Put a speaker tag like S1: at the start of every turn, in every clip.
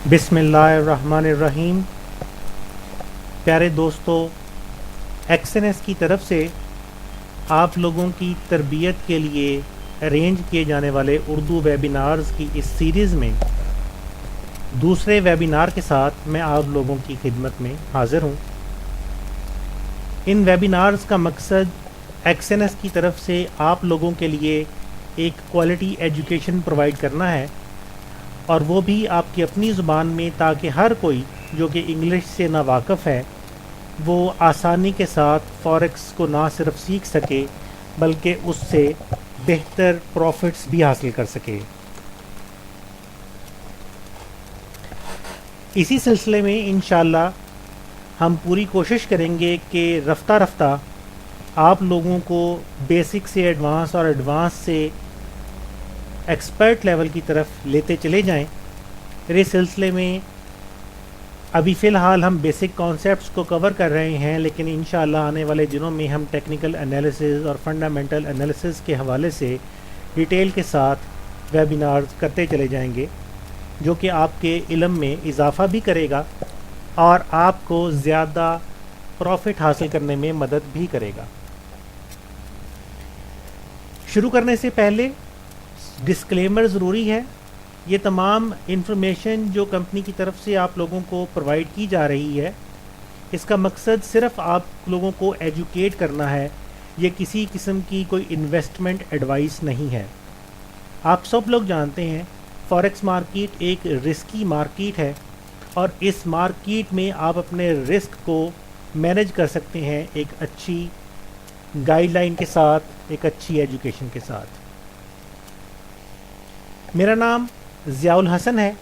S1: बिस्मिल्लाहिर्रहमानिर्रहीम। प्यारे दोस्तों, एक्सएनएस की तरफ से आप लोगों की तरबियत के लिए अरेंज किए जाने वाले उर्दू वेबिनार्स की इस सीरीज़ में दूसरे वेबिनार के साथ मैं आप लोगों की खिदमत में हाज़िर हूँ। इन वेबिनार्स का मकसद एक्सएनएस की तरफ से आप लोगों के लिए एक क्वालिटी एजुकेशन प्रोवाइड करना है, और वो भी आपकी अपनी ज़ुबान में, ताकि हर कोई जो कि इंग्लिश से नावाकिफ़ है वो आसानी के साथ फॉरेक्स को ना सिर्फ सीख सके बल्कि उससे बेहतर प्रॉफिट्स भी हासिल कर सके। इसी सिलसिले में इंशाअल्लाह हम पूरी कोशिश करेंगे कि रफ्ता रफ्ता आप लोगों को बेसिक से एडवांस और एडवांस से एक्सपर्ट लेवल की तरफ लेते चले जाएं। इस सिलसिले में अभी फ़िलहाल हम बेसिक कॉन्सेप्ट्स को कवर कर रहे हैं, लेकिन इंशाअल्लाह आने वाले दिनों में हम टेक्निकल एनालिसिस और फंडामेंटल एनालिसिस के हवाले से डिटेल के साथ वेबिनार्स करते चले जाएंगे, जो कि आपके इल्म में इजाफ़ा भी करेगा और आपको ज़्यादा प्रॉफिट हासिल करने में मदद भी करेगा। शुरू करने से पहले डिस्क्लेमर ज़रूरी है। ये तमाम इन्फॉर्मेशन जो कंपनी की तरफ से आप लोगों को प्रोवाइड की जा रही है, इसका मकसद सिर्फ आप लोगों को एजुकेट करना है। ये किसी किस्म की कोई इन्वेस्टमेंट एडवाइस नहीं है। आप सब लोग जानते हैं फॉरेक्स मार्केट एक रिस्की मार्केट है, और इस मार्केट में आप अपने रिस्क को मैनेज कर सकते हैं एक अच्छी गाइडलाइन के साथ, एक अच्छी एजुकेशन के साथ। मेरा नाम ज़ियाउल हसन है।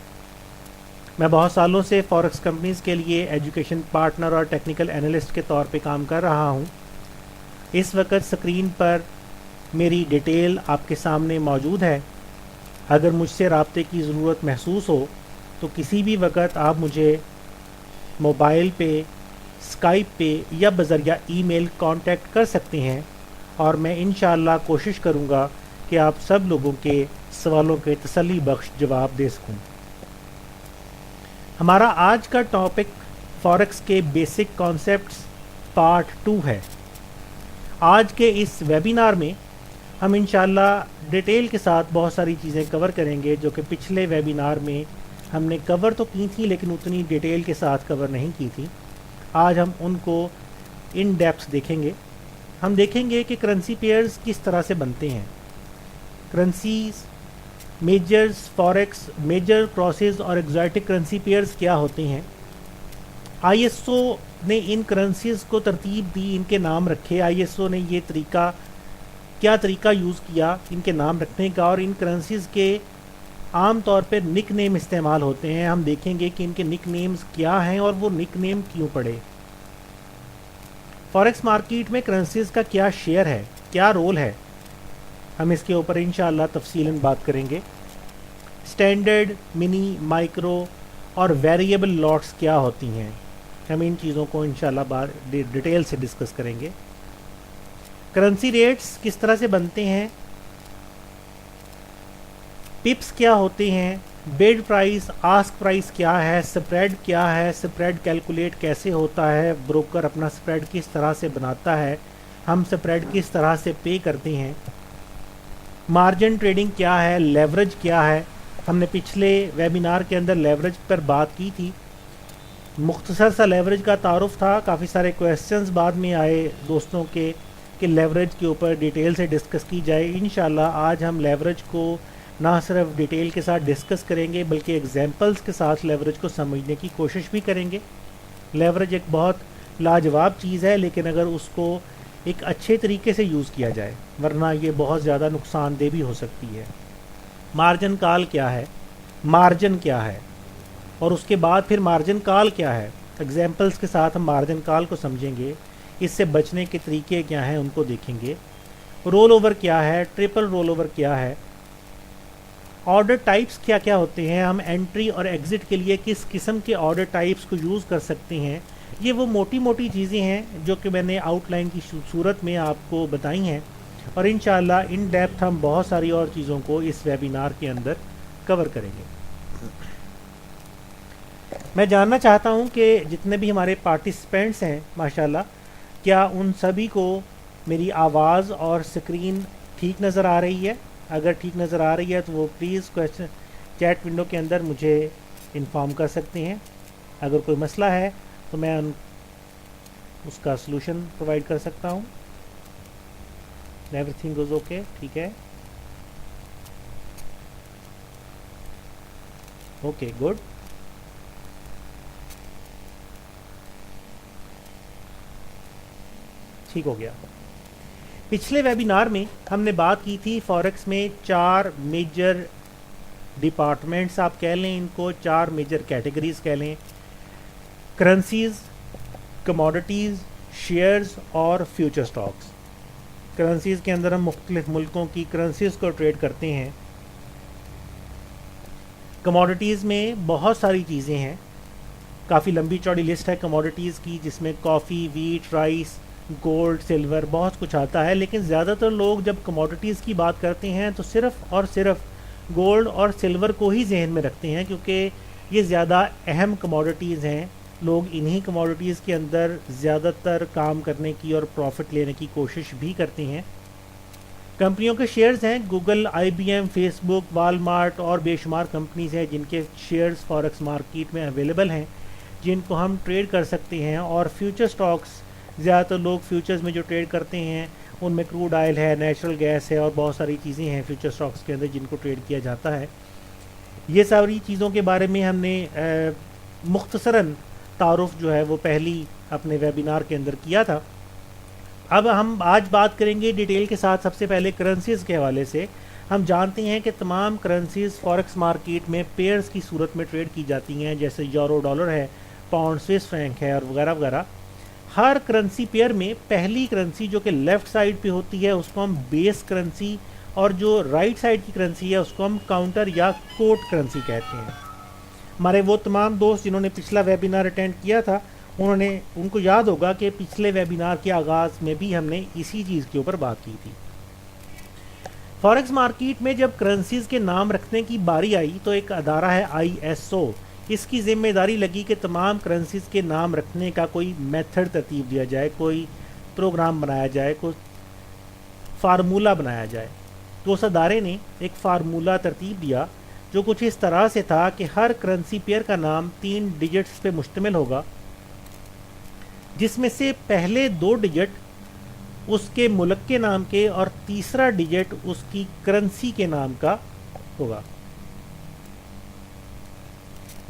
S1: मैं बहुत सालों से फॉरेक्स कंपनीज़ के लिए एजुकेशन पार्टनर और टेक्निकल एनालिस्ट के तौर पे काम कर रहा हूँ। इस वक्त स्क्रीन पर मेरी डिटेल आपके सामने मौजूद है। अगर मुझसे राब्ते की ज़रूरत महसूस हो तो किसी भी वक्त आप मुझे मोबाइल पे, स्काइप पे या बज़रिया ईमेल कांटेक्ट कर सकते हैं, और मैं इंशाअल्लाह कोशिश करूँगा कि आप सब लोगों के सवालों के तसल्ली बख्श जवाब दे सकूं। हमारा आज का टॉपिक फॉरेक्स के बेसिक कॉन्सेप्ट्स पार्ट 2 है। आज के इस वेबिनार में हम इंशाअल्लाह डिटेल के साथ बहुत सारी चीज़ें कवर करेंगे, जो कि पिछले वेबिनार में हमने कवर तो की थी लेकिन उतनी डिटेल के साथ कवर नहीं की थी। आज हम उनको इन डेप्थ देखेंगे। हम देखेंगे कि करेंसी पेयर्स किस तरह से बनते हैं, currencies, majors, forex, major crosses और एग्जॉटिक करेंसी पेयर्स क्या होते हैं। आईएसओ ने इन करेंसीज को तरतीब दी, इनके नाम रखे। आईएसओ ने ये क्या तरीका यूज़ किया इनके नाम रखने का, और इन करेंसीज के आम तौर पर निक नेम इस्तेमाल होते हैं। हम देखेंगे कि इनके निक नेम्स क्या हैं और वो निक नेम क्यों पड़े। फॉरेक्स मार्केट में करेंसीज का क्या शेयर है, क्या रोल है, हम इसके ऊपर इंशाअल्लाह तफसीलन बात करेंगे। स्टैंडर्ड, मिनी, माइक्रो और वेरिएबल लॉट्स क्या होती हैं, हम इन चीज़ों को इंशाअल्लाह डिटेल से डिस्कस करेंगे। करेंसी रेट्स किस तरह से बनते हैं, पिप्स क्या होते हैं, बिड प्राइस, आस्क प्राइस क्या है, स्प्रेड क्या है, स्प्रेड कैलकुलेट कैसे होता है, ब्रोकर अपना स्प्रेड किस तरह से बनाता है, हम स्प्रेड किस तरह से पे करते हैं, मार्जिन ट्रेडिंग क्या है, लेवरेज क्या है। हमने पिछले वेबिनार के अंदर लेवरेज पर बात की थी। मुख्तसर सा लेवरेज का तारुफ था। काफ़ी सारे क्वेश्चंस बाद में आए दोस्तों के कि लेवरेज के ऊपर डिटेल से डिस्कस की जाए। इंशाल्लाह आज हम लेवरेज को ना सिर्फ डिटेल के साथ डिस्कस करेंगे बल्कि एग्जांपल्स के साथ लेवरेज को समझने की कोशिश भी करेंगे। लेवरेज एक बहुत लाजवाब चीज़ है, लेकिन अगर उसको एक अच्छे तरीके से यूज़ किया जाए, वरना ये बहुत ज़्यादा नुकसानदेह भी हो सकती है। मार्जिन कॉल क्या है, मार्जिन क्या है, और उसके बाद फिर मार्जिन कॉल क्या है। एग्जांपल्स के साथ हम मार्जिन कॉल को समझेंगे, इससे बचने के तरीके क्या हैं उनको देखेंगे। रोल ओवर क्या है, ट्रिपल रोल ओवर क्या है, ऑर्डर टाइप्स क्या क्या होते हैं, हम एंट्री और एग्ज़िट के लिए किस किस्म के ऑर्डर टाइप्स को यूज़ कर सकते हैं। ये वो मोटी मोटी चीज़ें हैं जो कि मैंने आउटलाइन की सूरत में आपको बताई हैं, और इंशाअल्लाह इन डेप्थ हम बहुत सारी और चीज़ों को इस वेबिनार के अंदर कवर करेंगे। मैं जानना चाहता हूं कि जितने भी हमारे पार्टिसिपेंट्स हैं माशाल्लाह, क्या उन सभी को मेरी आवाज़ और स्क्रीन ठीक नज़र आ रही है? अगर ठीक नज़र आ रही है तो वो प्लीज़ क्वेश्चन चैट विंडो के अंदर मुझे इन्फॉर्म कर सकते हैं। अगर कोई मसला है तो मैं उसका सलूशन प्रोवाइड कर सकता हूँ। एवरीथिंग गोज़ ओके, ठीक है, ओके गुड। ठीक हो गया। पिछले वेबिनार में हमने बात की थी फॉरेक्स में 4 मेजर डिपार्टमेंट्स आप कह लें इनको, 4 मेजर कैटेगरीज कह लें, करेंसीज, कमोडिटीज़, शेयर्स और फ्यूचर स्टॉक्स। करेंसीज के अंदर हम मुख्तलिफ मुल्कों की करेंसीज को ट्रेड करते हैं। कमोडिटीज़ में बहुत सारी चीज़ें हैं, काफ़ी लंबी चौड़ी लिस्ट है कमोडिटीज़ की, जिसमें coffee, wheat, rice, gold, silver, बहुत कुछ आता है। लेकिन ज़्यादातर लोग जब कमोडिटीज़ की बात करते हैं तो सिर्फ़ और सिर्फ गोल्ड और सिल्वर को ही जहन में रखते हैं, क्योंकि ये ज़्यादा अहम कमोडिटीज़ हैं। लोग इन्हीं कमोडिटीज़ के अंदर ज़्यादातर काम करने की और प्रॉफिट लेने की कोशिश भी करते हैं। कंपनियों के शेयर्स हैं, गूगल, IBM, फेसबुक, वालमार्ट और बेशुमार कंपनीज़ हैं जिनके शेयर्स फॉरेक्स मार्केट में अवेलेबल हैं, जिनको हम ट्रेड कर सकते हैं। और फ्यूचर स्टॉक्स, ज़्यादातर लोग फ्यूचर्स में जो ट्रेड करते हैं उनमें क्रूड ऑयल है, नेचुरल गैस है और बहुत सारी चीज़ें हैं फ्यूचर स्टॉक्स के अंदर जिनको ट्रेड किया जाता है। ये सारी चीज़ों के बारे में हमने मुख्तसरन तारुफ जो है वो पहली अपने वेबिनार के अंदर किया था। अब हम आज बात करेंगे डिटेल के साथ। सबसे पहले करेंसीज़ के हवाले से हम जानते हैं कि तमाम करेंसीज़ फॉरेक्स मार्केट में पेयर्स की सूरत में ट्रेड की जाती हैं, जैसे यूरो डॉलर है, पाउंड स्विस फ्रैंक है और वगैरह वगैरह। हर करेंसी पेयर में पहली करेंसी जो कि लेफ़्ट साइड पे होती है उसको हम बेस करेंसी, और जो राइट साइड की करेंसी है उसको हम काउंटर या कोट करेंसी कहते हैं। हमारे वो तमाम दोस्त जिन्होंने पिछला वेबिनार अटेंड किया था उनको याद होगा कि पिछले वेबिनार के आगाज़ में भी हमने इसी चीज़ के ऊपर बात की थी। फॉरेक्स मार्केट में जब करेंसीज़ के नाम रखने की बारी आई तो एक अदारा है ISO, इसकी जिम्मेदारी लगी कि तमाम करेंसीज़ के नाम रखने का कोई मेथड तरतीब दिया जाए, कोई प्रोग्राम बनाया जाए, कोई फार्मूला बनाया जाए। तो उस अदारे ने एक फार्मूला तरतीब दिया जो कुछ इस तरह से था कि हर करेंसी पेयर का नाम 3 डिजिट्स पे मुश्तमिल होगा, जिसमें से पहले 2 डिजिट उसके मुल्क के नाम के और तीसरा डिजिट उसकी करेंसी के नाम का होगा।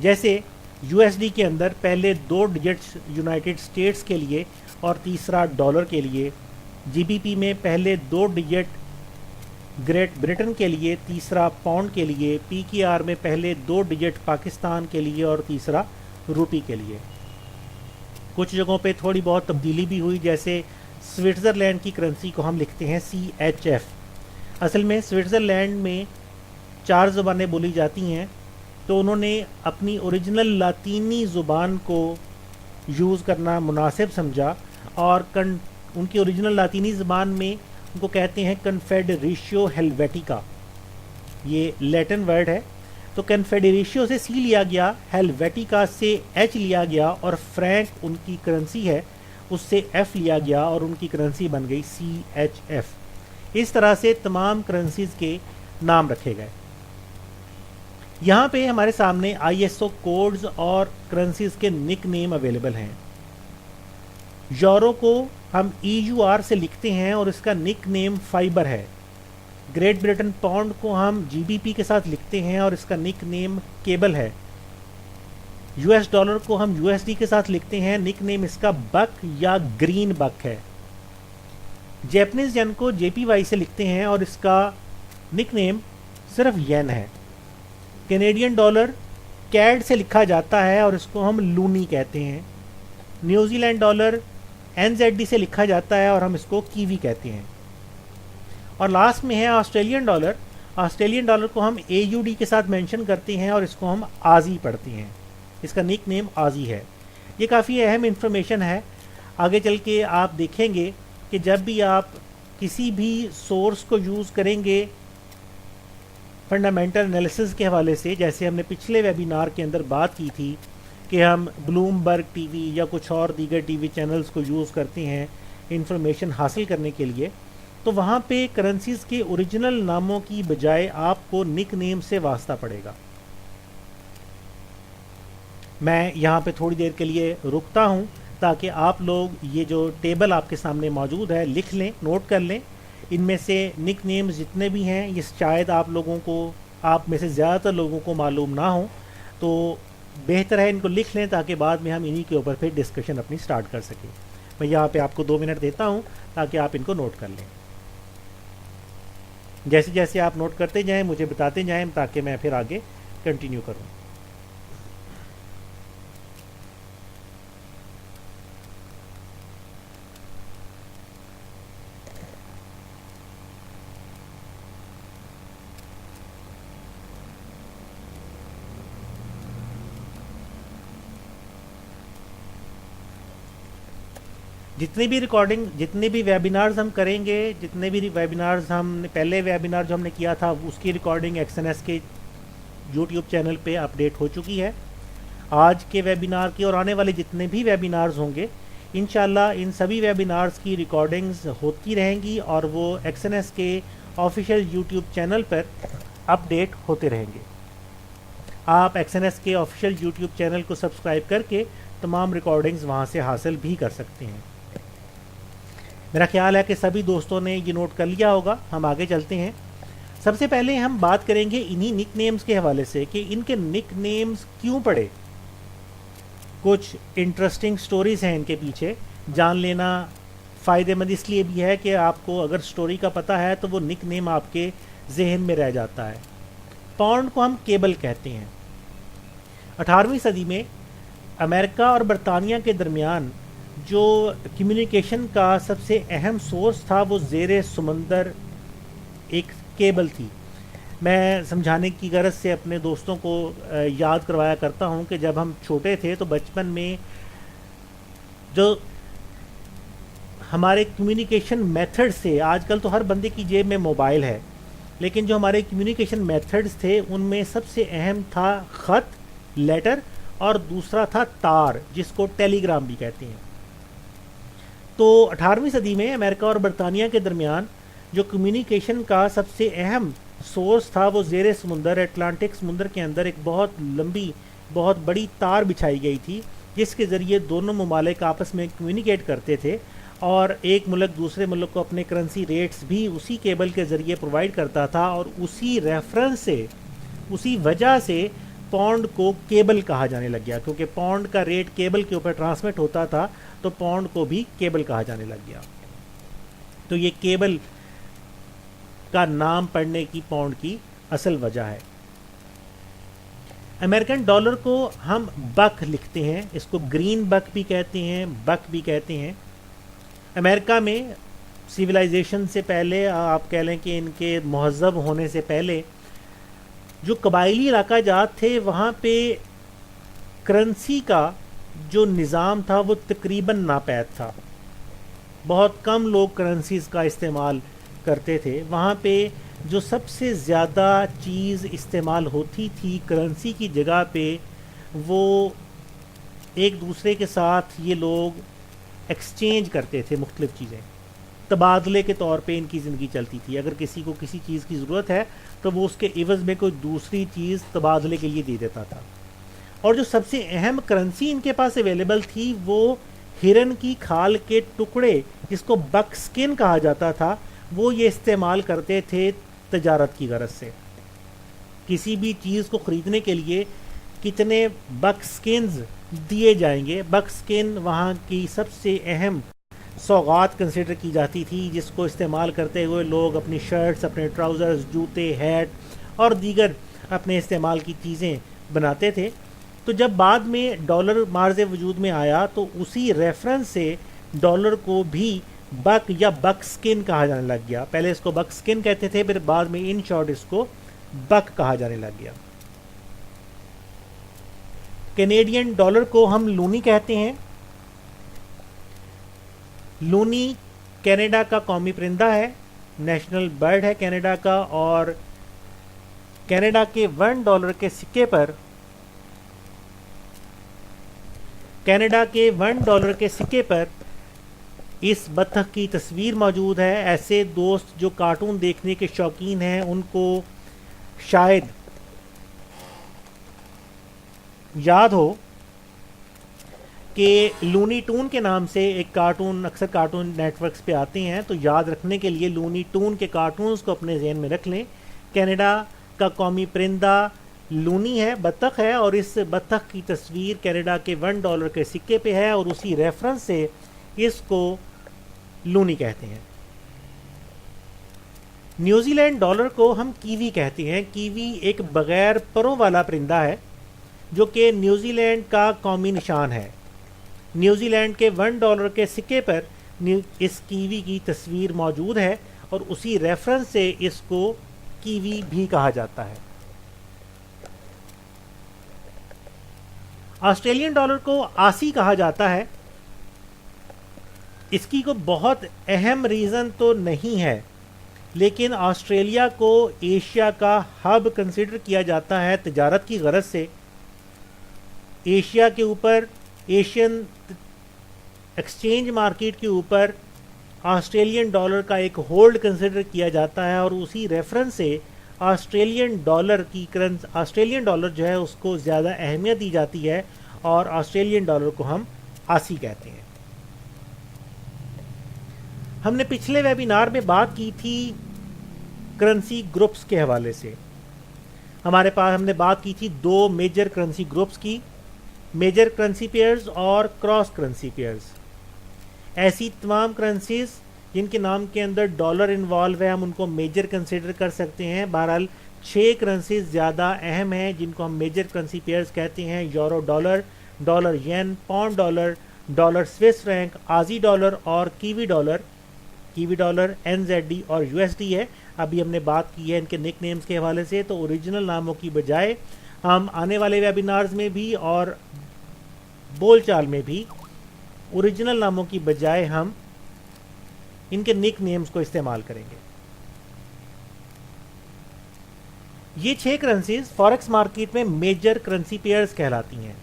S1: जैसे USD के अंदर पहले 2 डिजिट्स यूनाइटेड स्टेट्स के लिए और तीसरा डॉलर के लिए, GBP में पहले 2 डिजिट ग्रेट ब्रिटेन के लिए, तीसरा पाउंड के लिए, PKR में पहले 2 डिजिट पाकिस्तान के लिए और तीसरा रूपी के लिए। कुछ जगहों पे थोड़ी बहुत तब्दीली भी हुई, जैसे स्विट्ज़रलैंड की करेंसी को हम लिखते हैं CHF। असल में स्विट्ज़रलैंड में 4 ज़ुबानें बोली जाती हैं, तो उन्होंने अपनी ओरिजिनल लातीनी ज़ुबान को यूज़ करना मुनासिब समझा और उनकी ओरिजिनल लातीनी ज़ुबान में उनको कहते हैं कन्फेडरेशियो हेलवेटिका। ये लैटिन वर्ड है, तो कन्फेडरेशियो से C लिया गया, हेलवेटिका से H लिया गया और फ्रैंक उनकी करेंसी है उससे F लिया गया और उनकी करेंसी बन गई CHF। इस तरह से तमाम करेंसीज़ के नाम रखे गए। यहाँ पे हमारे सामने ISO कोड्स और करेंसीज़ के निक नेम अवेलेबल हैं। यूरो को हम EUR से लिखते हैं और इसका निक नेम फाइबर है। ग्रेट ब्रिटेन पाउंड को हम GBP के साथ लिखते हैं और इसका निक नेम केबल है। US डॉलर को हम USD के साथ लिखते हैं, निक नेम इसका बक या ग्रीन बक है। जैपनीज येन को JPY से लिखते हैं और इसका निक नेम सिर्फ येन है। कैनेडियन डॉलर कैड से लिखा जाता है और इसको हम लूनी कहते हैं। न्यूजीलैंड डॉलर NZD से लिखा जाता है और हम इसको कीवी कहते हैं। और लास्ट में है ऑस्ट्रेलियन डॉलर। ऑस्ट्रेलियन डॉलर को हम AUD के साथ मेंशन करते हैं और इसको हम आजी पढ़ते हैं। इसका निक नेम आजी है। ये काफ़ी अहम इंफॉर्मेशन है। आगे चल के आप देखेंगे कि जब भी आप किसी भी सोर्स को यूज़ करेंगे फंडामेंटल एनालिसिस के हवाले से, जैसे हमने पिछले वेबिनार के अंदर बात की थी कि हम ब्लूमबर्ग टीवी या कुछ और दीगर टीवी चैनल्स को यूज़ करते हैं इंफॉर्मेशन हासिल करने के लिए, तो वहाँ पे करेंसीज़ के ओरिजिनल नामों की बजाय आपको निक नेम से वास्ता पड़ेगा। मैं यहाँ पे थोड़ी देर के लिए रुकता हूँ ताकि आप लोग ये जो टेबल आपके सामने मौजूद है लिख लें, नोट कर लें। इनमें से निक नेम्स जितने भी हैं ये शायद आप लोगों को, आप में से ज़्यादातर लोगों को मालूम ना हो, तो बेहतर है इनको लिख लें ताकि बाद में हम इन्हीं के ऊपर फिर डिस्कशन अपनी स्टार्ट कर सकें। मैं यहाँ पे आपको 2 मिनट देता हूँ ताकि आप इनको नोट कर लें। जैसे जैसे आप नोट करते जाएं मुझे बताते जाएं ताकि मैं फिर आगे कंटिन्यू करूँ। जितने भी वेबिनार्स हम करेंगे, जितने भी वेबिनार्स हमने पहले वेबिनार जो हमने किया था उसकी रिकॉर्डिंग एक्सएनएस के यूट्यूब चैनल पे अपडेट हो चुकी है। आज के वेबिनार की और आने वाले जितने भी वेबिनार्स होंगे इंशाल्लाह इन सभी वेबिनार्स की रिकॉर्डिंग्स होती रहेंगी और वो एक्सएनएस के ऑफिशियल यूट्यूब चैनल पर अपडेट होते रहेंगे। आप एक्सएनएस के ऑफिशियल यूट्यूब चैनल को सब्सक्राइब करके तमाम रिकॉर्डिंग्स वहाँ से हासिल भी कर सकते हैं। मेरा ख्याल है कि सभी दोस्तों ने ये नोट कर लिया होगा। हम आगे चलते हैं। सबसे पहले हम बात करेंगे इन्हीं निक नेम्स के हवाले से कि इनके निक नेम्स क्यों पड़े। कुछ इंटरेस्टिंग स्टोरीज़ हैं इनके पीछे, जान लेना फ़ायदेमंद इसलिए भी है कि आपको अगर स्टोरी का पता है तो वो निक नेम आपके जहन में रह जाता है। पाउंड को हम केबल कहते हैं। 18वीं सदी में अमेरिका और बरतानिया के दरमियान जो कम्युनिकेशन का सबसे अहम सोर्स था वो ज़ेरे समंदर एक केबल थी। मैं समझाने की गरज से अपने दोस्तों को याद करवाया करता हूँ कि जब हम छोटे थे तो बचपन में जो हमारे कम्युनिकेशन मेथड्स थे, आजकल तो हर बंदे की जेब में मोबाइल है, लेकिन जो हमारे कम्युनिकेशन मेथड्स थे उनमें सबसे अहम था ख़त, लेटर, और दूसरा था तार जिसको टेलीग्राम भी कहते हैं। तो 18वीं सदी में अमेरिका और बरतानिया के दरमियान जो कम्युनिकेशन का सबसे अहम सोर्स था वो ज़ेरे समुंदर अटलांटिक समुंदर के अंदर एक बहुत लंबी, बहुत बड़ी तार बिछाई गई थी जिसके ज़रिए दोनों ममालिक आपस में कम्युनिकेट करते थे और एक मुल्क दूसरे मुल्क को अपने करेंसी रेट्स भी उसी केबल के ज़रिए प्रोवाइड करता था। और उसी रेफरेंस से, उसी वजह से पौंड को केबल कहा जाने लग गया, क्योंकि पौंड का रेट केबल के ऊपर ट्रांसमिट होता था तो पौंड को भी केबल कहा जाने लग गया। तो ये केबल का नाम पड़ने की पौंड की असल वजह है। अमेरिकन डॉलर को हम बक लिखते हैं, इसको ग्रीन बक भी कहते हैं, बक भी कहते हैं। अमेरिका में सिविलाइजेशन से पहले, आप कह लें कि इनके महज़ब होने से पहले, जो कबायली इलाका जात थे वहाँ पे करेंसी का जो निज़ाम था वो तकरीबन नापैद था। बहुत कम लोग करेंसीज़ का इस्तेमाल करते थे। वहाँ पे जो सबसे ज़्यादा चीज़ इस्तेमाल होती थी करेंसी की जगह पे, वो एक दूसरे के साथ ये लोग एक्सचेंज करते थे मुख्तलिफ़ चीज़ें, तबादले के तौर पे इनकी ज़िंदगी चलती थी। अगर किसी को किसी चीज़ की ज़रूरत है तो वो उसके इवज़ में कोई दूसरी चीज़ तबादले के लिए दे देता था। और जो सबसे अहम करेंसी इनके पास अवेलेबल थी वो हिरन की खाल के टुकड़े, जिसको बक स्किन कहा जाता था, वो ये इस्तेमाल करते थे तजारत की गरज से। किसी भी चीज़ को ख़रीदने के लिए कितने बक स्किन्स दिए जाएंगे, बक स्किन वहाँ की सबसे अहम सौगात कंसिडर की जाती थी, जिसको इस्तेमाल करते हुए लोग अपनी शर्ट्स, अपने ट्राउज़र्स, जूते, हैट और दीगर अपने इस्तेमाल की चीज़ें बनाते थे। तो जब बाद में डॉलर मार्ज़ वजूद में आया तो उसी रेफरेंस से डॉलर को भी बक या बक स्किन कहा जाने लग गया। पहले इसको बक स्किन कहते थे, फिर बाद में इन शॉर्ट इसको बक कहा जाने लग गया। कैनेडियन डॉलर को हम लूनी कहते हैं। लूनी कनाडा का कौमी परिंदा है, नेशनल बर्ड है कनाडा का, और कनाडा के $1 के सिक्के पर कनाडा के $1 के सिक्के पर इस बत्तख की तस्वीर मौजूद है। ऐसे दोस्त जो कार्टून देखने के शौकीन हैं उनको शायद याद हो कि लूनी टून के नाम से एक कार्टून अक्सर कार्टून नेटवर्क्स पे आते हैं, तो याद रखने के लिए लूनी टून के कार्टून्स को अपने जहन में रख लें। कनाडा का कौमी परिंदा लूनी है, बत्तख है, और इस बत्तख की तस्वीर कनाडा के $1 के सिक्के पे है और उसी रेफरेंस से इसको लूनी कहते हैं। न्यूजीलैंड डॉलर को हम कीवी कहते हैं। कीवी एक बगैर परों वाला परिंदा है जो कि न्यूजीलैंड का कौमी निशान है। न्यूजीलैंड के $1 के सिक्के पर इस कीवी की तस्वीर मौजूद है और उसी रेफरेंस से इसको कीवी भी कहा जाता है। ऑस्ट्रेलियन डॉलर को आसी कहा जाता है। इसकी को बहुत अहम रीज़न तो नहीं है, लेकिन ऑस्ट्रेलिया को एशिया का हब कंसिडर किया जाता है तिजारत की गरज से। एशिया के ऊपर, एशियन एक्सचेंज मार्केट के ऊपर ऑस्ट्रेलियन डॉलर का एक होल्ड कंसिडर किया जाता है और उसी रेफरेंस से ऑस्ट्रेलियन डॉलर जो है उसको ज़्यादा अहमियत दी जाती है और ऑस्ट्रेलियन डॉलर को हम आसी कहते हैं। हमने पिछले वेबिनार में बात की थी करेंसी ग्रुप्स के हवाले से। हमने बात की थी दो मेजर करेंसी ग्रुप्स की, मेजर करेंसी पेयर्स और क्रॉस करेंसी पेयर्स। ऐसी तमाम करेंसीज जिनके नाम के अंदर डॉलर इन्वॉल्व है हम उनको मेजर कंसिडर कर सकते हैं। बहरहाल 6 करेंसीज ज़्यादा अहम हैं जिनको हम मेजर करेंसी पेयर्स कहते हैं। Euro dollar, dollar yen, pound dollar, dollar Swiss franc, आजी डॉलर और kiwi dollar. Kiwi dollar NZD और USD है। अभी हमने बात की है इनके निक नेम्स के हवाले से, तो ओरिजिनल नामों की बजाय हम आने वाले वेबिनार्स में भी और बोलचाल में भी ओरिजिनल नामों की बजाय हम इनके निक नेम्स को इस्तेमाल करेंगे। ये 6 करेंसीज फॉरेक्स मार्केट में मेजर करेंसी पेयर्स कहलाती हैं।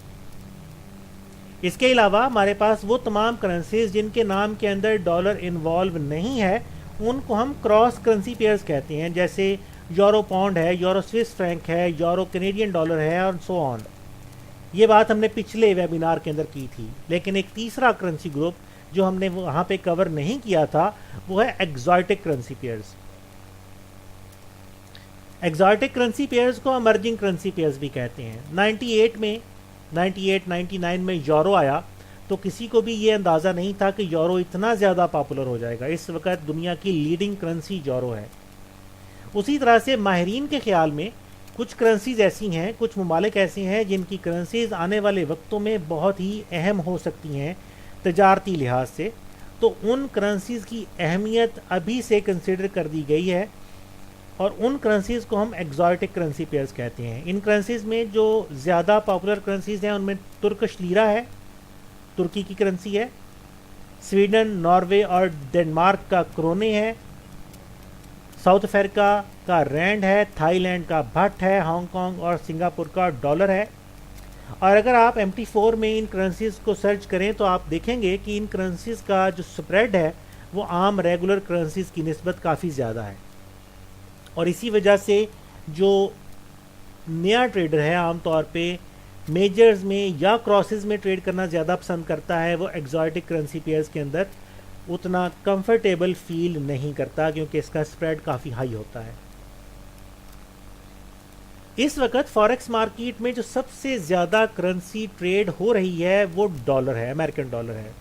S1: इसके अलावा हमारे पास वो तमाम करेंसीज जिनके नाम के अंदर डॉलर इन्वॉल्व नहीं है उनको हम क्रॉस करेंसी पेयर्स कहते हैं, जैसे यूरो पाउंड है, यूरो स्विस फ्रैंक है, यूरो कैनेडियन डॉलर है और सो ऑन। ये बात हमने पिछले वेबिनार के अंदर की थी। लेकिन एक तीसरा करेंसी ग्रुप जो हमने वहाँ पे कवर नहीं किया था वो है exotic currency pairs. Exotic currency pairs को इमर्जिंग करेंसी पेयर्स भी कहते हैं। 98-99 में यूरो आया तो किसी को भी ये अंदाज़ा नहीं था कि यूरो इतना ज़्यादा पॉपुलर हो जाएगा। इस वक्त दुनिया की लीडिंग करेंसी यूरो है। उसी तरह से माहिरीन के ख्याल में कुछ करेंसीज ऐसी हैं, कुछ ममालिक ऐसे हैं जिनकी करेंसीज आने वाले वक्तों में बहुत ही अहम हो सकती हैं तजारती लिहाज से, तो उन करेंसीज की अहमियत अभी से कंसिडर कर दी गई है और उन करेंसीज को हम एक्सोटिक करेंसी पेयर्स कहते हैं। इन करेंसीज में जो ज़्यादा पॉपुलर करेंसीज हैं उनमें तुर्किश लीरा है, तुर्की की करेंसी है, स्वीडन, नॉर्वे और डेनमार्क का क्रोने है, साउथ अफ्रीका का रैंड है, थाईलैंड का भट है, हांगकांग और सिंगापुर का डॉलर है। और अगर आप MT4 में इन करेंसीज को सर्च करें तो आप देखेंगे कि इन करेंसीज का जो स्प्रेड है वो आम रेगुलर करेंसीज की निस्बत काफ़ी ज़्यादा है और इसी वजह से जो नया ट्रेडर है आमतौर पे मेजर्स में या क्रॉसेस में ट्रेड करना ज़्यादा पसंद करता है, वो एक्सोटिक करेंसी पेयर्स के अंदर उतना कंफर्टेबल फील नहीं करता क्योंकि इसका स्प्रेड काफ़ी हाई होता है। इस वक्त फॉरेक्स मार्केट में जो सबसे ज़्यादा करेंसी ट्रेड हो रही है वो डॉलर है, अमेरिकन डॉलर है।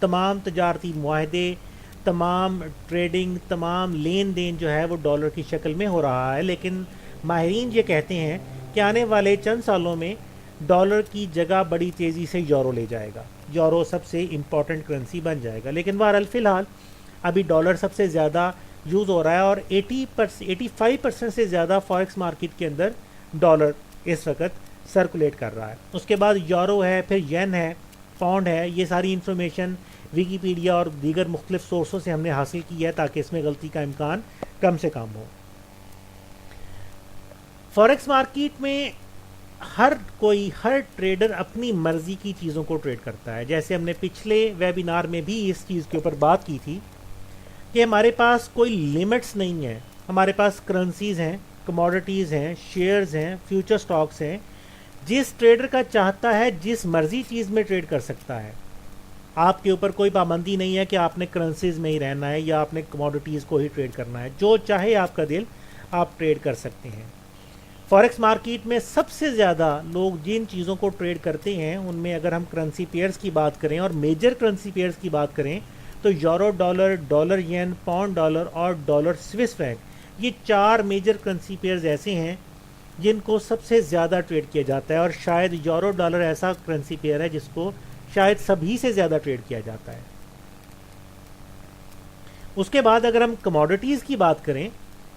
S1: तमाम तजारती मुआहदे, तमाम ट्रेडिंग, तमाम लेन देन जो है वो डॉलर की शक्ल में हो रहा है। लेकिन माहिरीन ये कहते हैं कि आने वाले चंद सालों में डॉलर की जगह बड़ी तेज़ी से यूरो ले जाएगा, यूरो सबसे इम्पॉर्टेंट करेंसी बन जाएगा। लेकिन बहरहाल फ़िलहाल अभी डॉलर सबसे ज़्यादा यूज़ हो रहा है और 85% से ज़्यादा फॉरेक्स मार्केट के अंदर डॉलर इस वक्त सर्कुलेट कर रहा है। उसके बाद यूरो है, फिर येन है, पाउंड है। ये सारी इन्फॉर्मेशन विकीपीडिया और दीगर मुख्तलिफ सोर्सों से हमने हासिल की है ताकि इसमें गलती का इम्कान कम से कम हो। फॉरेक्स मार्केट में हर ट्रेडर अपनी मर्जी की चीज़ों को ट्रेड करता है। जैसे हमने पिछले वेबिनार में भी इस चीज़ के ऊपर बात की थी कि हमारे पास कोई लिमिट्स नहीं है। हमारे पास करेंसीज़ हैं, कमोडिटीज़ हैं, शेयर्स हैं, फ्यूचर स्टॉक्स हैं। जिस ट्रेडर का चाहता है जिस मर्जी चीज़ में ट्रेड कर सकता है। आपके ऊपर कोई पाबंदी नहीं है कि आपने करेंसीज में ही रहना है या आपने कमोडिटीज़ को ही ट्रेड करना है। जो चाहे आपका दिल, आप ट्रेड कर सकते हैं। फॉरेक्स मार्केट में सबसे ज़्यादा लोग जिन चीज़ों को ट्रेड करते हैं उनमें अगर हम करेंसी पेयर्स की बात करें और मेजर करेंसी पेयर्स की बात करें तो euro dollar, dollar yen, pound dollar और डॉलर स्विस फ्रैंक, ये 4 मेजर करेंसी पेयर्स ऐसे हैं जिनको सबसे ज़्यादा ट्रेड किया जाता है। और शायद यूरो डॉलर ऐसा करेंसी पेयर है जिसको शायद सभी से ज़्यादा ट्रेड किया जाता है। उसके बाद अगर हम कमोडिटीज़ की बात करें,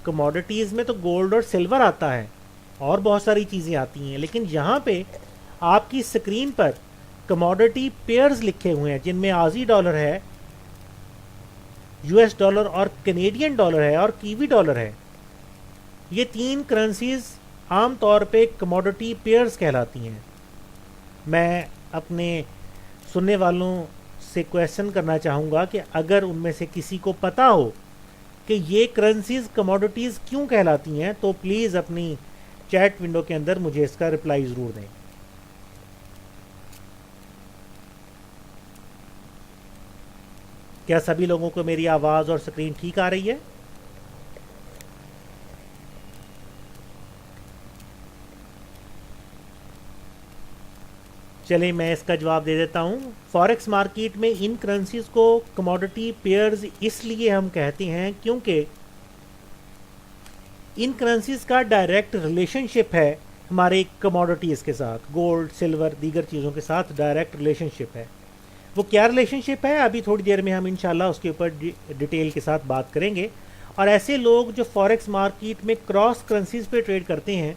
S1: कमोडिटीज़ में तो गोल्ड और सिल्वर आता है और बहुत सारी चीज़ें आती हैं, लेकिन यहाँ पे आपकी स्क्रीन पर कमोडिटी पेयर्स लिखे हुए हैं जिनमें आजी डॉलर है, यूएस डॉलर और कैनेडियन डॉलर है और कीवी डॉलर है। ये 3 करेंसीज आम तौर पे कमोडिटी पेयर्स कहलाती हैं। मैं अपने सुनने वालों से क्वेश्चन करना चाहूँगा कि अगर उनमें से किसी को पता हो कि ये करेंसीज कमोडिटीज़ क्यों कहलाती हैं तो प्लीज़ अपनी चैट विंडो के अंदर मुझे इसका रिप्लाई ज़रूर दें। क्या सभी लोगों को मेरी आवाज़ और स्क्रीन ठीक आ रही है? चलिए मैं इसका जवाब दे देता हूँ। फॉरेक्स मार्केट में इन करेंसीज को कमोडिटी पेयर्स इसलिए हम कहते हैं क्योंकि इन करेंसीज का डायरेक्ट रिलेशनशिप है हमारे कमोडिटीज़ के साथ, गोल्ड, सिल्वर, दीगर चीज़ों के साथ डायरेक्ट रिलेशनशिप है। वो क्या रिलेशनशिप है अभी थोड़ी देर में हम इंशाल्लाह उसके ऊपर डिटेल के साथ बात करेंगे। और ऐसे लोग जो फॉरेक्स मार्केट में क्रॉस करेंसीज पे ट्रेड करते हैं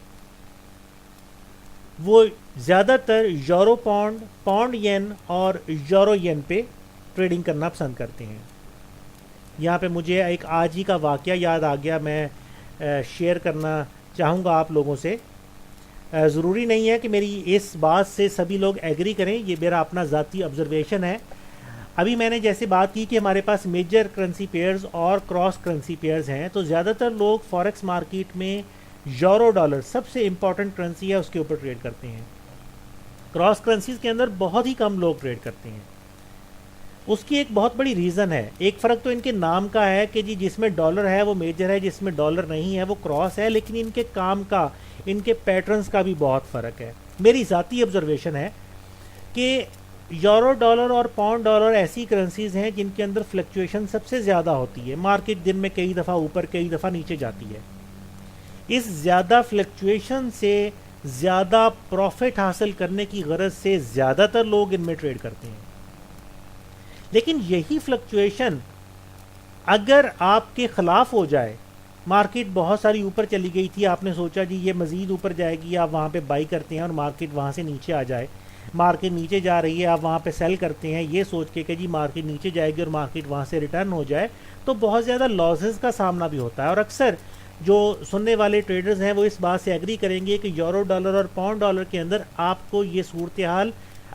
S1: वो ज़्यादातर यूरो पाउंड, पाउंड येन और यूरो येन पे ट्रेडिंग करना पसंद करते हैं। यहाँ पे मुझे एक आज ही का वाक़या याद आ गया, मैं शेयर करना चाहूँगा आप लोगों से। ज़रूरी नहीं है कि मेरी इस बात से सभी लोग एग्री करें, ये मेरा अपना ज़ाती ऑब्जर्वेशन है। अभी मैंने जैसे बात की कि हमारे पास मेजर करेंसी पेयर्स और क्रॉस करेंसी पेयर्स हैं, तो ज़्यादातर लोग फॉरेक्स मार्केट में यूरो डॉलर सबसे इम्पॉर्टेंट करेंसी है उसके ऊपर ट्रेड करते हैं। क्रॉस करेंसीज के अंदर बहुत ही कम लोग ट्रेड करते हैं। उसकी एक बहुत बड़ी रीज़न है। एक फ़र्क तो इनके नाम का है कि जी जिसमें डॉलर है वो मेजर है, जिसमें डॉलर नहीं है वो क्रॉस है, लेकिन इनके काम का, इनके पैटर्न्स का भी बहुत फ़र्क है। मेरी ज़ाती ऑब्जर्वेशन है कि यूरो डॉलर और पाउंड डॉलर ऐसी करेंसीज़ हैं जिनके अंदर फ्लक्चुएशन सबसे ज़्यादा होती है। मार्केट दिन में कई दफ़ा ऊपर कई दफ़ा नीचे जाती है। इस ज़्यादा फ्लक्चुएशन से ज़्यादा प्रॉफिट हासिल करने की गरज से ज़्यादातर लोग इनमें ट्रेड करते हैं। लेकिन यही फ्लक्चुएशन अगर आपके ख़िलाफ़ हो जाए, मार्केट बहुत सारी ऊपर चली गई थी, आपने सोचा जी ये मज़ीद ऊपर जाएगी, आप वहाँ पे बाई करते हैं और मार्केट वहाँ से नीचे आ जाए, मार्केट नीचे जा रही है, आप वहाँ पे सेल करते हैं ये सोच के कि जी मार्केट नीचे जाएगी और मार्केट वहाँ से रिटर्न हो जाए, तो बहुत ज़्यादा लॉसेस का सामना भी होता है। और अक्सर जो सुनने वाले ट्रेडर्स हैं वो इस बात से एग्री करेंगे कि यूरो डॉलर और पाउंड डॉलर के अंदर आपको ये सूरत हाल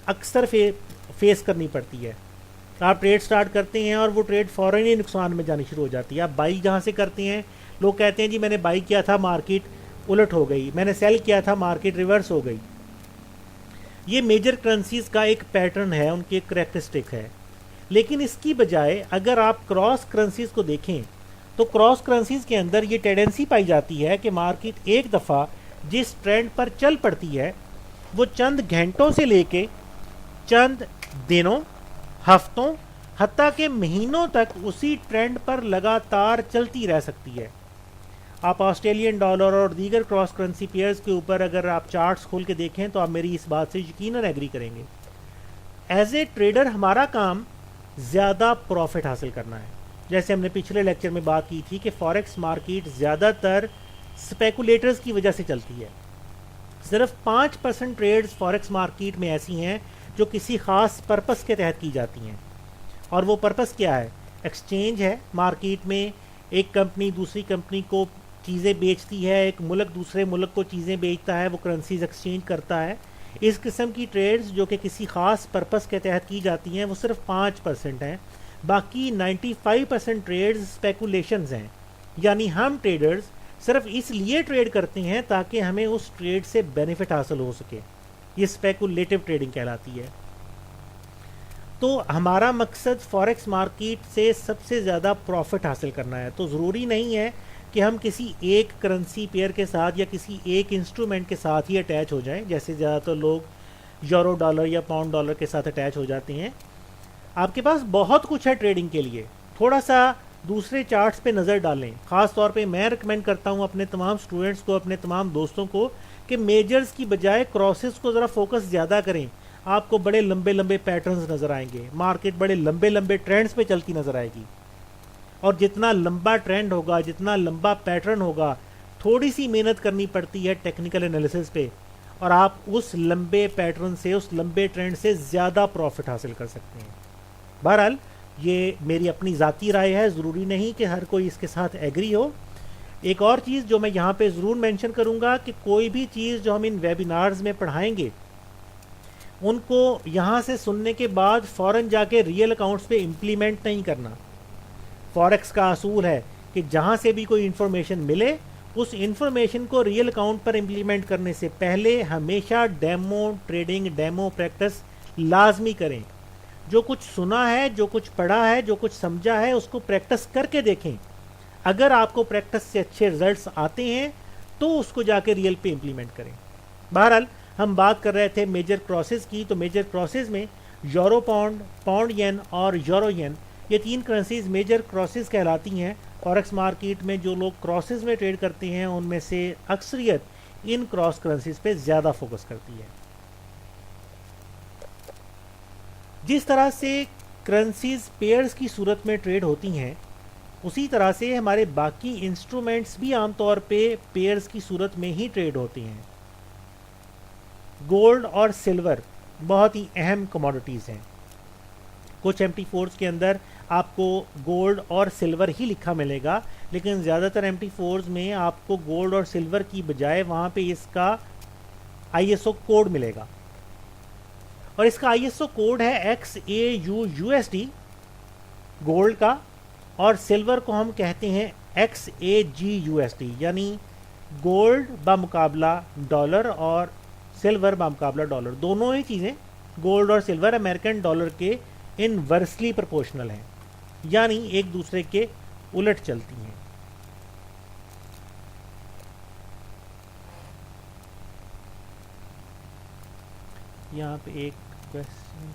S1: अक्सर फेस करनी पड़ती है। आप ट्रेड स्टार्ट करते हैं और वो ट्रेड फ़ौरन ही नुकसान में जानी शुरू हो जाती है। आप बाई जहाँ से करते हैं, लोग कहते हैं जी मैंने बाई किया था मार्केट उलट हो गई, मैंने सेल किया था मार्केट रिवर्स हो गई। ये मेजर करेंसीज का एक पैटर्न है, उनकी एक करेक्टरिस्टिक है। लेकिन इसकी बजाय अगर आप क्रॉस करेंसीज को देखें तो क्रॉस करेंसीज के अंदर ये टेंडेंसी पाई जाती है कि मार्केट एक दफ़ा जिस ट्रेंड पर चल पड़ती है वो चंद घंटों से लेके चंद दिनों, हफ्तों, हत्ता के महीनों तक उसी ट्रेंड पर लगातार चलती रह सकती है। आप ऑस्ट्रेलियन डॉलर और दीगर क्रॉस करेंसी पेयर्स के ऊपर अगर आप चार्ट्स खोल के देखें तो आप मेरी इस बात से यकीनन एग्री करेंगे। एज ए ट्रेडर हमारा काम ज़्यादा प्रॉफिट हासिल करना है। जैसे हमने पिछले लेक्चर में बात की थी कि फॉरेक्स मार्केट ज़्यादातर स्पेकुलेटर्स की वजह से चलती है। सिर्फ 5% ट्रेड्स फॉरेक्स मार्केट में ऐसी हैं जो किसी ख़ास पर्पस के तहत की जाती हैं। और वो पर्पस क्या है? एक्सचेंज है। मार्केट में एक कंपनी दूसरी कंपनी को चीज़ें बेचती है, एक मुल्क दूसरे मुल्क को चीज़ें बेचता है, वो करेंसीज एक्सचेंज करता है। इस किस्म की ट्रेड्स जो कि किसी ख़ास पर्पस के तहत की जाती हैं वो सिर्फ 5% हैं। बाकी 95% ट्रेड्स स्पेकुलेशंस हैं, यानी हम ट्रेडर्स सिर्फ इसलिए ट्रेड करते हैं ताकि हमें उस ट्रेड से बेनिफिट हासिल हो सके। ये स्पेकुलेटिव ट्रेडिंग कहलाती है। तो हमारा मकसद फॉरेक्स मार्केट से सबसे ज़्यादा प्रॉफिट हासिल करना है। तो ज़रूरी नहीं है कि हम किसी एक करेंसी पेयर के साथ या किसी एक इंस्ट्रूमेंट के साथ ही अटैच हो जाएं, जैसे ज़्यादातर लोग यूरो डॉलर या पाउंड डॉलर के साथ अटैच हो जाते हैं। आपके पास बहुत कुछ है ट्रेडिंग के लिए, थोड़ा सा दूसरे चार्ट्स पे नज़र डालें। ख़ास तौर पे मैं रिकमेंड करता हूँ अपने तमाम स्टूडेंट्स को, अपने तमाम दोस्तों को, कि मेजर्स की बजाय क्रॉसेस को ज़रा फोकस ज़्यादा करें। आपको बड़े लंबे लंबे पैटर्न्स नज़र आएंगे, मार्केट बड़े लंबे लंबे ट्रेंड्स पे चलती नज़र आएगी। और जितना लंबा ट्रेंड होगा, जितना लंबा पैटर्न होगा, थोड़ी सी मेहनत करनी पड़ती है टेक्निकल एनालिसिस पे, और आप उस लंबे पैटर्न से, उस लंबे ट्रेंड से ज़्यादा प्रॉफिट हासिल कर सकते हैं। बहरहाल ये मेरी अपनी ज़ाती राय है, ज़रूरी नहीं कि हर कोई इसके साथ एग्री हो। एक और चीज़ जो मैं यहाँ पे ज़रूर मेंशन करूँगा कि कोई भी चीज़ जो हम इन वेबिनार्स में पढ़ाएंगे उनको यहाँ से सुनने के बाद फ़ौरन जाके रियल अकाउंट्स पे इम्प्लीमेंट नहीं करना। फॉरेक्स का असूल है कि जहाँ से भी कोई इन्फॉर्मेशन मिले उस इन्फॉर्मेशन को रियल अकाउंट पर इम्प्लीमेंट करने से पहले हमेशा डेमो ट्रेडिंग, डेमो प्रैक्टिस लाजमी करें। जो कुछ सुना है, जो कुछ पढ़ा है, जो कुछ समझा है, उसको प्रैक्टिस करके देखें। अगर आपको प्रैक्टिस से अच्छे रिजल्ट्स आते हैं तो उसको जाके रियल पे इम्प्लीमेंट करें। बहरहाल हम बात कर रहे थे मेजर क्रॉसेस की, तो मेजर क्रॉसेस में यूरो पाउंड, पाउंड येन और यूरो येन, ये तीन करेंसीज मेजर क्रॉसेस कहलाती हैं। फॉरेक्स मार्केट में जो लोग क्रॉसेस में ट्रेड करते हैं उनमें से अक्सरियत इन क्रॉस करेंसीज पे ज़्यादा फोकस करती है। जिस तरह से करेंसीज पेयर्स की सूरत में ट्रेड होती हैं, उसी तरह से हमारे बाकी इंस्ट्रूमेंट्स भी आमतौर पे पेयर्स की सूरत में ही ट्रेड होती हैं। गोल्ड और सिल्वर बहुत ही अहम कमोडिटीज़ हैं। कुछ MT4s के अंदर आपको गोल्ड और सिल्वर ही लिखा मिलेगा, लेकिन ज़्यादातर MT4s में आपको गोल्ड और सिल्वर की बजाय वहाँ पे इसका ISO कोड मिलेगा, और इसका ISO कोड है XAUUSD गोल्ड का, और सिल्वर को हम कहते हैं XAGUSD, यानी गोल्ड बामुकाबला डॉलर और सिल्वर बामुकाबला डॉलर। दोनों ही चीज़ें, गोल्ड और सिल्वर, अमेरिकन डॉलर के इनवर्सली प्रोपोर्शनल हैं, यानी एक दूसरे के उलट चलती हैं। यहाँ पे एक क्वेश्चन,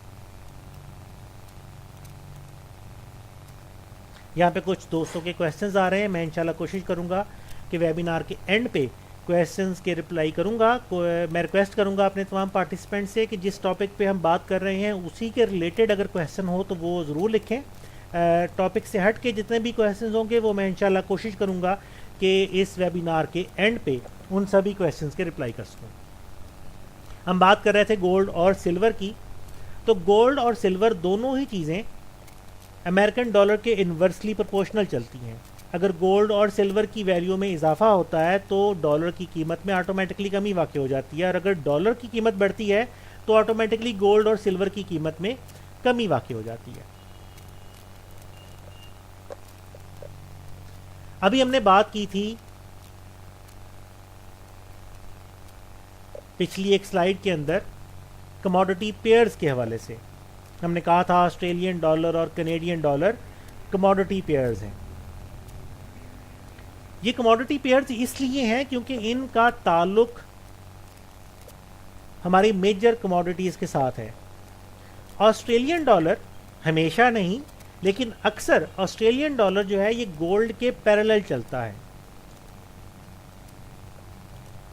S1: यहाँ पे कुछ दोस्तों के क्वेश्चंस आ रहे हैं। मैं इंशाल्लाह कोशिश करूँगा कि वेबिनार के एंड पे क्वेश्चंस के रिप्लाई करूँगा। मैं रिक्वेस्ट करूँगा अपने तमाम पार्टिसिपेंट से कि जिस टॉपिक पे हम बात कर रहे हैं उसी के रिलेटेड अगर क्वेश्चन हो तो वो ज़रूर लिखें। टॉपिक से हट के जितने भी क्वेश्चंस होंगे वो मैं इंशाल्लाह कोशिश करूँगा कि इस वेबिनार के एंड पे उन सभी क्वेश्चंस के रिप्लाई कर सकूँ। हम बात कर रहे थे गोल्ड और सिल्वर की, तो गोल्ड और सिल्वर दोनों ही चीज़ें अमेरिकन डॉलर के इन्वर्सली प्रोपोर्शनल चलती हैं। अगर गोल्ड और सिल्वर की वैल्यू में इजाफा होता है तो डॉलर की कीमत में ऑटोमेटिकली कमी वाक़ हो जाती है, और अगर डॉलर की कीमत बढ़ती है तो ऑटोमेटिकली गोल्ड और सिल्वर की कीमत में कमी वाक़ हो जाती है। अभी हमने बात की थी पिछली एक स्लाइड के अंदर कमोडिटी पेयर्स के हवाले से। हमने कहा था ऑस्ट्रेलियन डॉलर और कनेडियन डॉलर कमोडिटी पेयर्स हैं। ये कमोडिटी पेयर्स इसलिए हैं क्योंकि इनका ताल्लुक हमारी मेजर कमोडिटीज़ के साथ है। ऑस्ट्रेलियन डॉलर हमेशा नहीं लेकिन अक्सर ऑस्ट्रेलियन डॉलर जो है ये गोल्ड के पैरेलल चलता है।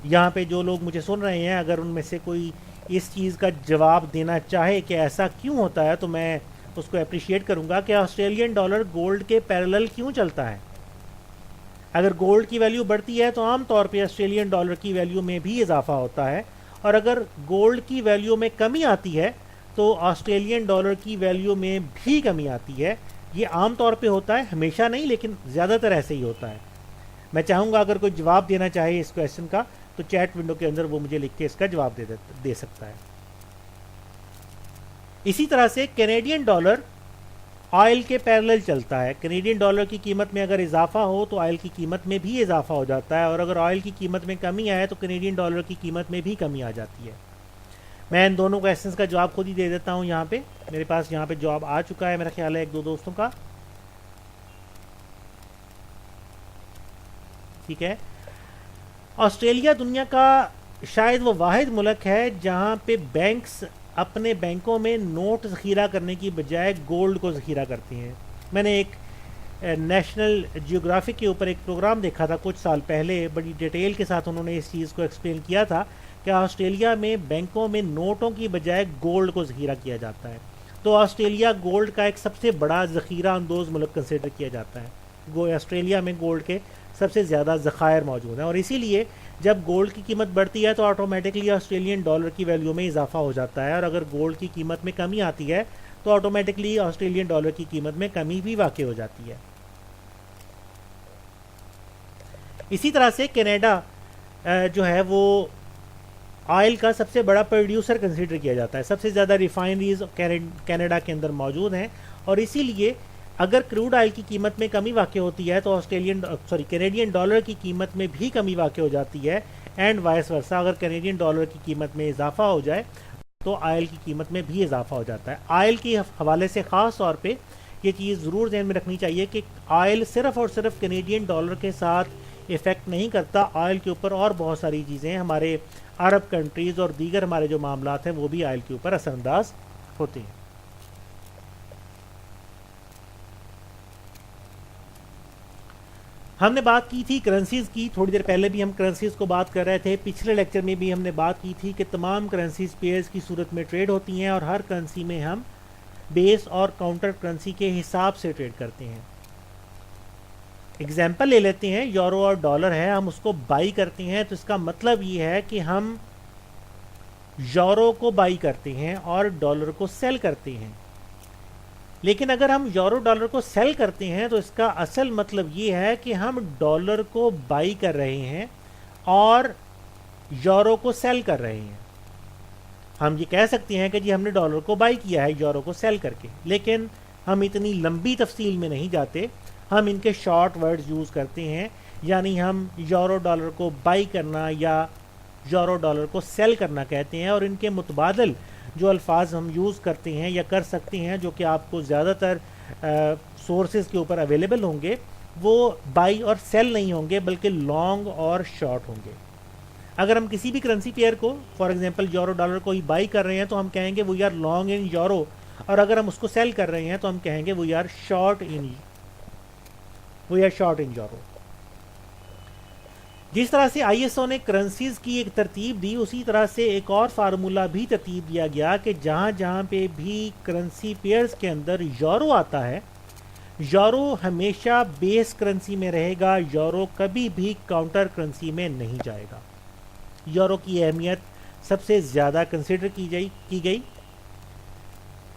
S1: यहाँ पे जो लोग मुझे सुन रहे हैं, अगर उनमें से कोई इस चीज़ का जवाब देना चाहे कि ऐसा क्यों होता है, तो मैं उसको अप्रिशिएट करूँगा कि ऑस्ट्रेलियन डॉलर गोल्ड के पैरेलल क्यों चलता है। अगर गोल्ड की वैल्यू बढ़ती है तो आम तौर पे ऑस्ट्रेलियन डॉलर की वैल्यू में भी इजाफा होता है, और अगर गोल्ड की वैल्यू में कमी आती है तो ऑस्ट्रेलियन डॉलर की वैल्यू में भी कमी आती है। ये आम तौर पे होता है, हमेशा नहीं लेकिन ज़्यादातर ऐसे ही होता है। मैं चाहूँगा अगर कोई जवाब देना चाहे इस क्वेश्चन का तो चैट विंडो के अंदर वो मुझे लिख के इसका जवाब दे सकता है। इसी तरह से कैनेडियन डॉलर ऑयल के पैरेलल चलता है। कैनेडियन डॉलर की कीमत में अगर इजाफा हो तो ऑयल की कीमत में भी इजाफा हो जाता है, और अगर ऑयल की कीमत में कमी आए तो कैनेडियन डॉलर की कीमत में भी कमी आ जाती है। मैं इन दोनों क्वेश्चंस का जवाब खुद ही दे देता हूँ। यहाँ पे मेरे पास यहाँ पे जवाब आ चुका है, मेरा ख्याल है एक दो दोस्तों का। ठीक है, ऑस्ट्रेलिया दुनिया का शायद वो वाहिद मुल्क है जहाँ पे बैंक्स अपने बैंकों में नोट ज़ख़ीरा करने की बजाय गोल्ड को ज़ख़ीरा करती हैं। मैंने एक नेशनल जियोग्राफिक के ऊपर एक प्रोग्राम देखा था कुछ साल पहले, बड़ी डिटेल के साथ उन्होंने इस चीज़ को एक्सप्लेन किया था कि ऑस्ट्रेलिया में बैंकों में नोटों की बजाय गोल्ड को ज़ख़ीरा किया जाता है। तो ऑस्ट्रेलिया गोल्ड का एक सबसे बड़ा ज़ख़ीरा अंदोज़ मुल्क कंसिडर किया जाता है। ऑस्ट्रेलिया में गोल्ड के सबसे ज़्यादा ज़खायर मौजूद हैं, और इसीलिए जब गोल्ड की कीमत बढ़ती है तो ऑटोमेटिकली ऑस्ट्रेलियन डॉलर की वैल्यू में इजाफा हो जाता है, और अगर गोल्ड की कीमत में कमी आती है तो ऑटोमेटिकली ऑस्ट्रेलियन डॉलर की कीमत में कमी भी वाक़ हो जाती है। इसी तरह से कनाडा जो है वो ऑयल का सबसे बड़ा प्रोड्यूसर कंसीडर किया जाता है। सबसे ज़्यादा रिफाइनरीज कनाडा के अंदर मौजूद हैं, और इसीलिए अगर क्रूड ऑयल की कीमत में कमी वाक़ होती है तो कैनेडियन डॉलर की कीमत में भी कमी वाक़ हो जाती है, एंड वाइस वर्सा। अगर कैनेडियन डॉलर की कीमत में इजाफा हो जाए तो ऑयल की कीमत में भी इजाफा हो जाता है। ऑयल के हवाले से ख़ास तौर पे ये चीज़ ज़रूर ध्यान में रखनी चाहिए कि ऑयल सिर्फ़ और सिर्फ कैनेडियन डॉलर के साथ इफ़ेक्ट नहीं करता। ऑयल के ऊपर और बहुत सारी चीज़ें, हमारे अरब कंट्रीज़ और दीगर हमारे जो मामलात हैं वो भी ऑयल के ऊपर असरअंदाज होते हैं। हमने बात की थी करेंसीज़ की, थोड़ी देर पहले भी हम करेंसीज़ को बात कर रहे थे। पिछले लेक्चर में भी हमने बात की थी कि तमाम करेंसीज़ पेयर्स की सूरत में ट्रेड होती हैं, और हर करेंसी में हम बेस और काउंटर करेंसी के हिसाब से ट्रेड करते हैं। एग्जाम्पल ले लेते हैं, यूरो और डॉलर है, हम उसको बाई करते हैं तो इसका मतलब ये है कि हम यूरो को बाई करते हैं और डॉलर को सेल करते हैं। लेकिन अगर हम यूरो डॉलर को सेल करते हैं तो इसका असल मतलब ये है कि हम डॉलर को बाई कर रहे हैं और यूरो को सेल कर रहे हैं। हम ये कह सकते हैं कि जी हमने डॉलर को बाई किया है यूरो को सेल करके, लेकिन हम इतनी लंबी तफसील में नहीं जाते। हम इनके शॉर्ट वर्ड्स यूज़ करते हैं, यानी हम यूरो डॉलर को बाई करना या यूरो डॉलर को सेल करना कहते हैं, और इनके मुतबादल जो अल्फाज हम यूज़ करते हैं या कर सकते हैं, जो कि आपको ज़्यादातर सोर्सेज के ऊपर अवेलेबल होंगे, वो बाई और सेल नहीं होंगे बल्कि लॉन्ग और शॉर्ट होंगे। अगर हम किसी भी करेंसी पेयर को, फॉर एग्जांपल यूरो डॉलर को ही बाई कर रहे हैं तो हम कहेंगे वो यार लॉन्ग इन यूरो, और अगर हम उसको सेल कर रहे हैं तो हम कहेंगे वो यार शॉर्ट इन यूरो। जिस तरह से आईएसओ ने करेंसीज की एक तरतीब दी, उसी तरह से एक और फार्मूला भी तरतीब दिया गया कि जहां जहां पे भी करेंसी पेयर्स के अंदर यूरो आता है, यूरो हमेशा बेस करेंसी में रहेगा, यूरो कभी भी काउंटर करेंसी में नहीं जाएगा। यूरो की अहमियत सबसे ज़्यादा कंसिडर की गई।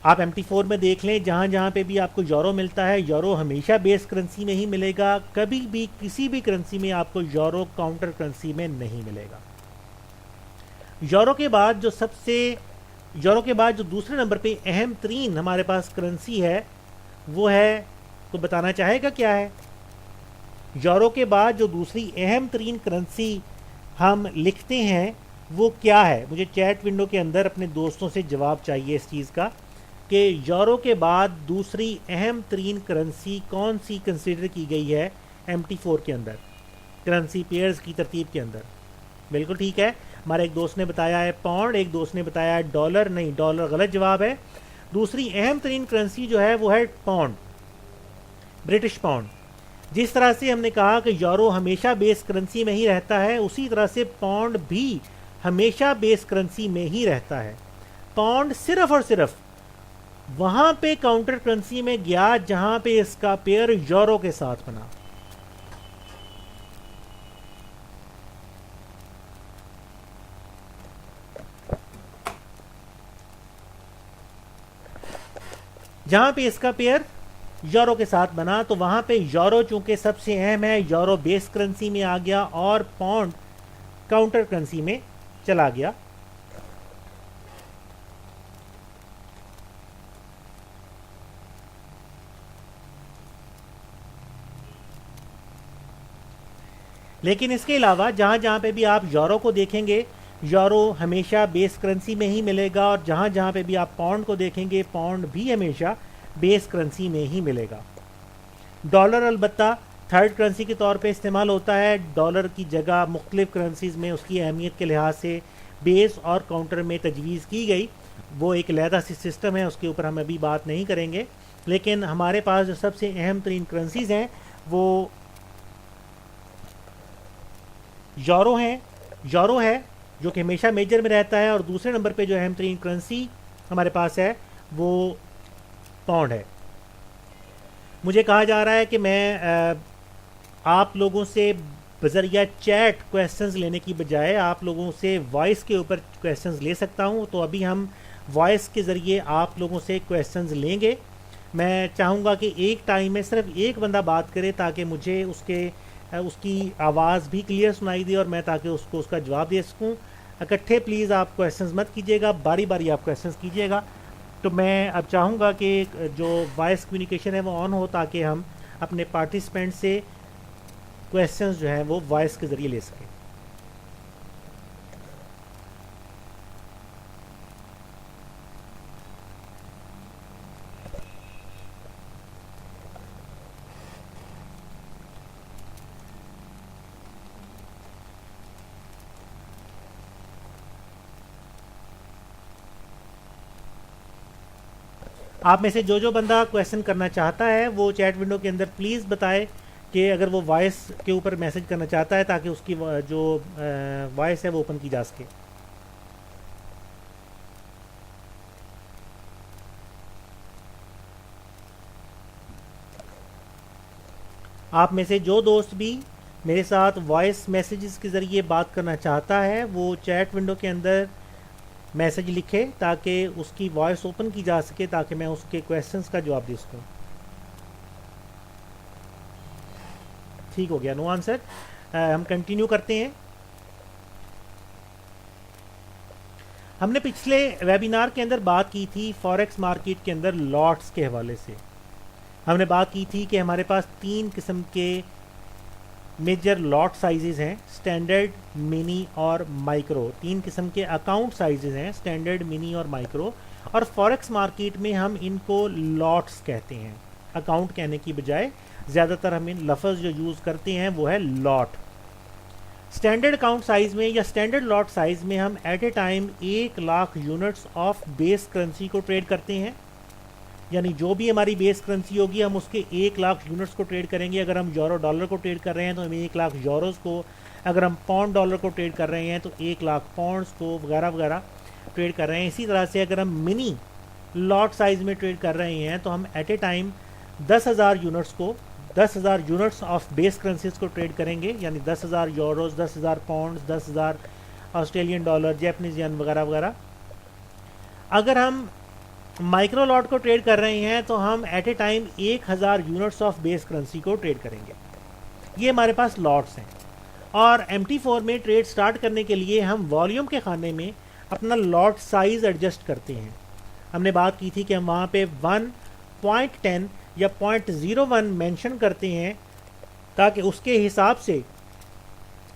S1: आप MT4 में देख लें, जहाँ जहाँ पे भी आपको यूरो मिलता है, यूरो हमेशा बेस करेंसी में ही मिलेगा, कभी भी किसी भी करेंसी में आपको यूरो काउंटर करेंसी में नहीं मिलेगा। यूरो के बाद जो दूसरे नंबर पे अहम तरीन हमारे पास करेंसी है वो है, तो बताना चाहेगा क्या है? यूरो के बाद जो दूसरी अहम तरीन करेंसी हम लिखते हैं वो क्या है? मुझे चैट विंडो के अंदर अपने दोस्तों से जवाब चाहिए इस चीज़ का कि यूरो के बाद दूसरी अहम तरीन करेंसी कौन सी कंसिडर की गई है MT4 के अंदर, करेंसी पेयर्स की तरतीब के अंदर। बिल्कुल ठीक है, हमारे एक दोस्त ने बताया है पाउंड, एक दोस्त ने बताया है डॉलर। नहीं, डॉलर गलत जवाब है। दूसरी अहम तरीन करेंसी जो है वो है पाउंड, ब्रिटिश पाउंड। जिस तरह से हमने कहा कि यूरो हमेशा बेस करेंसी में ही रहता है, उसी तरह से पाउंड भी हमेशा बेस करेंसी में ही रहता है। पाउंड सिर्फ और सिर्फ वहां पे काउंटर करेंसी में गया जहां पे इसका पेयर यूरो के साथ बना। जहां पे इसका पेयर यूरो के साथ बना, तो वहाँ पे यूरो चूंकि सबसे अहम है, यूरो बेस करेंसी में आ गया और पाउंड काउंटर करेंसी में चला गया। लेकिन इसके अलावा जहाँ जहाँ पे भी आप यूरो को देखेंगे, यूरो हमेशा बेस करेंसी में ही मिलेगा, और जहाँ जहाँ पे भी आप पाउंड को देखेंगे, पाउंड भी हमेशा बेस करेंसी में ही मिलेगा। डॉलर अलबत्ता थर्ड करेंसी के तौर पे इस्तेमाल होता है। डॉलर की जगह मुख्तलिफ करेंसीज़ में उसकी अहमियत के लिहाज से बेस और काउंटर में तजवीज़ की गई, वो एक अलहदा सी सिस्टम है, उसके ऊपर हम अभी बात नहीं करेंगे। लेकिन हमारे पास जो सबसे अहम तरीन करेंसीज़ हैं वो यूरो हैं, यूरो है जो कि हमेशा मेजर में रहता है, और दूसरे नंबर पे जो अहम तरीन करेंसी हमारे पास है वो पाउंड है। मुझे कहा जा रहा है कि मैं आप लोगों से बजरिया चैट क्वेश्चंस लेने की बजाय आप लोगों से वॉइस के ऊपर क्वेश्चंस ले सकता हूं, तो अभी हम वॉइस के ज़रिए आप लोगों से क्वेश्चंस लेंगे। मैं चाहूँगा कि एक टाइम में सिर्फ एक बंदा बात करे ताकि मुझे उसकी आवाज़ भी क्लियर सुनाई दे और मैं ताकि उसको उसका जवाब दे सकूँ। इकट्ठे प्लीज़ आप क्वेश्चंस मत कीजिएगा, बारी बारी आप क्वेश्चंस कीजिएगा। तो मैं अब चाहूँगा कि जो वॉइस कम्युनिकेशन है वो ऑन हो, ताकि हम अपने पार्टिसिपेंट से क्वेश्चंस जो हैं वो वॉइस के ज़रिए ले सकें। आप में से जो बंदा क्वेश्चन करना चाहता है वो चैट विंडो के अंदर प्लीज़ बताए कि अगर वो वॉइस के ऊपर मैसेज करना चाहता है, ताकि उसकी जो वॉइस है वो ओपन की जा सके। आप में से जो दोस्त भी मेरे साथ वॉइस मैसेजेस के ज़रिए बात करना चाहता है वो चैट विंडो के अंदर मैसेज लिखे ताकि उसकी वॉइस ओपन की जा सके, ताकि मैं उसके क्वेश्चंस का जवाब दे सकूँ। ठीक हो गया, नो आंसर। हम कंटिन्यू करते हैं। हमने पिछले वेबिनार के अंदर बात की थी फॉरेक्स मार्केट के अंदर लॉट्स के हवाले से। हमने बात की थी कि हमारे पास 3 किस्म के मेजर लॉट साइजेस हैं, स्टैंडर्ड, मिनी और माइक्रो। 3 किस्म के अकाउंट साइजेस हैं, स्टैंडर्ड, मिनी और माइक्रो। और फॉरेक्स मार्केट में हम इनको लॉट्स कहते हैं, अकाउंट कहने की बजाय ज़्यादातर हम इन लफ्ज़ जो यूज़ करते हैं वो है लॉट। स्टैंडर्ड अकाउंट साइज में या स्टैंडर्ड लॉट साइज में हम at a time 1 lakh units of base currency को ट्रेड करते हैं, यानी जो भी हमारी बेस करेंसी होगी हम उसके 1 लाख यूनिट्स को ट्रेड करेंगे। अगर हम यूरो डॉलर को ट्रेड कर रहे हैं तो हम 1 लाख यूरोज़ को, अगर हम पाउंड डॉलर को ट्रेड कर रहे हैं तो 1 लाख पाउंड्स को वगैरह वगैरह ट्रेड कर रहे हैं। इसी तरह से अगर हम मिनी लॉट साइज में ट्रेड कर रहे हैं तो हम एट ए टाइम 10,000 यूनिट्स को, 10,000 यूनिट्स ऑफ बेस करेंसीज को ट्रेड करेंगे, यानी 10,000 euros, 10,000 pounds, 10,000 Australian dollar, Japanese येन वगैरह वगैरह। अगर हम माइक्रो लॉट को ट्रेड कर रहे हैं तो हम at a time 1,000 units of base currency को ट्रेड करेंगे। ये हमारे पास लॉट्स हैं। और MT4 में ट्रेड स्टार्ट करने के लिए हम वॉल्यूम के खाने में अपना लॉट साइज एडजस्ट करते हैं। हमने बात की थी कि हम वहाँ पे 1.10 या 0.01 मेंशन करते हैं ताकि उसके हिसाब से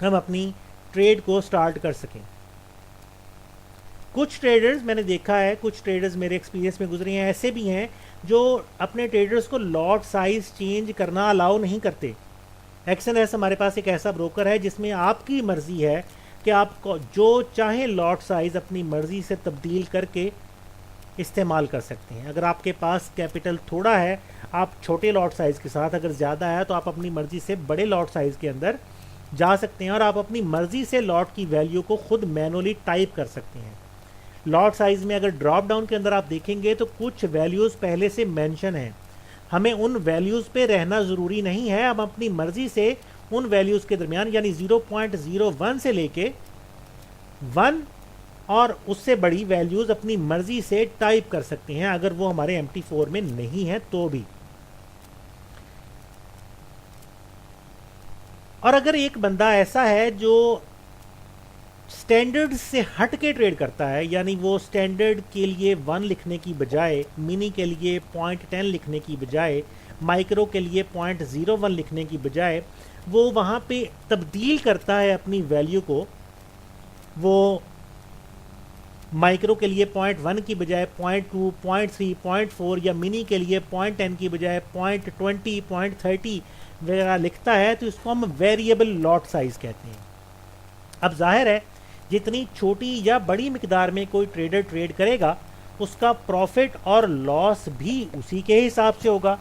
S1: हम अपनी ट्रेड को स्टार्ट कर सकें। कुछ ट्रेडर्स मैंने देखा है, कुछ ट्रेडर्स मेरे एक्सपीरियंस में गुजरे हैं, ऐसे भी हैं जो अपने ट्रेडर्स को लॉट साइज़ चेंज करना अलाउ नहीं करते। एक्सएनएस हमारे पास एक ऐसा ब्रोकर है जिसमें आपकी मर्ज़ी है कि आप जो चाहे लॉट साइज़ अपनी मर्ज़ी से तब्दील करके इस्तेमाल कर सकते हैं। अगर आपके पास कैपिटल थोड़ा है, आप छोटे लॉट साइज़ के साथ, अगर ज़्यादा है तो आप अपनी मर्ज़ी से बड़े लॉट साइज़ के अंदर जा सकते हैं और आप अपनी मर्ज़ी से लॉट की वैल्यू को खुद मैनुअली टाइप कर सकते हैं। लॉट साइज़ में अगर ड्रॉप डाउन के अंदर आप देखेंगे तो कुछ वैल्यूज़ पहले से मेंशन हैं, हमें उन वैल्यूज़ पे रहना ज़रूरी नहीं है। हम अपनी मर्ज़ी से उन वैल्यूज़ के दरमियान, यानी 0.01 से लेके 1 और उससे बड़ी वैल्यूज़ अपनी मर्ज़ी से टाइप कर सकते हैं, अगर वो हमारे MT4 में नहीं है तो भी। और अगर एक बंदा ऐसा है जो स्टैंडर्ड से हट के ट्रेड करता है, यानी वो स्टैंडर्ड के लिए 1 लिखने की बजाय, मिनी के लिए 0.10 लिखने की बजाय, माइक्रो के लिए 0.01 लिखने की बजाय वो वहाँ पे तब्दील करता है अपनी वैल्यू को, वो माइक्रो के लिए 0.1 की बजाय 0.2, 0.3, 0.4 या मिनी के लिए 0.10 की बजाय 0.20, 0.30 वगैरह लिखता है, तो इसको हम वेरिएबल लॉट साइज कहते हैं। अब जाहिर है जितनी छोटी या बड़ी मिकदार में कोई ट्रेडर ट्रेड करेगा उसका प्रॉफिट और लॉस भी उसी के हिसाब से होगा।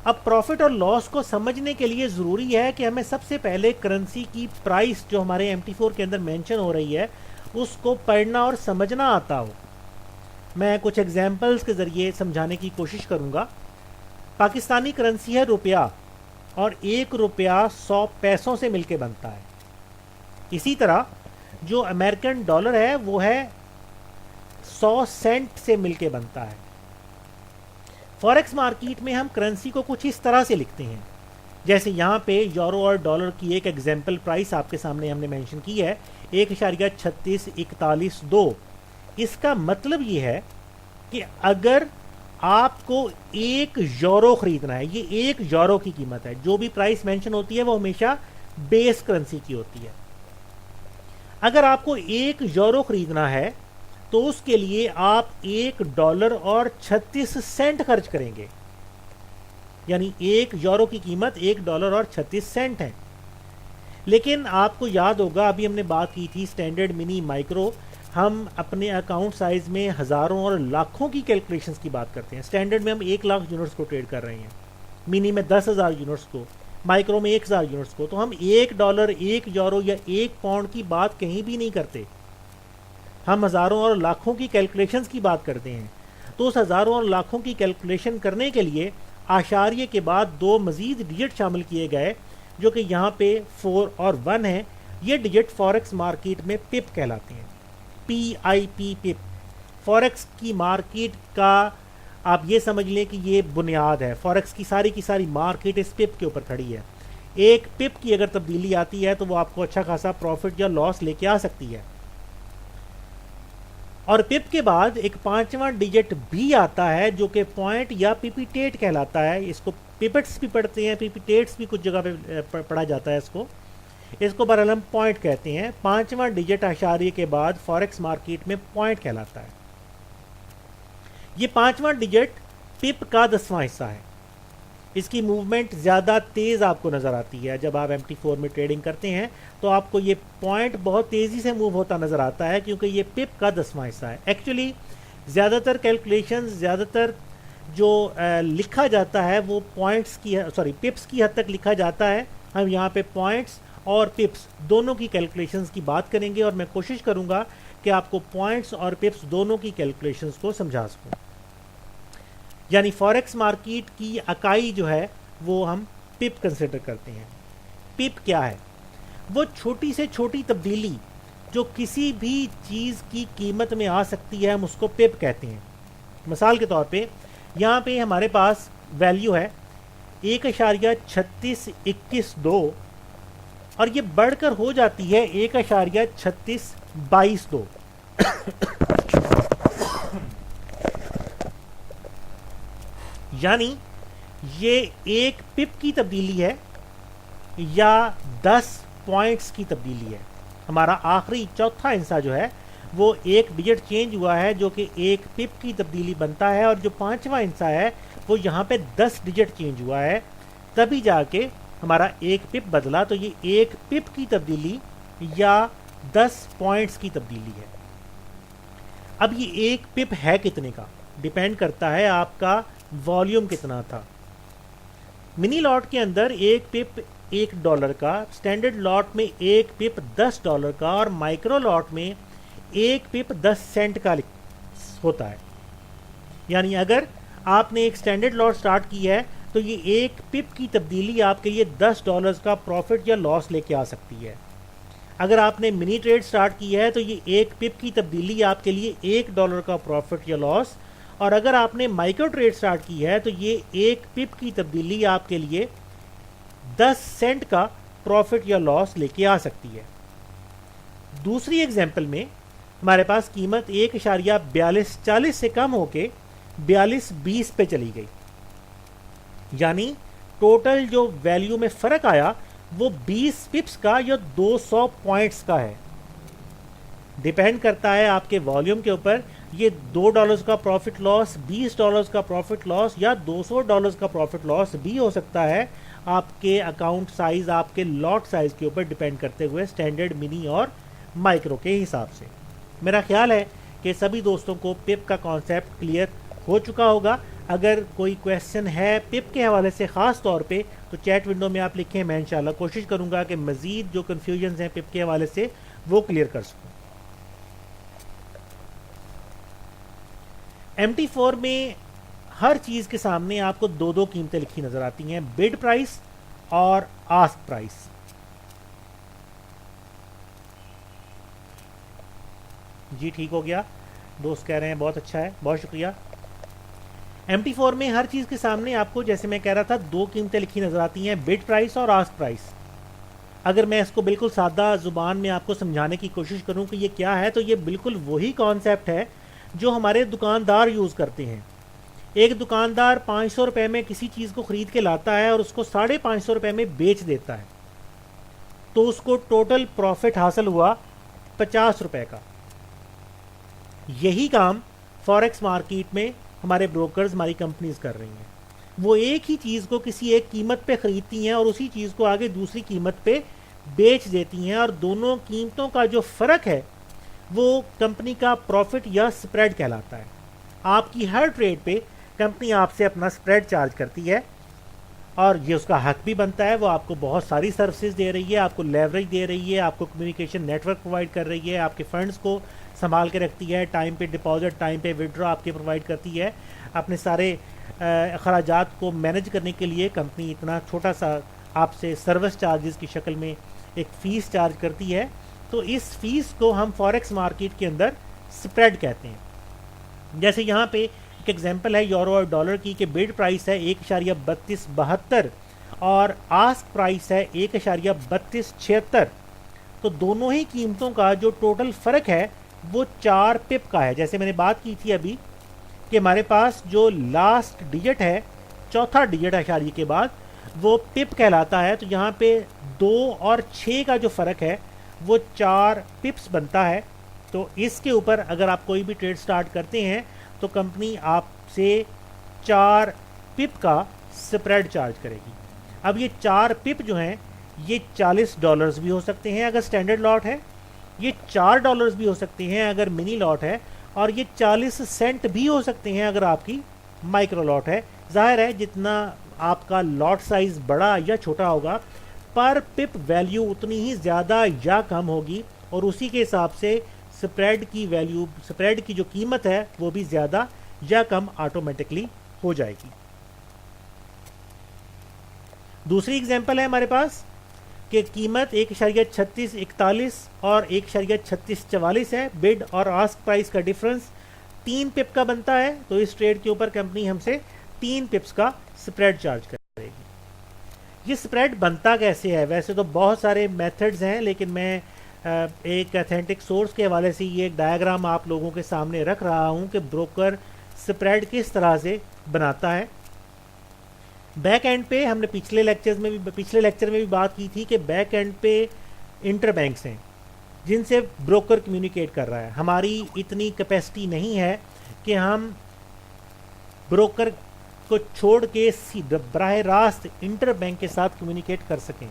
S1: अब प्रॉफिट और लॉस को समझने के लिए ज़रूरी है कि हमें सबसे पहले करेंसी की प्राइस जो हमारे MT4 के अंदर मेंशन हो रही है उसको पढ़ना और समझना आता हो। मैं कुछ एग्जांपल्स के ज़रिए समझाने की कोशिश करूँगा। पाकिस्तानी करेंसी है रुपया, और 1 रुपया 100 पैसों से मिलके बनता है। इसी तरह जो अमेरिकन डॉलर है वो है 100 सेंट से मिलके बनता है। फॉरेक्स मार्केट में हम करेंसी को कुछ इस तरह से लिखते हैं, जैसे यहाँ पे यूरो और डॉलर की एक एग्जाम्पल प्राइस आपके सामने हमने मेंशन की है 1.3641 इसका मतलब ये है कि अगर आपको 1 यूरो खरीदना है, ये 1 यूरो की कीमत है, जो भी प्राइस मेंशन होती है वो हमेशा बेस करेंसी की होती है। अगर आपको 1 यूरो खरीदना है तो उसके लिए आप $1 और 36 सेंट खर्च करेंगे, यानी 1 यूरो की कीमत $1 और 36 सेंट है। लेकिन आपको याद होगा अभी हमने बात की थी स्टैंडर्ड, मिनी, माइक्रो, हम अपने अकाउंट साइज में हज़ारों और लाखों की कैलकुलेशंस की बात करते हैं। स्टैंडर्ड में हम 1 लाख यूनिट्स को ट्रेड कर रहे हैं, मिनी में 10,000 यूनिट्स को, माइक्रो में 1000 यूनिट्स को। तो हम $1, 1 यूरो या 1 पाउंड की बात कहीं भी नहीं करते, हम हज़ारों और लाखों की कैलकुलेशंस की बात करते हैं। तो उस हज़ारों और लाखों की कैलकुलेशन करने के लिए आशार्य के बाद 2 मज़ीद डिजिट शामिल किए गए, जो कि यहाँ पे 4 और 1 है। ये डिजिट फॉरेक्स मार्केट में पिप कहलाते हैं, PIP, पिप। फॉरेक्स की मार्केट का आप ये समझ लें कि ये बुनियाद है, फॉरेक्स की सारी मार्केट इस पिप के ऊपर खड़ी है। एक पिप की अगर तब्दीली आती है तो वो आपको अच्छा खासा प्रॉफिट या लॉस लेके आ सकती है। और पिप के बाद एक 5वां डिजिट भी आता है जो कि पॉइंट या पिपिटेट कहलाता है। इसको पिपेट्स भी पढ़ते हैं, पिपिटेट्स भी कुछ जगह पे पढ़ा जाता है। इसको बहरहाल हम पॉइंट कहते हैं। 5वां डिजिट आशार्य के बाद फॉरेक्स मार्केट में पॉइंट कहलाता है। ये 5वां डिजिट पिप का 10वां हिस्सा है। इसकी मूवमेंट ज़्यादा तेज़ आपको नज़र आती है। जब आप MT4 में ट्रेडिंग करते हैं तो आपको ये पॉइंट बहुत तेज़ी से मूव होता नज़र आता है, क्योंकि ये पिप का 10वां हिस्सा है। एक्चुअली ज़्यादातर कैलकुलेशन, ज़्यादातर जो लिखा जाता है वो पिप्स की हद तक लिखा जाता है। हम यहाँ पे पॉइंट्स और पिप्स दोनों की कैलकुलेशंस की बात करेंगे, और मैं कोशिश करूँगा कि आपको पॉइंट्स और पिप्स दोनों की कैलकुलेशंस को समझा सकूँ। यानी फॉरेक्स मार्केट की इकाई जो है वो हम पिप कंसिडर करते हैं। पिप क्या है? वो छोटी से छोटी तब्दीली जो किसी भी चीज़ की कीमत में आ सकती है, हम उसको पिप कहते हैं। मिसाल के तौर पे यहाँ पे हमारे पास वैल्यू है 1.3621 और ये बढ़कर हो जाती है 1.3622। यानी ये 1 पिप की तब्दीली है या 10 पॉइंट्स की तब्दीली है। हमारा आखिरी चौथा हिस्सा जो है वो 1 डिजिट चेंज हुआ है, जो कि 1 पिप की तब्दीली बनता है, और जो 5वां हिस्सा है वो यहाँ पे 10 डिजिट चेंज हुआ है, तभी जाके हमारा 1 पिप बदला। तो ये 1 पिप की तब्दीली या 10 पॉइंट्स की तब्दीली है। अब ये 1 पिप है कितने का, डिपेंड करता है आपका वॉल्यूम कितना था। मिनी लॉट के अंदर 1 पिप $1 का, स्टैंडर्ड लॉट में 1 पिप $10 का, और माइक्रो लॉट में 1 पिप 10 सेंट का होता है। यानी अगर आपने एक स्टैंडर्ड लॉट स्टार्ट की है तो ये 1 पिप की तब्दीली आपके लिए $10 का प्रॉफिट या लॉस लेके आ सकती है। अगर आपने मिनी ट्रेड स्टार्ट की है तो ये 1 पिप की तब्दीली आपके लिए $1 का प्रॉफिट या लॉस, और अगर आपने माइक्रो ट्रेड स्टार्ट की है तो ये 1 पिप की तब्दीली आपके लिए 10 सेंट का प्रॉफिट या लॉस लेके आ सकती है। दूसरी एग्जाम्पल में हमारे पास कीमत 1.4240 से कम होके 42.20 पे चली गई, यानी टोटल जो वैल्यू में फ़र्क आया वो 20 पिप्स का या 200 पॉइंट्स का है। डिपेंड करता है आपके वॉल्यूम के ऊपर, ये $2 का प्रॉफिट लॉस, $20 का प्रॉफिट लॉस या $200 का प्रॉफिट लॉस भी हो सकता है, आपके अकाउंट साइज, आपके लॉट साइज के ऊपर डिपेंड करते हुए, स्टैंडर्ड, मिनी और माइक्रो के हिसाब से। मेरा ख्याल है कि सभी दोस्तों को पिप का कॉन्सेप्ट क्लियर हो चुका होगा। अगर कोई क्वेश्चन है पिप के हवाले से ख़ास तौर पे तो चैट विंडो में आप लिखें, मैं इंशाल्लाह कोशिश करूंगा कि मज़ीद जो कन्फ्यूजन हैं पिप के हवाले से वो क्लियर कर सकूँ। MT4 में हर चीज़ के सामने आपको दो दो कीमतें लिखी नज़र आती हैं, बिड प्राइस और आस्क प्राइस। जी ठीक हो गया, दोस्त कह रहे हैं बहुत अच्छा है, बहुत शुक्रिया। MT4 में हर चीज़ के सामने आपको, जैसे मैं कह रहा था, दो कीमतें लिखी नज़र आती हैं, बिड प्राइस और आस्क प्राइस। अगर मैं इसको बिल्कुल सादा ज़ुबान में आपको समझाने की कोशिश करूं कि ये क्या है, तो ये बिल्कुल वही कॉन्सेप्ट है जो हमारे दुकानदार यूज़ करते हैं। एक दुकानदार 500 रुपये में किसी चीज़ को ख़रीद के लाता है और उसको 550 रुपये में बेच देता है, तो उसको टोटल प्रॉफिट हासिल हुआ 50 रुपये का। यही काम फॉरेक्स मार्केट में हमारे ब्रोकर्स, हमारी कंपनीज कर रही हैं। वो एक ही चीज़ को किसी एक कीमत पे ख़रीदती हैं और उसी चीज़ को आगे दूसरी कीमत पे बेच देती हैं, और दोनों कीमतों का जो फ़र्क है वो कंपनी का प्रॉफिट या स्प्रेड कहलाता है। आपकी हर ट्रेड पे कंपनी आपसे अपना स्प्रेड चार्ज करती है और ये उसका हक भी बनता है। वो आपको बहुत सारी सर्विसेज दे रही है, आपको लेवरेज दे रही है, आपको कम्युनिकेशन नेटवर्क प्रोवाइड कर रही है, आपके फंड्स को संभाल के रखती है, टाइम पे डिपॉजिट, टाइम पे विड्रॉ आपके प्रोवाइड करती है। अपने सारे अखराजात को मैनेज करने के लिए कंपनी इतना छोटा सा आपसे सर्विस चार्जेस की शक्ल में एक फ़ीस चार्ज करती है। तो इस फीस को हम फॉरेक्स मार्केट के अंदर स्प्रेड कहते हैं। जैसे यहाँ पे एक एग्जांपल है यूरो और डॉलर की, कि बिड प्राइस है 1.3272 और आस्क प्राइस है 1.3276। तो दोनों ही कीमतों का जो टोटल फ़र्क है वो 4 पिप का है। जैसे मैंने बात की थी अभी कि हमारे पास जो लास्ट डिजिट है, चौथा डिजिट अशारिये के बाद, वो पिप कहलाता है। तो यहाँ पे 2 और 6 का जो फ़र्क है वो 4 पिप्स बनता है। तो इसके ऊपर अगर आप कोई भी ट्रेड स्टार्ट करते हैं तो कंपनी आपसे 4 पिप का स्प्रेड चार्ज करेगी। अब ये 4 पिप जो हैं ये $40 भी हो सकते हैं अगर स्टैंडर्ड लॉट है, ये $4 भी हो सकते हैं अगर मिनी लॉट है, और ये 40 सेंट भी हो सकते हैं अगर आपकी माइक्रो लॉट है। जाहिर है जितना आपका लॉट साइज़ बड़ा या छोटा होगा, पर पिप वैल्यू उतनी ही ज़्यादा या कम होगी, और उसी के हिसाब से स्प्रेड की वैल्यू, स्प्रेड की जो कीमत है वो भी ज़्यादा या कम ऑटोमेटिकली हो जाएगी। दूसरी एग्जांपल है हमारे पास कि कीमत 1.3641 और 1.3644 है। बिड और आस्क प्राइस का डिफरेंस 3 पिप का बनता है। तो इस ट्रेड के ऊपर कंपनी हमसे 3 पिप्स का स्प्रेड चार्ज करेगी। ये स्प्रेड बनता कैसे है? वैसे तो बहुत सारे मेथड्स हैं, लेकिन मैं एक ऑथेंटिक सोर्स के हवाले से ये एक डायग्राम आप लोगों के सामने रख रहा हूँ कि ब्रोकर स्प्रेड किस तरह से बनाता है। बैक एंड पे हमने पिछले लेक्चर में भी बात की थी कि बैक एंड पे इंटरबैंक्स हैं जिनसे ब्रोकर कम्युनिकेट कर रहा है। हमारी इतनी कैपेसिटी नहीं है कि हम ब्रोकर को छोड़ के बराह रास्त इंटरबैंक के साथ कम्युनिकेट कर सकें।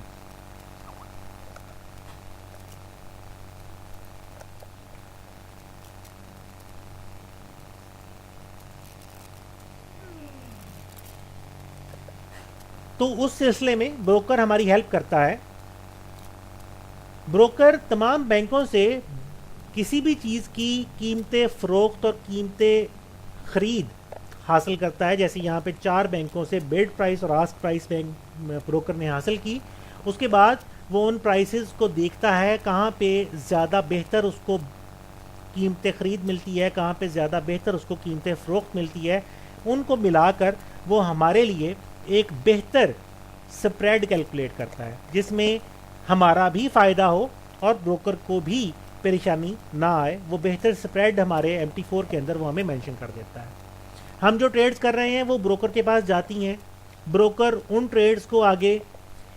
S1: तो उस सिलसिले में ब्रोकर हमारी हेल्प करता है। ब्रोकर तमाम बैंकों से किसी भी चीज़ की कीमतें फ़रोख्त और कीमतें ख़रीद हासिल करता है। जैसे यहाँ पे 4 बैंकों से बिड प्राइस और आस्क प्राइस बैंक ब्रोकर ने हासिल की। उसके बाद वो उन प्राइसेस को देखता है कहाँ पे ज़्यादा बेहतर उसको कीमतें ख़रीद मिलती है, कहाँ पे ज़्यादा बेहतर उसको कीमतें फ़रोख्त मिलती है। उनको मिलाकर वो हमारे लिए एक बेहतर स्प्रेड कैलकुलेट करता है, जिसमें हमारा भी फ़ायदा हो और ब्रोकर को भी परेशानी ना आए, वो बेहतर स्प्रेड हमारे MT4 के अंदर वो हमें मेंशन कर देता है। हम जो ट्रेड्स कर रहे हैं वो ब्रोकर के पास जाती हैं, ब्रोकर उन ट्रेड्स को आगे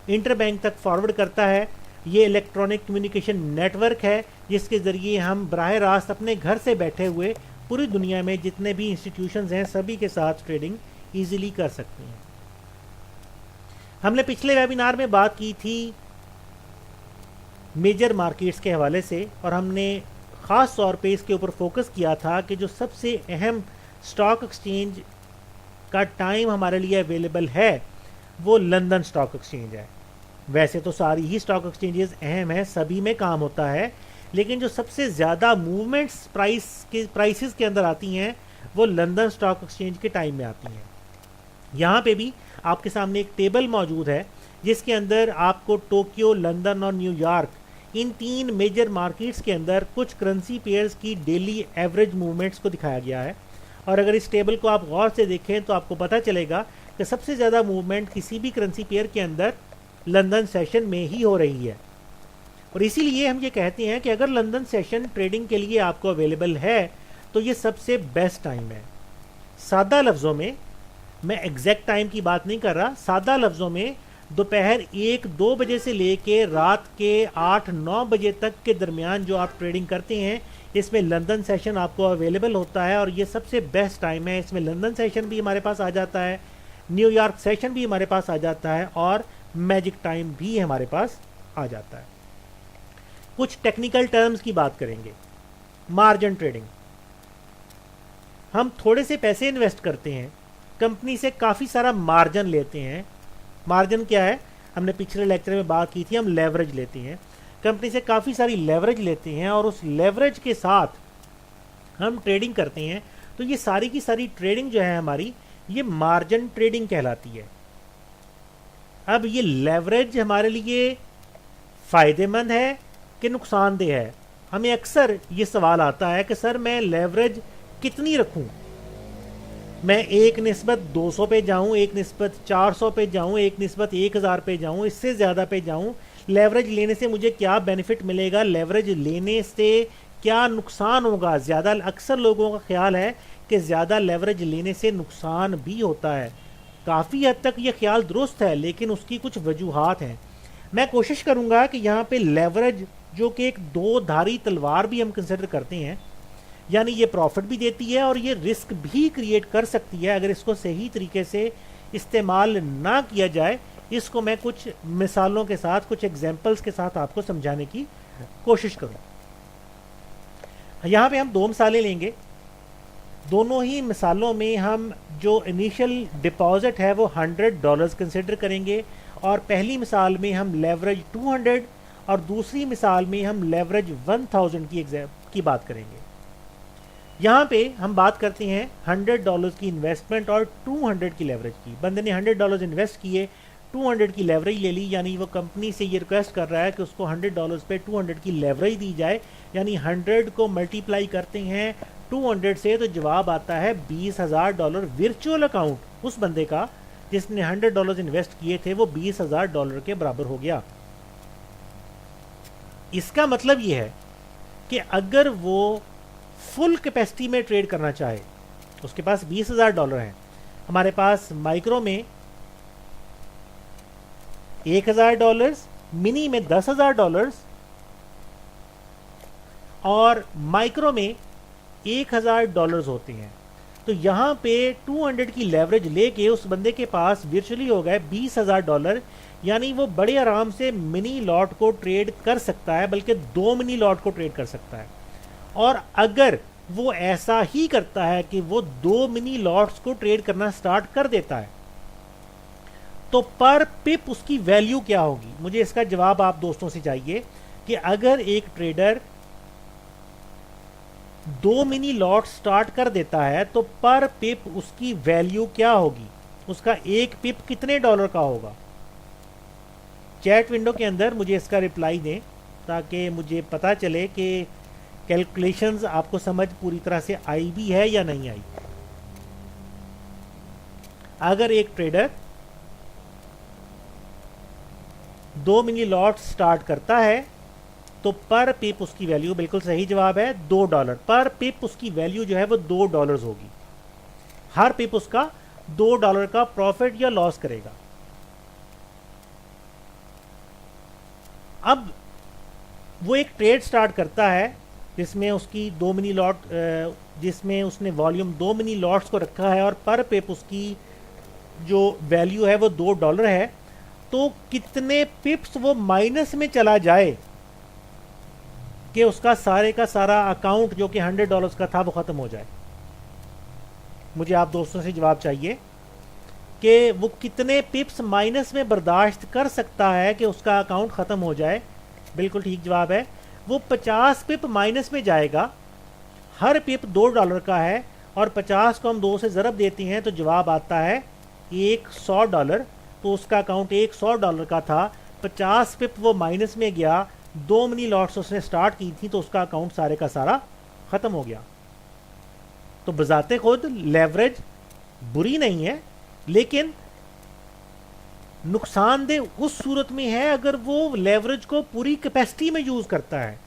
S1: इंटरबैंक तक फॉरवर्ड करता है। ये इलेक्ट्रॉनिक कम्युनिकेशन नेटवर्क है जिसके ज़रिए हम बराह रास्त अपने घर से बैठे हुए पूरी दुनिया में जितने भी इंस्टीट्यूशंस हैं सभी के साथ ट्रेडिंग ईजिली कर सकते हैं। हमने पिछले वेबिनार में बात की थी मेजर मार्केट्स के हवाले से और हमने ख़ास तौर पे इसके ऊपर फोकस किया था कि जो सबसे अहम स्टॉक एक्सचेंज का टाइम हमारे लिए अवेलेबल है वो लंदन स्टॉक एक्सचेंज है। वैसे तो सारी ही स्टॉक एक्सचेंजेस अहम है, सभी में काम होता है, लेकिन जो सबसे ज़्यादा मूवमेंट्स प्राइसेस के अंदर आती हैं वो लंदन स्टॉक एक्सचेंज के टाइम में आती हैं। यहाँ पे भी आपके सामने एक टेबल मौजूद है जिसके अंदर आपको टोक्यो, लंदन और न्यूयॉर्क इन 3 मेजर मार्केट्स के अंदर कुछ करेंसी पेयर्स की डेली एवरेज मूवमेंट्स को दिखाया गया है। और अगर इस टेबल को आप गौर से देखें तो आपको पता चलेगा कि सबसे ज़्यादा मूवमेंट किसी भी करेंसी पेयर के अंदर लंदन सेशन में ही हो रही है। और इसीलिए हम ये कहते हैं कि अगर लंदन सेशन ट्रेडिंग के लिए आपको अवेलेबल है तो ये सबसे बेस्ट टाइम है। सादा लफ्ज़ों में, मैं एग्जैक्ट टाइम की बात नहीं कर रहा, सादा लफ्ज़ों में दोपहर 1-2 बजे से लेके रात के 8-9 बजे तक के दरमियान जो आप ट्रेडिंग करते हैं इसमें लंदन सेशन आपको अवेलेबल होता है और ये सबसे बेस्ट टाइम है। इसमें लंदन सेशन भी हमारे पास आ जाता है, न्यूयॉर्क सेशन भी हमारे पास आ जाता है और मैजिक टाइम भी हमारे पास आ जाता है। कुछ टेक्निकल टर्म्स की बात करेंगे। मार्जिन ट्रेडिंग, हम थोड़े से पैसे इन्वेस्ट करते हैं, कंपनी से काफ़ी सारा मार्जिन लेते हैं। मार्जिन क्या है, हमने पिछले लेक्चर में बात की थी, हम लेवरेज लेते हैं, कंपनी से काफ़ी सारी लेवरेज लेते हैं और उस लेवरेज के साथ हम ट्रेडिंग करते हैं। तो ये सारी की सारी ट्रेडिंग जो है हमारी, ये मार्जिन ट्रेडिंग कहलाती है। अब ये लेवरेज हमारे लिए फ़ायदेमंद है कि नुकसानदेह है? हमें अक्सर ये सवाल आता है कि सर मैं लेवरेज कितनी रखूं? मैं एक निस्बत 200 पे जाऊं, एक निस्बत 400 पे जाऊं, एक निस्बत 1000 पे जाऊं, इससे ज़्यादा पे जाऊं? लेवरेज लेने से मुझे क्या बेनिफिट मिलेगा? लेवरेज लेने से क्या नुकसान होगा? ज़्यादा, अक्सर लोगों का ख्याल है कि ज़्यादा लेवरेज लेने से नुकसान भी होता है। काफ़ी हद तक ये ख्याल दुरुस्त है, लेकिन उसकी कुछ वजूहात हैं। मैं कोशिश करूँगा कि यहाँ पे लेवरेज जो कि एक 2 धारी तलवार भी हम कंसिडर करते हैं, यानी ये प्रॉफिट भी देती है और ये रिस्क भी क्रिएट कर सकती है अगर इसको सही तरीके से इस्तेमाल ना किया जाए। इसको मैं कुछ मिसालों के साथ, कुछ एग्जांपल्स के साथ आपको समझाने की कोशिश करूँ। यहाँ पे हम 2 मिसालें लेंगे। दोनों ही मिसालों में हम जो इनिशियल डिपॉजिट है वो $100 कंसिडर करेंगे और पहली मिसाल में हम लेवरेज 200 और दूसरी मिसाल में हम लेवरेज 1000 की बात करेंगे। यहाँ पे हम बात करते हैं $100 की इन्वेस्टमेंट और 200 की लेवरेज की। बंदे ने $100 इन्वेस्ट किए, 200 की लेवरेज ले ली, यानी वो कंपनी से ये रिक्वेस्ट कर रहा है कि उसको $100 पे 200 की लेवरेज दी जाए, यानी 100 को मल्टीप्लाई करते हैं 200 से तो जवाब आता है $20,000। वर्चुअल अकाउंट उस बंदे का जिसने $100 इन्वेस्ट किए थे वो $20,000 के बराबर हो गया। इसका मतलब ये है कि अगर वो फुल कैपेसिटी में ट्रेड करना चाहे, उसके पास $20,000 हैं, हमारे पास माइक्रो में $1,000, मिनी में $10,000 और माइक्रो में $1,000 होते हैं। तो यहाँ पे 200 की लेवरेज लेके उस बंदे के पास वर्चुअली हो गए $20,000, यानी वो बड़े आराम से मिनी लॉट को ट्रेड कर सकता है, बल्कि 2 मिनी लॉट को ट्रेड कर सकता है। और अगर वो ऐसा ही करता है कि वो 2 मिनी लॉट्स को ट्रेड करना स्टार्ट कर देता है तो पर पिप उसकी वैल्यू क्या होगी? मुझे इसका जवाब आप दोस्तों से चाहिए कि अगर एक ट्रेडर 2 मिनी लॉट स्टार्ट कर देता है तो पर पिप उसकी वैल्यू क्या होगी? उसका एक पिप कितने डॉलर का होगा? चैट विंडो के अंदर मुझे इसका रिप्लाई दें ताकि मुझे पता चले कि कैलकुलेशंस आपको समझ पूरी तरह से आई भी है या नहीं आई। अगर एक ट्रेडर 2 मिनी लॉट स्टार्ट करता है तो पर पिप उसकी वैल्यू, बिल्कुल सही जवाब है, $2 पर पिप उसकी वैल्यू जो है वो $2 होगी। हर पिप उसका $2 का प्रॉफिट या लॉस करेगा। अब वो एक ट्रेड स्टार्ट करता है जिसमें उसकी 2 मिनी लॉट, जिसमें उसने वॉल्यूम 2 मिनी लॉट्स को रखा है और पर पिप उसकी जो वैल्यू है वो $2 है। तो कितने पिप्स वो माइनस में चला जाए कि उसका सारे का सारा अकाउंट जो कि $100 का था वो ख़त्म हो जाए। मुझे आप दोस्तों से जवाब चाहिए कि वो कितने पिप्स माइनस में बर्दाश्त कर सकता है कि उसका अकाउंट ख़त्म हो जाए। बिल्कुल ठीक जवाब है, वो 50 पिप माइनस में जाएगा। हर पिप $2 का है और 50 को हम 2 से ज़रब देते हैं तो जवाब आता है $100। तो उसका अकाउंट $100 का था, 50 पिप वो माइनस में गया, 2 मिनी लॉट्स उसने स्टार्ट की थी तो उसका अकाउंट सारे का सारा ख़त्म हो गया। तो बजाते खुद लेवरेज बुरी नहीं है, लेकिन नुकसानदेह उस सूरत में है अगर वो लेवरेज को पूरी कैपेसिटी में यूज़ करता है।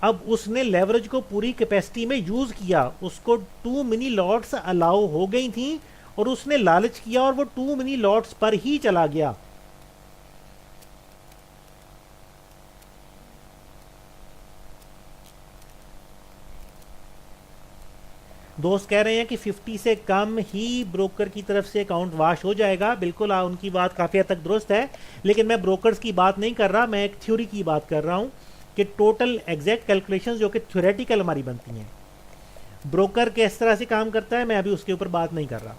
S1: अब उसने लेवरेज को पूरी कैपेसिटी में यूज़ किया, उसको 2 मिनी लॉट्स अलाउ हो गई थी और उसने लालच किया और वो 2 मिनी लॉट्स पर ही चला गया। दोस्त कह रहे हैं कि 50 से कम ही ब्रोकर की तरफ से अकाउंट वाश हो जाएगा। बिल्कुल उनकी बात काफ़ी हद तक दुरुस्त है, लेकिन मैं ब्रोकर्स की बात नहीं कर रहा, मैं एक थ्योरी की बात कर रहा हूँ कि टोटल एग्जैक्ट कैलकुलेशंस जो कि थ्योरेटिकल हमारी बनती हैं, ब्रोकर किस तरह से काम करता है मैं अभी उसके ऊपर बात नहीं कर रहा।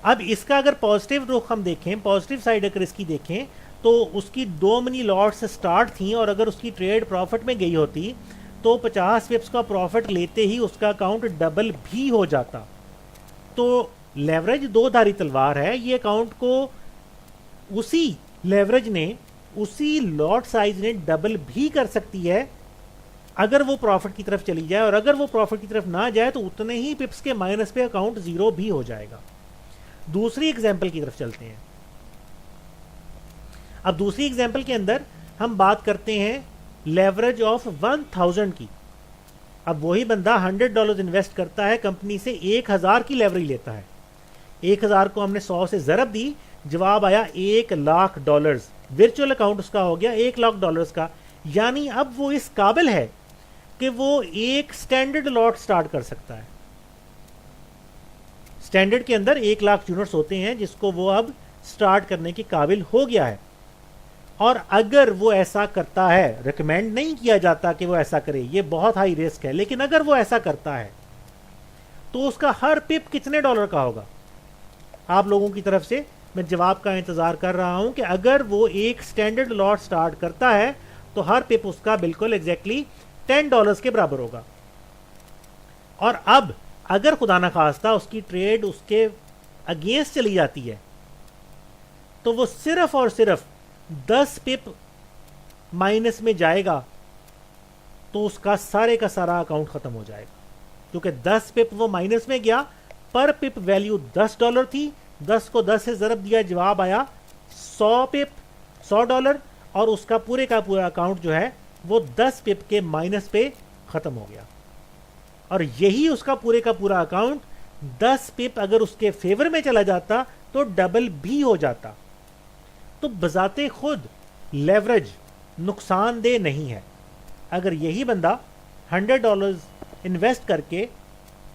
S1: अब इसका अगर पॉजिटिव रुख हम देखें, पॉजिटिव साइड अगर इसकी देखें तो उसकी 2 मिनी लॉट्स स्टार्ट थी और अगर उसकी ट्रेड प्रॉफिट में गई होती तो 50 पिप्स का प्रॉफिट लेते ही उसका अकाउंट डबल भी हो जाता। तो लेवरेज दो धारी तलवार है, ये अकाउंट को उसी लेवरेज ने, उसी लॉट साइज ने डबल भी कर सकती है अगर वो प्रॉफिट की तरफ चली जाए, और अगर वो प्रॉफिट की तरफ ना जाए तो उतने ही पिप्स के माइनस पे अकाउंट ज़ीरो भी हो जाएगा। दूसरी एग्जाम्पल की तरफ चलते हैं। अब दूसरी एग्जाम्पल के अंदर हम बात करते हैं लेवरेज ऑफ 1000 की। अब वही बंदा $100 इन्वेस्ट करता है, कंपनी से 1000 की लेवरेज लेता है। 1000 को हमने 100 से ज़रब दी, जवाब आया $1,00,000। वर्चुअल अकाउंट उसका हो गया $1,00,000 का। यानी अब वो इस काबिल है कि वो एक स्टैंडर्ड लॉट स्टार्ट कर सकता है। स्टैंडर्ड के अंदर 1,00,000 यूनिट्स होते हैं जिसको वो अब स्टार्ट करने के काबिल हो गया है। और अगर वो ऐसा करता है, रिकमेंड नहीं किया जाता कि वो ऐसा करे, ये बहुत हाई रिस्क है, लेकिन अगर वो ऐसा करता है तो उसका हर पिप कितने डॉलर का होगा? आप लोगों की तरफ से मैं जवाब का इंतजार कर रहा हूं कि अगर वो एक स्टैंडर्ड लॉट स्टार्ट करता है तो हर पिप उसका बिल्कुल एग्जैक्टली $10 के बराबर होगा। और अब अगर खुदा ना खास्ता उसकी ट्रेड उसके अगेंस्ट चली जाती है तो वो सिर्फ और सिर्फ 10 पिप माइनस में जाएगा तो उसका सारे का सारा अकाउंट खत्म हो जाएगा, क्योंकि 10 पिप वो माइनस में गया। पर पिप वैल्यू $10 थी, 10 को 10 से ज़रब दिया, जवाब आया 100 पिप, $100, और उसका पूरे का पूरा अकाउंट जो है वो 10 पिप के माइनस पे ख़त्म हो गया। और यही उसका पूरे का पूरा अकाउंट 10 पिप अगर उसके फेवर में चला जाता तो डबल भी हो जाता। तो बजाते खुद लेवरेज नुकसानदेह नहीं है। अगर यही बंदा $100 इन्वेस्ट करके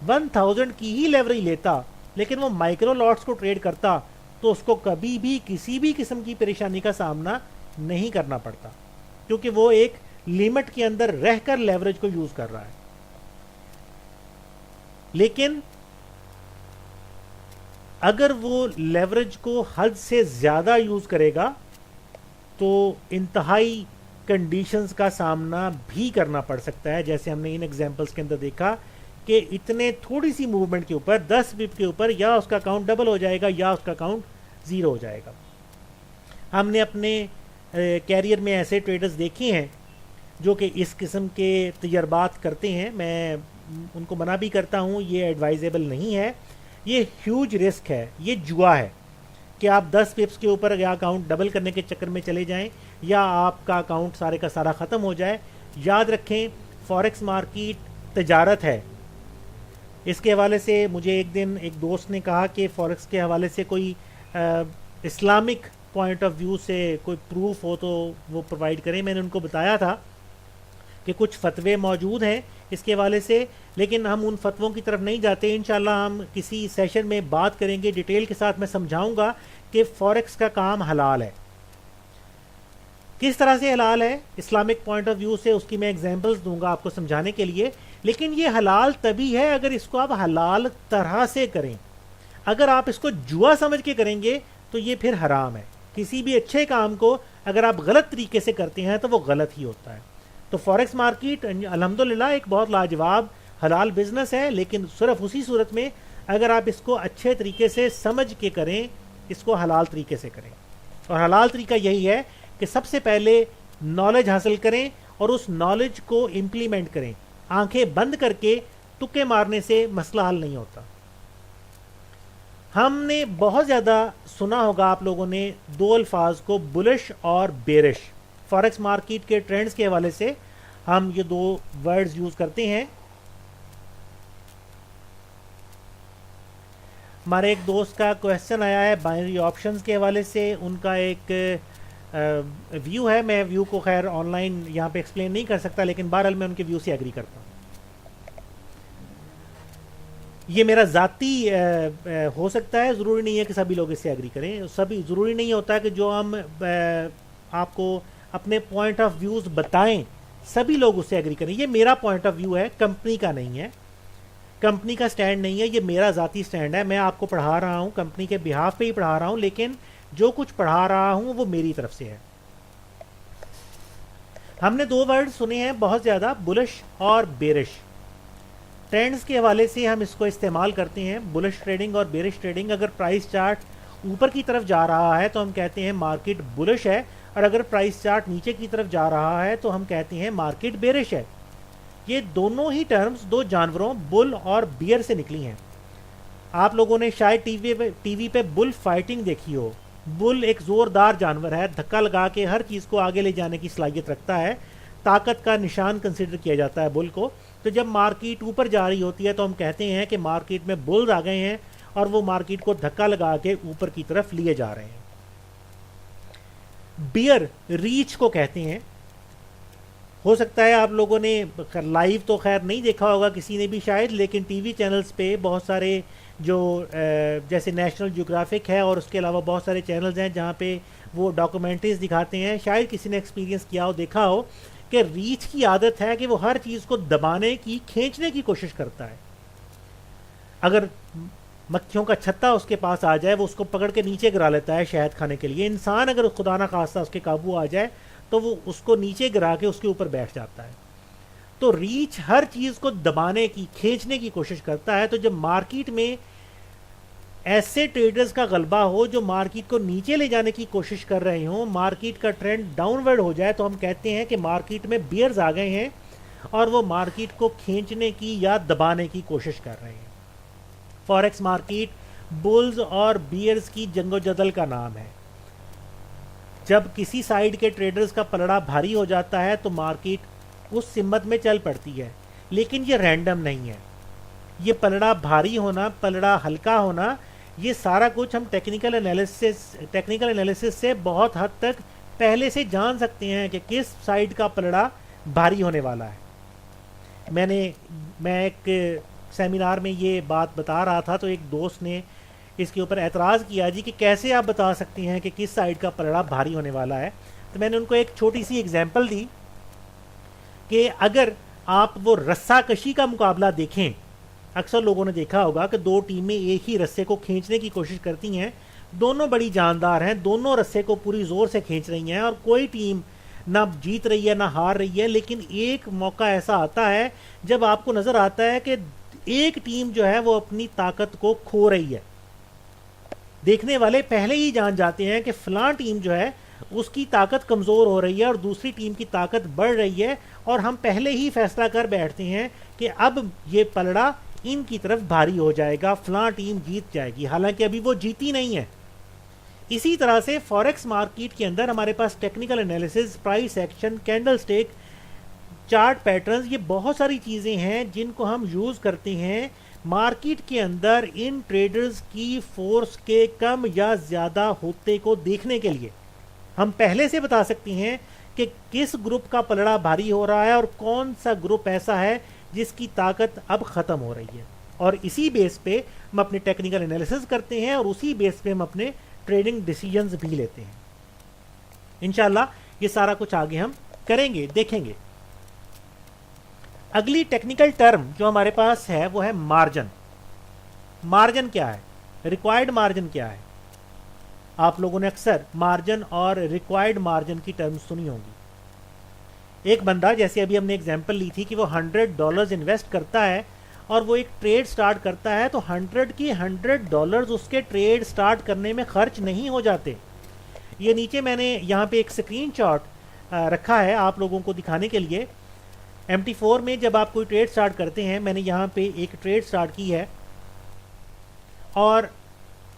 S1: 1000 की ही लेवरेज लेता, लेकिन वो माइक्रो लॉट्स को ट्रेड करता, तो उसको कभी भी किसी भी किस्म की परेशानी का सामना नहीं करना पड़ता, क्योंकि वो एक लिमिट के अंदर रहकर लेवरेज को यूज कर रहा है। लेकिन अगर वो लेवरेज को हद से ज़्यादा यूज़ करेगा तो इंतहाई कंडीशंस का सामना भी करना पड़ सकता है, जैसे हमने इन एग्जांपल्स के अंदर देखा कि इतने थोड़ी सी मूवमेंट के ऊपर, 10 पिप के ऊपर, या उसका अकाउंट डबल हो जाएगा या उसका अकाउंट ज़ीरो हो जाएगा। हमने अपने कैरियर में ऐसे ट्रेडर्स देखे हैं जो कि इस किस्म के तजर्बात करते हैं। मैं उनको मना भी करता हूँ, ये एडवाइजेबल नहीं है, ये ह्यूज रिस्क है, ये जुआ है। कि आप 10 पिप्स के ऊपर या अकाउंट डबल करने के चक्कर में चले जाएं या आपका अकाउंट सारे का सारा ख़त्म हो जाए। याद रखें, फॉरेक्स मार्केट तजारत है। इसके हवाले से मुझे एक दिन एक दोस्त ने कहा कि फॉरेक्स के हवाले से कोई इस्लामिक पॉइंट ऑफ व्यू से कोई प्रूफ हो तो वो प्रोवाइड करें। मैंने उनको बताया था कि कुछ फतवे मौजूद हैं इसके हवाले से, लेकिन हम उन फतवों की तरफ नहीं जाते। इंशाल्लाह हम किसी सेशन में बात करेंगे डिटेल के साथ। मैं समझाऊंगा कि फॉरेक्स का काम हलाल है, किस तरह से हलाल है इस्लामिक पॉइंट ऑफ व्यू से, उसकी मैं एग्जांपल्स दूंगा आपको समझाने के लिए। लेकिन ये हलाल तभी है अगर इसको आप हलाल तरह से करें। अगर आप इसको जुआ समझ के करेंगे तो ये फिर हराम है। किसी भी अच्छे काम को अगर आप गलत तरीके से करते हैं तो वो गलत ही होता है। तो फॉरेक्स मार्केट अल्हम्दुलिल्लाह एक बहुत लाजवाब हलाल बिजनेस है, लेकिन सिर्फ उसी सूरत में अगर आप इसको अच्छे तरीके से समझ के करें, इसको हलाल तरीके से करें। और हलाल तरीका यही है कि सबसे पहले नॉलेज हासिल करें और उस नॉलेज को इम्प्लीमेंट करें। आंखें बंद करके तुक्के मारने से मसला हल नहीं होता। हमने बहुत ज़्यादा सुना होगा आप लोगों ने दो अल्फाज को, बुलिश और बेरिश। फॉरेक्स मार्केट के ट्रेंड्स के हवाले से हम ये दो वर्ड्स यूज़ करते हैं। हमारे एक दोस्त का क्वेश्चन आया है बाइनरी ऑप्शंस के हवाले से। उनका एक व्यू है, मैं व्यू को खैर ऑनलाइन यहाँ पे एक्सप्लेन नहीं कर सकता, लेकिन बहरहाल मैं उनके व्यू से एग्री करता हूँ। ये मेरा ज़ाती हो सकता है, ज़रूरी नहीं है कि सभी लोग इससे एग्री करें। सभी ज़रूरी नहीं होता कि जो हम आपको अपने पॉइंट ऑफ व्यूज़ बताएं सभी लोग उससे एग्री करें। ये मेरा पॉइंट ऑफ व्यू है, कंपनी का नहीं है, कंपनी का स्टैंड नहीं है, ये मेरा ज़ाती स्टैंड है। मैं आपको पढ़ा रहा हूँ, कंपनी के बिहाफ पे ही पढ़ा रहा हूँ, लेकिन जो कुछ पढ़ा रहा हूँ वो मेरी तरफ से है। हमने दो वर्ड सुने हैं बहुत ज़्यादा, बुलिश और बेरिश। ट्रेंड्स के हवाले से हम इसको इस्तेमाल करते हैं, बुलिश ट्रेडिंग और बेरिश ट्रेडिंग। अगर प्राइस चार्ट ऊपर की तरफ जा रहा है तो हम कहते हैं मार्केट बुलिश है, और अगर प्राइस चार्ट नीचे की तरफ जा रहा है तो हम कहते हैं मार्केट बेरिश है। ये दोनों ही टर्म्स दो जानवरों बुल और बियर से निकली हैं। आप लोगों ने शायद टीवी पे बुल फाइटिंग देखी हो। बुल एक ज़ोरदार जानवर है, धक्का लगा के हर चीज़ को आगे ले जाने की सलाहियत रखता है, ताकत का निशान कंसिडर किया जाता है बुल को। तो जब मार्केट ऊपर जा रही होती है तो हम कहते हैं कि मार्केट में बुल्स आ गए हैं और वो मार्केट को धक्का लगा के ऊपर की तरफ लिए जा रहे हैं। बियर रीच को कहते हैं। हो सकता है आप लोगों ने लाइव तो खैर नहीं देखा होगा किसी ने भी शायद, लेकिन टीवी चैनल्स पे बहुत सारे जो जैसे नेशनल ज्योग्राफिक है और उसके अलावा बहुत सारे चैनल्स हैं जहाँ पे वो डॉक्यूमेंट्रीज दिखाते हैं। शायद किसी ने एक्सपीरियंस किया हो, देखा हो कि रीच की आदत है कि वो हर चीज़ को दबाने की, खींचने की कोशिश करता है। अगर मक्खियों का छत्ता उसके पास आ जाए वो उसको पकड़ के नीचे गिरा लेता है शहद खाने के लिए। इंसान अगर खुदा ना खास्ता उसके काबू आ जाए तो वो उसको नीचे गिरा के उसके ऊपर बैठ जाता है। तो रीच हर चीज़ को दबाने की, खींचने की कोशिश करता है। तो जब मार्केट में ऐसे ट्रेडर्स का गलबा हो जो मार्केट को नीचे ले जाने की कोशिश कर रहे हो, मार्केट का ट्रेंड डाउनवर्ड हो जाए, तो हम कहते हैं कि मार्केट में बियर्स आ गए हैं और वो मार्केट को खींचने की या दबाने की कोशिश कर रहे हैं। फॉरेक्स मार्केट बुल्स और बियर्स की जंगोजदल का नाम है। जब किसी साइड के ट्रेडर्स का पलड़ा भारी हो जाता है तो मार्केट उस सिमत में चल पड़ती है, लेकिन ये रैंडम नहीं है। ये पलड़ा भारी होना, पलड़ा हल्का होना, ये सारा कुछ हम टेक्निकल एनालिसिस से बहुत हद तक पहले से जान सकते हैं कि किस साइड का पलड़ा भारी होने वाला है। मैं एक सेमिनार में ये बात बता रहा था तो एक दोस्त ने इसके ऊपर एतराज़ किया, जी कि कैसे आप बता सकते हैं कि किस साइड का पलड़ा भारी होने वाला है। तो मैंने उनको एक छोटी सी एग्जांपल दी कि अगर आप वो रस्सा कशी का मुकाबला देखें, अक्सर लोगों ने देखा होगा कि दो टीमें एक ही रस्से को खींचने की कोशिश करती हैं। दोनों बड़ी जानदार हैं, दोनों रस्से को पूरी ज़ोर से खींच रही हैं और कोई टीम ना जीत रही है ना हार रही है। लेकिन एक मौका ऐसा आता है जब आपको नज़र आता है कि एक टीम जो है वो अपनी ताकत को खो रही है। देखने वाले पहले ही जान जाते हैं कि फलां टीम जो है उसकी ताकत कमज़ोर हो रही है और दूसरी टीम की ताकत बढ़ रही है, और हम पहले ही फैसला कर बैठते हैं कि अब ये पलड़ा इनकी तरफ भारी हो जाएगा, फलां टीम जीत जाएगी। हालांकि अभी वो जीती नहीं है, इसी तरह से फॉरेक्स मार्केट के अंदर हमारे पास technical analysis, price action, candlestick, chart patterns, ये बहुत सारी चीज़ें हैं जिनको हम यूज़ करते हैं मार्केट के अंदर इन ट्रेडर्स की फोर्स के कम या ज़्यादा होते को देखने के लिए। हम पहले से बता सकते हैं कि किस ग्रुप का पलड़ा भारी हो रहा है और कौन सा ग्रुप ऐसा है जिसकी ताकत अब ख़त्म हो रही है, और इसी बेस पे हम अपने टेक्निकल एनालिसिस करते हैं और उसी बेस पे हम अपने ट्रेडिंग डिसीजंस भी लेते हैं। इंशाल्लाह ये सारा कुछ आगे हम करेंगे, देखेंगे। अगली टेक्निकल टर्म जो हमारे पास है वो है मार्जिन। मार्जिन क्या है, रिक्वायर्ड मार्जिन क्या है? आप लोगों ने अक्सर मार्जिन और रिक्वायर्ड मार्जिन की टर्म सुनी होगी। एक बंदा, जैसे अभी हमने एग्जांपल ली थी कि वो $100 इन्वेस्ट करता है और वो एक ट्रेड स्टार्ट करता है, तो 100 की $100 उसके ट्रेड स्टार्ट करने में खर्च नहीं हो जाते। ये नीचे मैंने यहाँ पे एक स्क्रीनशॉट रखा है आप लोगों को दिखाने के लिए। MT4 में जब आप कोई ट्रेड स्टार्ट करते हैं, मैंने यहाँ पे एक ट्रेड स्टार्ट की है और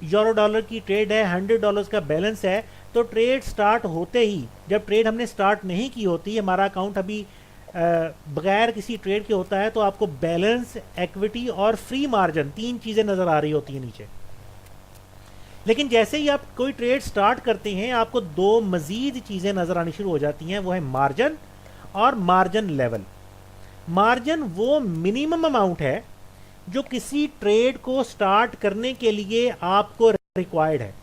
S1: यूरो डॉलर की ट्रेड है, $100 का बैलेंस है। तो ट्रेड स्टार्ट होते ही, जब ट्रेड हमने स्टार्ट नहीं की होती, हमारा अकाउंट अभी बगैर किसी ट्रेड के होता है, तो आपको बैलेंस, इक्विटी और फ्री मार्जिन, 3 चीज़ें नज़र आ रही होती हैं नीचे। लेकिन जैसे ही आप कोई ट्रेड स्टार्ट करते हैं, आपको 2 मज़ीद चीज़ें नज़र आनी शुरू हो जाती हैं, वो है मार्जिन और मार्जिन लेवल। मार्जिन वो मिनिमम अमाउंट है जो किसी ट्रेड को स्टार्ट करने के लिए आपको रिक्वायर्ड है।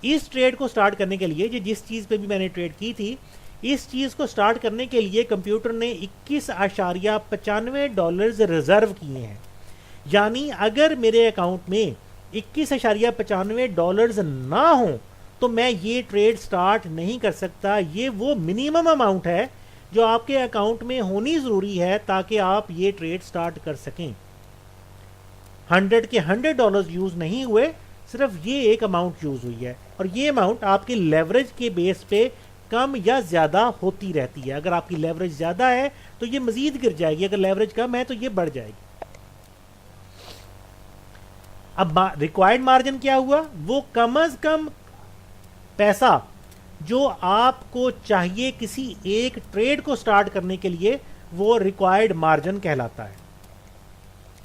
S1: इस ट्रेड को स्टार्ट करने के लिए, जिस चीज़ पे भी मैंने ट्रेड की थी, इस चीज़ को स्टार्ट करने के लिए कंप्यूटर ने $21.95 रिजर्व किए हैं। यानी अगर मेरे अकाउंट में $21.95 ना हो तो मैं ये ट्रेड स्टार्ट नहीं कर सकता। ये वो मिनिमम अमाउंट है जो आपके अकाउंट में होनी ज़रूरी है ताकि आप ये ट्रेड स्टार्ट कर सकें। 100 के $100 यूज़ नहीं हुए, सिर्फ ये एक अमाउंट यूज़ हुई है, और ये अमाउंट आपके लेवरेज के बेस पे कम या ज़्यादा होती रहती है। अगर आपकी लेवरेज ज़्यादा है तो ये मज़ीद गिर जाएगी, अगर लेवरेज कम है तो ये बढ़ जाएगी। अब रिक्वायर्ड मार्जिन क्या हुआ? वो कम अज़ कम पैसा जो आपको चाहिए किसी एक ट्रेड को स्टार्ट करने के लिए, वो रिक्वायर्ड मार्जिन कहलाता है।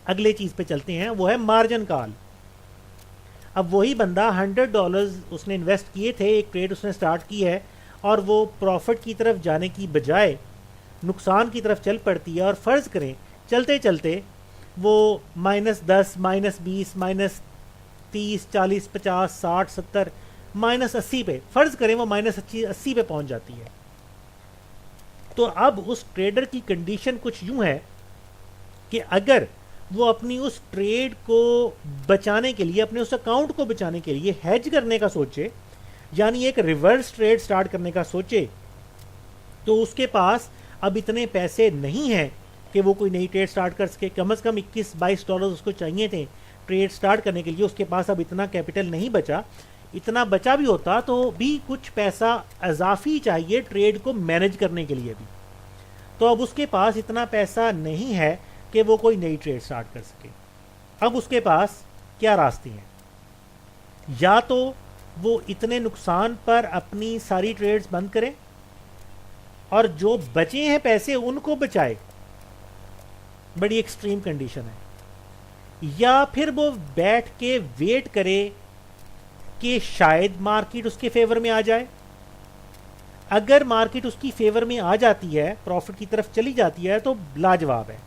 S1: अगले चीज़ पे चलते हैं, वो है मार्जिन कॉल। अब वही बंदा $100 उसने इन्वेस्ट किए थे, एक ट्रेड उसने स्टार्ट की है और वो प्रॉफिट की तरफ जाने की बजाय नुकसान की तरफ चल पड़ती है, और फ़र्ज़ करें चलते चलते वो -10, -20, -30, 40, 50, 60, 70, -80 पे, फ़र्ज़ करें वो -80 पे पहुंच जाती है। तो अब उस ट्रेडर की कंडीशन कुछ यूं है कि अगर वो अपनी उस ट्रेड को बचाने के लिए, अपने उस अकाउंट को बचाने के लिए हेज करने का सोचे, यानी एक रिवर्स ट्रेड स्टार्ट करने का सोचे, तो उसके पास अब इतने पैसे नहीं हैं कि वो कोई नई ट्रेड स्टार्ट कर सके। कम से कम $21-22 उसको चाहिए थे ट्रेड स्टार्ट करने के लिए, उसके पास अब इतना कैपिटल नहीं बचा। इतना बचा भी होता तो भी कुछ पैसा इजाफी चाहिए ट्रेड को मैनेज करने के लिए भी। तो अब उसके पास इतना पैसा नहीं है कि वो कोई नई ट्रेड स्टार्ट कर सके। अब उसके पास क्या रास्ते हैं? या तो वो इतने नुकसान पर अपनी सारी ट्रेड्स बंद करे और जो बचे हैं पैसे उनको बचाए, बड़ी एक्सट्रीम कंडीशन है। या फिर वो बैठ के वेट करे कि शायद मार्केट उसके फेवर में आ जाए। अगर मार्केट उसकी फेवर में आ जाती है, प्रॉफिट की तरफ चली जाती है, तो लाजवाब है।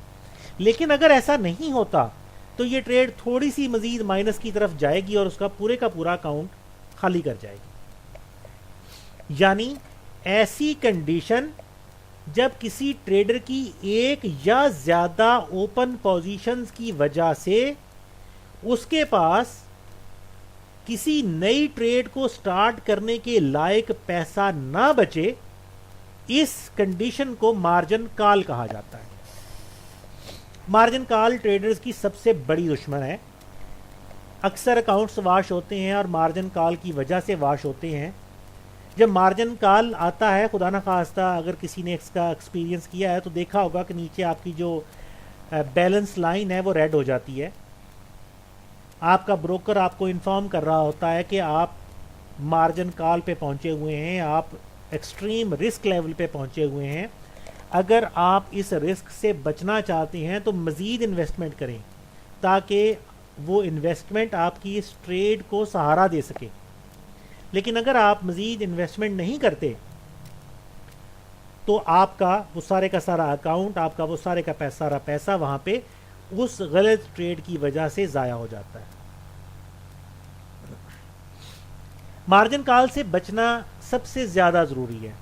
S1: लेकिन अगर ऐसा नहीं होता तो ये ट्रेड थोड़ी सी मजीद माइनस की तरफ जाएगी और उसका पूरे का पूरा अकाउंट खाली कर जाएगी। यानी ऐसी कंडीशन जब किसी ट्रेडर की एक या ज्यादा ओपन पोजीशंस की वजह से उसके पास किसी नई ट्रेड को स्टार्ट करने के लायक पैसा ना बचे, इस कंडीशन को मार्जिन कॉल कहा जाता है। मार्जिन कॉल ट्रेडर्स की सबसे बड़ी दुश्मन है। अक्सर अकाउंट्स वाश होते हैं और मार्जिन कॉल की वजह से वाश होते हैं। जब मार्जिन कॉल आता है, खुदा ना खास्ता अगर किसी ने इसका एक्सपीरियंस किया है तो देखा होगा कि नीचे आपकी जो बैलेंस लाइन है वो रेड हो जाती है। आपका ब्रोकर आपको इन्फॉर्म कर रहा होता है कि आप मार्जिन कॉल पे पहुंचे हुए हैं, आप एक्सट्रीम रिस्क लेवल पे पहुंचे हुए हैं। अगर आप इस रिस्क से बचना चाहते हैं तो मज़ीद इन्वेस्टमेंट करें ताकि वो इन्वेस्टमेंट आपकी इस ट्रेड को सहारा दे सके। लेकिन अगर आप मज़ीद इन्वेस्टमेंट नहीं करते तो आपका वो सारे का सारा अकाउंट, आपका वो सारे का सारा पैसा वहाँ पे उस गलत ट्रेड की वजह से ज़ाया हो जाता है। मार्जिन कॉल से बचना सबसे ज़्यादा ज़रूरी है।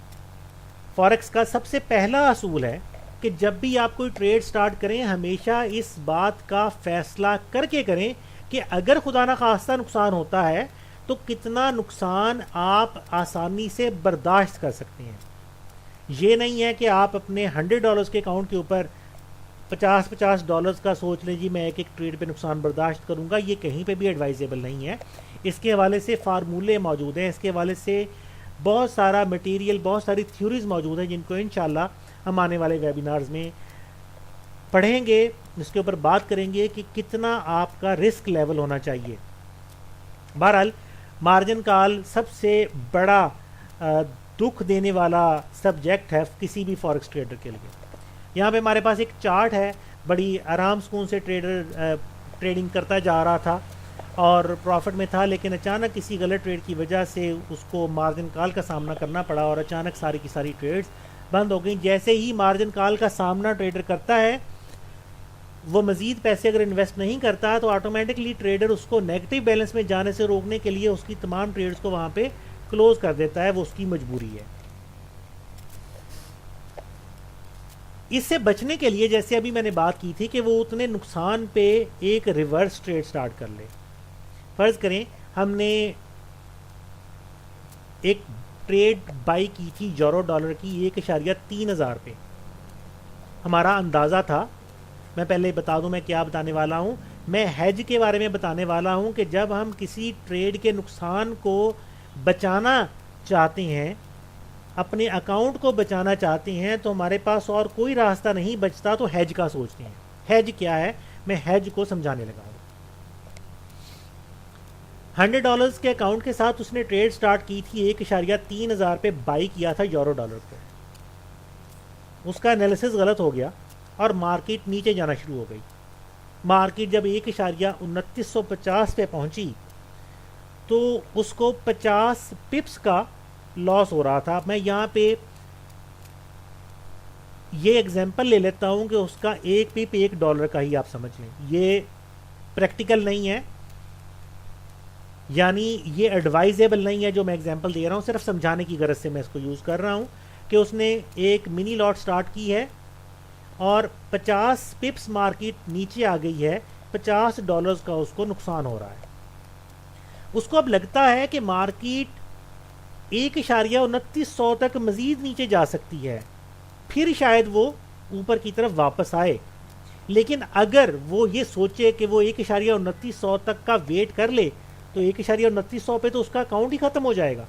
S1: फॉरेक्स का सबसे पहला असूल है कि जब भी आप कोई ट्रेड स्टार्ट करें हमेशा इस बात का फैसला करके करें कि अगर खुदा ना खास्ता नुकसान होता है तो कितना नुकसान आप आसानी से बर्दाश्त कर सकते हैं। ये नहीं है कि आप अपने $100 के अकाउंट के ऊपर $50 का सोच लें जी मैं एक एक ट्रेड पे नुकसान बर्दाश्त करूंगा। ये कहीं पे भी एडवाइजेबल नहीं है। इसके हवाले से फार्मूले मौजूद हैं, इसके हवाले से बहुत सारा मटेरियल, बहुत सारी थ्योरीज मौजूद हैं जिनको इंशाल्लाह हम आने वाले वेबिनार्स में पढ़ेंगे, इसके ऊपर बात करेंगे कि कितना आपका रिस्क लेवल होना चाहिए। बहरहाल मार्जिन कॉल सबसे बड़ा दुख देने वाला सब्जेक्ट है किसी भी फॉरेक्स ट्रेडर के लिए। यहाँ पे हमारे पास एक चार्ट है, बड़ी आराम सुकून से ट्रेडर ट्रेडिंग करता जा रहा था और प्रॉफिट में था, लेकिन अचानक किसी गलत ट्रेड की वजह से उसको मार्जिन कॉल का सामना करना पड़ा और अचानक सारी की सारी ट्रेड्स बंद हो गई। जैसे ही मार्जिन कॉल का सामना ट्रेडर करता है, वो मज़ीद पैसे अगर इन्वेस्ट नहीं करता है तो ऑटोमेटिकली ट्रेडर उसको नेगेटिव बैलेंस में जाने से रोकने के लिए उसकी तमाम ट्रेड्स को वहाँ पे क्लोज कर देता है। वो उसकी मजबूरी है। इससे बचने के लिए जैसे अभी मैंने बात की थी कि वो उतने नुकसान पे एक रिवर्स ट्रेड स्टार्ट कर ले। फर्ज करें हमने एक ट्रेड बाई की थी $1 की 1.3000 पे। हमारा अंदाज़ा था, मैं पहले बता दूं मैं क्या बताने वाला हूं, मैं हेज के बारे में बताने वाला हूं कि जब हम किसी ट्रेड के नुकसान को बचाना चाहते हैं, अपने अकाउंट को बचाना चाहते हैं, तो हमारे पास और कोई रास्ता नहीं बचता तो हेज का सोचते हैं। हेज क्या है, मैं हेज को समझाने लगा हूँ। $100 के अकाउंट के साथ उसने ट्रेड स्टार्ट की थी, 1.3000 पे बाई किया था $1 पे। उसका एनालिसिस गलत हो गया और मार्केट नीचे जाना शुरू हो गई। मार्केट जब 1.2950 पे पहुंची तो उसको 50 पिप्स का लॉस हो रहा था। मैं यहाँ पे ये एग्जांपल ले लेता हूँ कि उसका एक पिप $1 का ही आप समझ लें। ये प्रैक्टिकल नहीं है, यानी ये एडवाइजेबल नहीं है जो मैं एग्जांपल दे रहा हूँ, सिर्फ समझाने की गरज से मैं इसको यूज़ कर रहा हूँ कि उसने एक मिनी लॉट स्टार्ट की है और 50 पिप्स मार्केट नीचे आ गई है, $50 का उसको नुकसान हो रहा है। उसको अब लगता है कि मार्केट 1.29 तक मज़ीद नीचे जा सकती है, फिर शायद वो ऊपर की तरफ वापस आए। लेकिन अगर वो ये सोचे कि वो 1.29 तक का वेट कर ले तो 1.29 पे तो उसका अकाउंट ही ख़त्म हो जाएगा।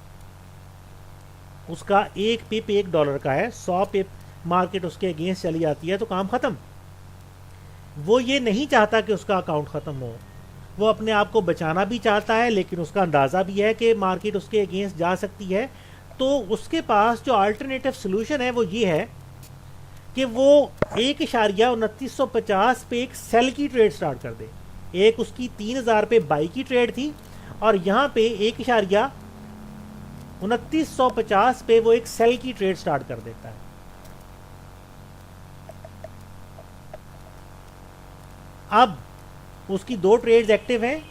S1: उसका एक पिप $1 का है, 100 पिप मार्केट उसके अगेंस्ट चली जाती है तो काम ख़त्म। वो ये नहीं चाहता कि उसका अकाउंट ख़त्म हो, वो अपने आप को बचाना भी चाहता है, लेकिन उसका अंदाज़ा भी है कि मार्केट उसके अगेंस्ट जा सकती है। तो उसके पास जो अल्टरनेटिव सोल्यूशन है वो ये है कि वो 1.2950 पे एक सेल की ट्रेड स्टार्ट कर दे। एक उसकी 3000 पे बाई की ट्रेड थी और यहाँ पे 1.2950 पे वो एक सेल की ट्रेड स्टार्ट कर देता है। अब उसकी दो ट्रेड्स एक्टिव हैं।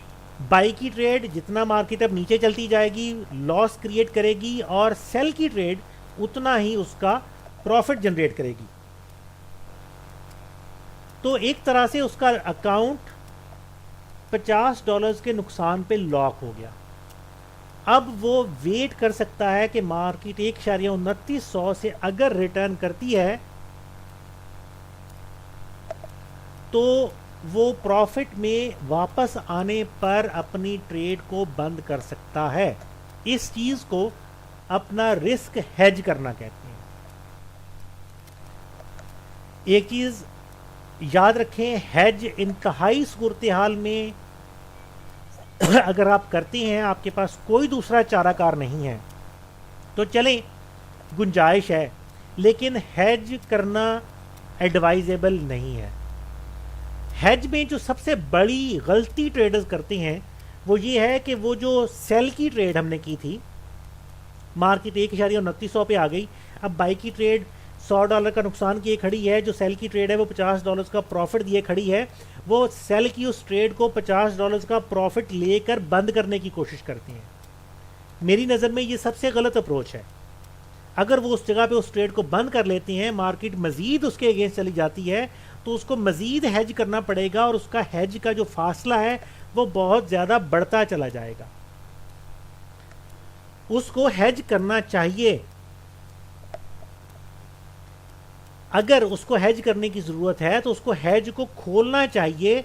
S1: बाई की ट्रेड जितना मार्केट अब नीचे चलती जाएगी लॉस क्रिएट करेगी और सेल की ट्रेड उतना ही उसका प्रॉफिट जनरेट करेगी। तो एक तरह से उसका अकाउंट $50 के नुकसान पे लॉक हो गया। अब वो वेट कर सकता है कि मार्केट 1.29 से अगर रिटर्न करती है तो वो प्रॉफिट में वापस आने पर अपनी ट्रेड को बंद कर सकता है। इस चीज को अपना रिस्क हेज करना कहते हैं। एक चीज याद रखें, हेज इंतहाई सूरत हाल में अगर आप करते हैं, आपके पास कोई दूसरा चाराकार नहीं है, तो चलें, गुंजाइश है, लेकिन हेज करना एडवाइजेबल नहीं है। हेज में जो सबसे बड़ी गलती ट्रेडर्स करते हैं वो ये है कि वो जो सेल की ट्रेड हमने की थी, मार्केट 1,29 पे आ गई, अब बाई की ट्रेड $100 का नुकसान किए खड़ी है, जो सेल की ट्रेड है वो $50 का प्रॉफिट दिए खड़ी है, वो सेल की उस ट्रेड को $50 का प्रॉफिट लेकर बंद करने की कोशिश करती हैं। मेरी नज़र में ये सबसे गलत अप्रोच है। अगर वो उस जगह पे उस ट्रेड को बंद कर लेती हैं, मार्केट मजीद उसके अगेंस्ट चली जाती है, तो उसको मजीद हेज करना पड़ेगा और उसका हेज का जो फासला है वो बहुत ज़्यादा बढ़ता चला जाएगा। उसको हेज करना चाहिए। अगर उसको हेज करने की ज़रूरत है तो उसको हेज को खोलना चाहिए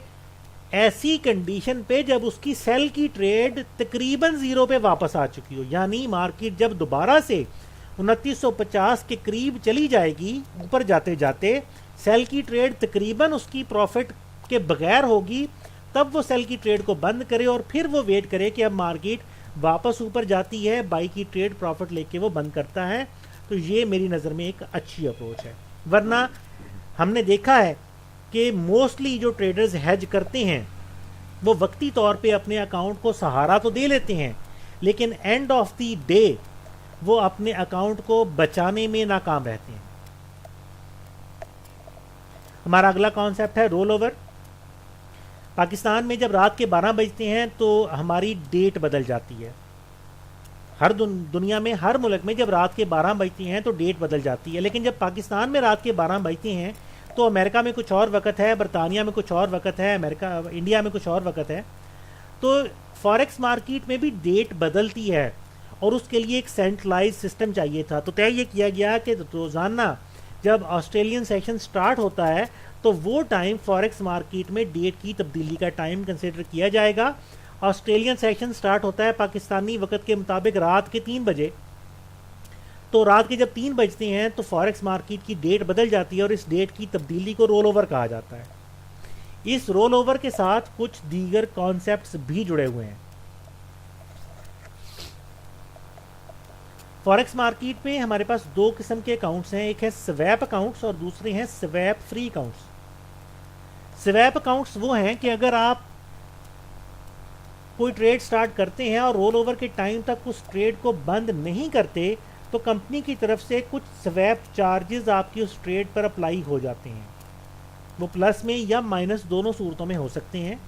S1: ऐसी कंडीशन पे जब उसकी सेल की ट्रेड तकरीबन ज़ीरो पे वापस आ चुकी हो, यानी मार्केट जब दोबारा से 2950 के करीब चली जाएगी, ऊपर जाते जाते सेल की ट्रेड तकरीबन उसकी प्रॉफिट के बगैर होगी, तब वो सेल की ट्रेड को बंद करे और फिर वो वेट करे कि अब मार्केट वापस ऊपर जाती है, बाई की ट्रेड प्रॉफिट लेके वो बंद करता है। तो ये मेरी नज़र में एक अच्छी अप्रोच है। वरना हमने देखा है कि मोस्टली जो ट्रेडर्स हेज करते हैं वो वक्ती तौर पे अपने अकाउंट को सहारा तो दे लेते हैं, लेकिन एंड ऑफ द डे वो अपने अकाउंट को बचाने में नाकाम रहते हैं। हमारा अगला कॉन्सेप्ट है रोल ओवर। पाकिस्तान में जब रात के 12 बजते हैं तो हमारी डेट बदल जाती है। हर दुनिया में हर मुल्क में जब रात के 12 बजती हैं तो डेट बदल जाती है, लेकिन जब पाकिस्तान में रात के 12 बजते हैं तो अमेरिका में कुछ और वक्त है, बरतानिया में कुछ और वक्त है, इंडिया में कुछ और वक्त है। तो फॉरेक्स मार्केट में भी डेट बदलती है और उसके लिए एक सेंट्रलाइज सिस्टम चाहिए था। तो तय ये किया गया कि रोज़ाना जब ऑस्ट्रेलियन सेशन स्टार्ट होता है तो वो टाइम फॉरेक्स मार्केट में डेट की तब्दीली का टाइम कंसिडर किया जाएगा। ऑस्ट्रेलियन सेशन स्टार्ट होता है पाकिस्तानी वक्त के मुताबिक रात के 3 बजे, तो रात के जब 3 बजते हैं तो फॉरेक्स मार्केट की डेट बदल जाती है और इस डेट की तब्दीली को रोल ओवर कहा जाता है। इस रोल ओवर के साथ कुछ दीगर कॉन्सेप्ट्स भी जुड़े हुए हैं। फॉरेक्स मार्केट में हमारे पास 2 किस्म के अकाउंट्स हैं, एक है स्वैप अकाउंट्स और दूसरे हैं swap free accounts. Swap accounts वो हैं कि अगर आप कोई ट्रेड स्टार्ट करते हैं और रोल ओवर के टाइम तक उस ट्रेड को बंद नहीं करते तो कंपनी की तरफ से कुछ स्वैप चार्जेस आपकी उस ट्रेड पर अप्लाई हो जाते हैं। वो प्लस में या माइनस दोनों सूरतों में हो सकते हैं।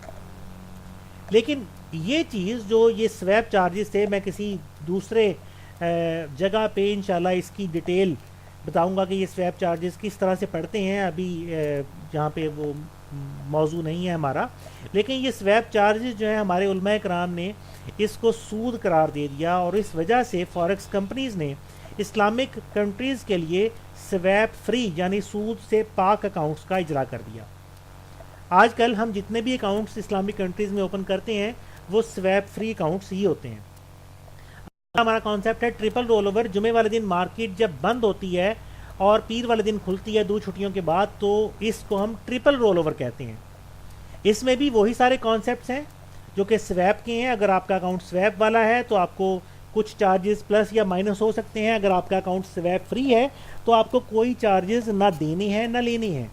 S1: लेकिन ये चीज़ जो ये स्वैप चार्जेस थे, मैं किसी दूसरे जगह पे इंशाल्लाह इसकी डिटेल बताऊंगा कि ये स्वैप चार्जेस किस तरह से पड़ते हैं, अभी जहाँ पे वो मौजू नहीं है हमारा। लेकिन ये स्वैप चार्जेस जो है हमारे उलमा कराम ने इसको सूद करार दे दिया और इस वजह से फॉरेक्स कंपनीज़ ने इस्लामिक कंट्रीज़ के लिए स्वैप फ्री यानी सूद से पाक अकाउंट्स का इजरा कर दिया। आजकल हम जितने भी अकाउंट्स इस्लामिक कंट्रीज़ में ओपन करते हैं वो स्वैप फ्री अकाउंट्स ही होते हैं। हमारा कॉन्सेप्ट है ट्रिपल रोल ओवर। जुमे वाले दिन मार्केट जब बंद होती है और पीर वाले दिन खुलती है 2 छुट्टियों के बाद, तो इसको हम ट्रिपल रोल ओवर कहते हैं। इसमें भी वही सारे कॉन्सेप्ट्स हैं जो कि स्वैप के हैं। अगर आपका अकाउंट स्वैप वाला है तो आपको कुछ चार्जेस प्लस या माइनस हो सकते हैं। अगर आपका अकाउंट स्वैप फ्री है तो आपको कोई चार्जेस ना देने हैं ना लेने हैं।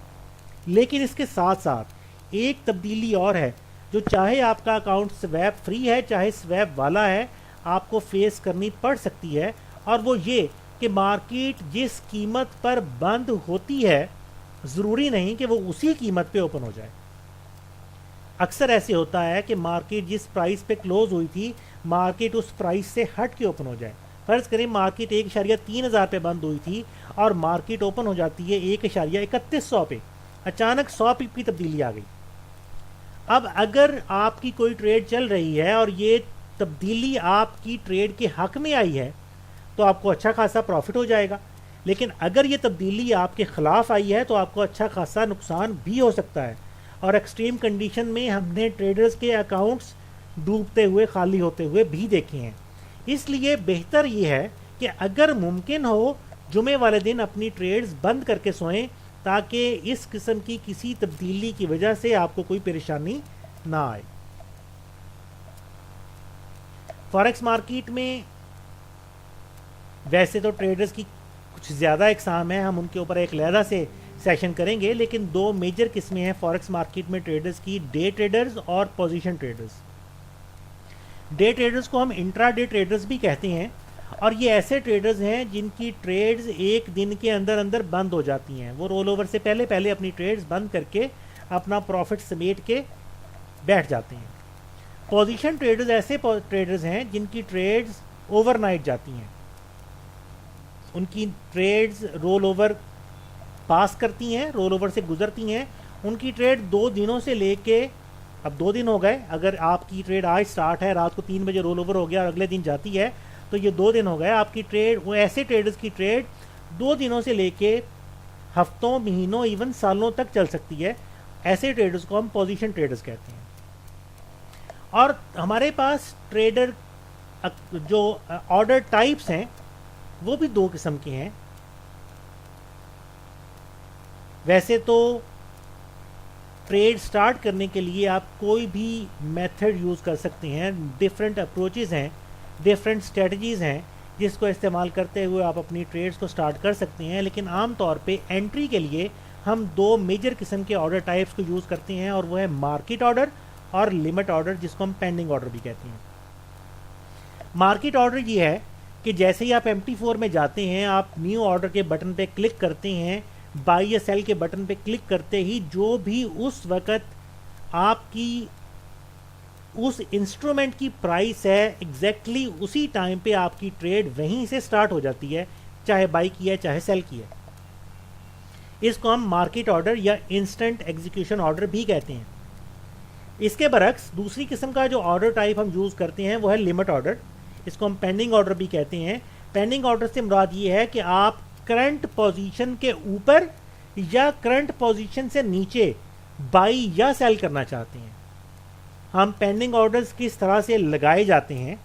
S1: लेकिन इसके साथ साथ एक तब्दीली और है जो चाहे आपका अकाउंट स्वैप फ्री है चाहे स्वैप वाला है आपको फेस करनी पड़ सकती है, और वो ये कि मार्केट जिस कीमत पर बंद होती है ज़रूरी नहीं कि वो उसी कीमत पे ओपन हो जाए। अक्सर ऐसे होता है कि मार्केट जिस प्राइस पे क्लोज हुई थी मार्केट उस प्राइस से हट के ओपन हो जाए। फ़र्ज़ करें मार्केट 1.3000 पे बंद हुई थी और मार्केट ओपन हो जाती है 1.3100 पे, अचानक 100 पिप की तब्दीली आ गई। अब अगर आपकी कोई ट्रेड चल रही है और ये तब्दीली आपकी ट्रेड के हक में आई है तो आपको अच्छा खासा प्रॉफिट हो जाएगा। लेकिन अगर ये तब्दीली आपके ख़िलाफ़ आई है तो आपको अच्छा खासा नुकसान भी हो सकता है। और एक्सट्रीम कंडीशन में हमने ट्रेडर्स के अकाउंट्स डूबते हुए खाली होते हुए भी देखे हैं। इसलिए बेहतर ये है कि अगर मुमकिन हो जुमे वाले दिन अपनी ट्रेड्स बंद करके सोएं ताकि इस किस्म की किसी तब्दीली की वजह से आपको कोई परेशानी ना आए। फॉरेक्स मार्केट में वैसे तो ट्रेडर्स की कुछ ज़्यादा इकसाम है, हम उनके ऊपर एक लहदा से सेशन करेंगे, लेकिन दो मेजर किस्में हैं फॉरेक्स मार्केट में ट्रेडर्स की, डे ट्रेडर्स और पोजीशन ट्रेडर्स। डे ट्रेडर्स को हम इंट्रा डे ट्रेडर्स भी कहते हैं, और ये ऐसे ट्रेडर्स हैं जिनकी ट्रेड्स एक दिन के अंदर अंदर बंद हो जाती हैं। वो रोल ओवर से पहले पहले अपनी ट्रेड्स बंद करके अपना प्रॉफिट समेट के बैठ जाते हैं। पोजीशन ट्रेडर्स ऐसे ट्रेडर्स हैं जिनकी ट्रेड्स ओवरनाइट जाती हैं, उनकी ट्रेड्स रोल ओवर पास करती हैं, रोल ओवर से गुजरती हैं। उनकी ट्रेड 2 दिनों से लेके, अब 2 दिन हो गए, अगर आपकी ट्रेड आज स्टार्ट है, रात को 3 बजे रोल ओवर हो गया और अगले दिन जाती है, तो ये 2 दिन हो गए आपकी ट्रेड। वो ऐसे ट्रेडर्स की ट्रेड 2 दिनों से लेके हफ्तों, महीनों, इवन सालों तक चल सकती है। ऐसे ट्रेडर्स को हम पोजीशन ट्रेडर्स कहते हैं। और हमारे पास ट्रेडर जो ऑर्डर टाइप्स हैं वो भी 2 किस्म के हैं। वैसे तो ट्रेड स्टार्ट करने के लिए आप कोई भी मेथड यूज़ कर सकते हैं, डिफरेंट अप्रोचेज़ हैं, डिफरेंट स्ट्रेटजीज़ हैं जिसको इस्तेमाल करते हुए आप अपनी ट्रेड्स को स्टार्ट कर सकते हैं। लेकिन आम तौर पे एंट्री के लिए हम 2 मेजर किस्म के ऑर्डर टाइप्स को यूज़ करते हैं, और वो है मार्केट ऑर्डर और लिमिट ऑर्डर, जिसको हम पेंडिंग ऑर्डर भी कहते हैं। मार्केट ऑर्डर ये है कि जैसे ही आप MT4 में जाते हैं, आप न्यू ऑर्डर के बटन पे क्लिक करते हैं, बाई या सेल के बटन पे क्लिक करते ही जो भी उस वक़्त आपकी उस इंस्ट्रूमेंट की प्राइस है, एग्जैक्टली उसी टाइम पे आपकी ट्रेड वहीं से स्टार्ट हो जाती है, चाहे बाई की है चाहे सेल की है। इसको हम मार्केट ऑर्डर या इंस्टेंट एग्जीक्यूशन ऑर्डर भी कहते हैं। इसके बरक्स दूसरी किस्म का जो ऑर्डर टाइप हम यूज़ करते हैं वो है लिमिट ऑर्डर। इसको हम पेंडिंग ऑर्डर भी कहते हैं। पेंडिंग ऑर्डर से मुराद ये है कि आप करंट पोजीशन के ऊपर या करंट पोजीशन से नीचे बाई या सेल करना चाहते हैं। हम पेंडिंग ऑर्डर्स किस तरह से लगाए जाते हैं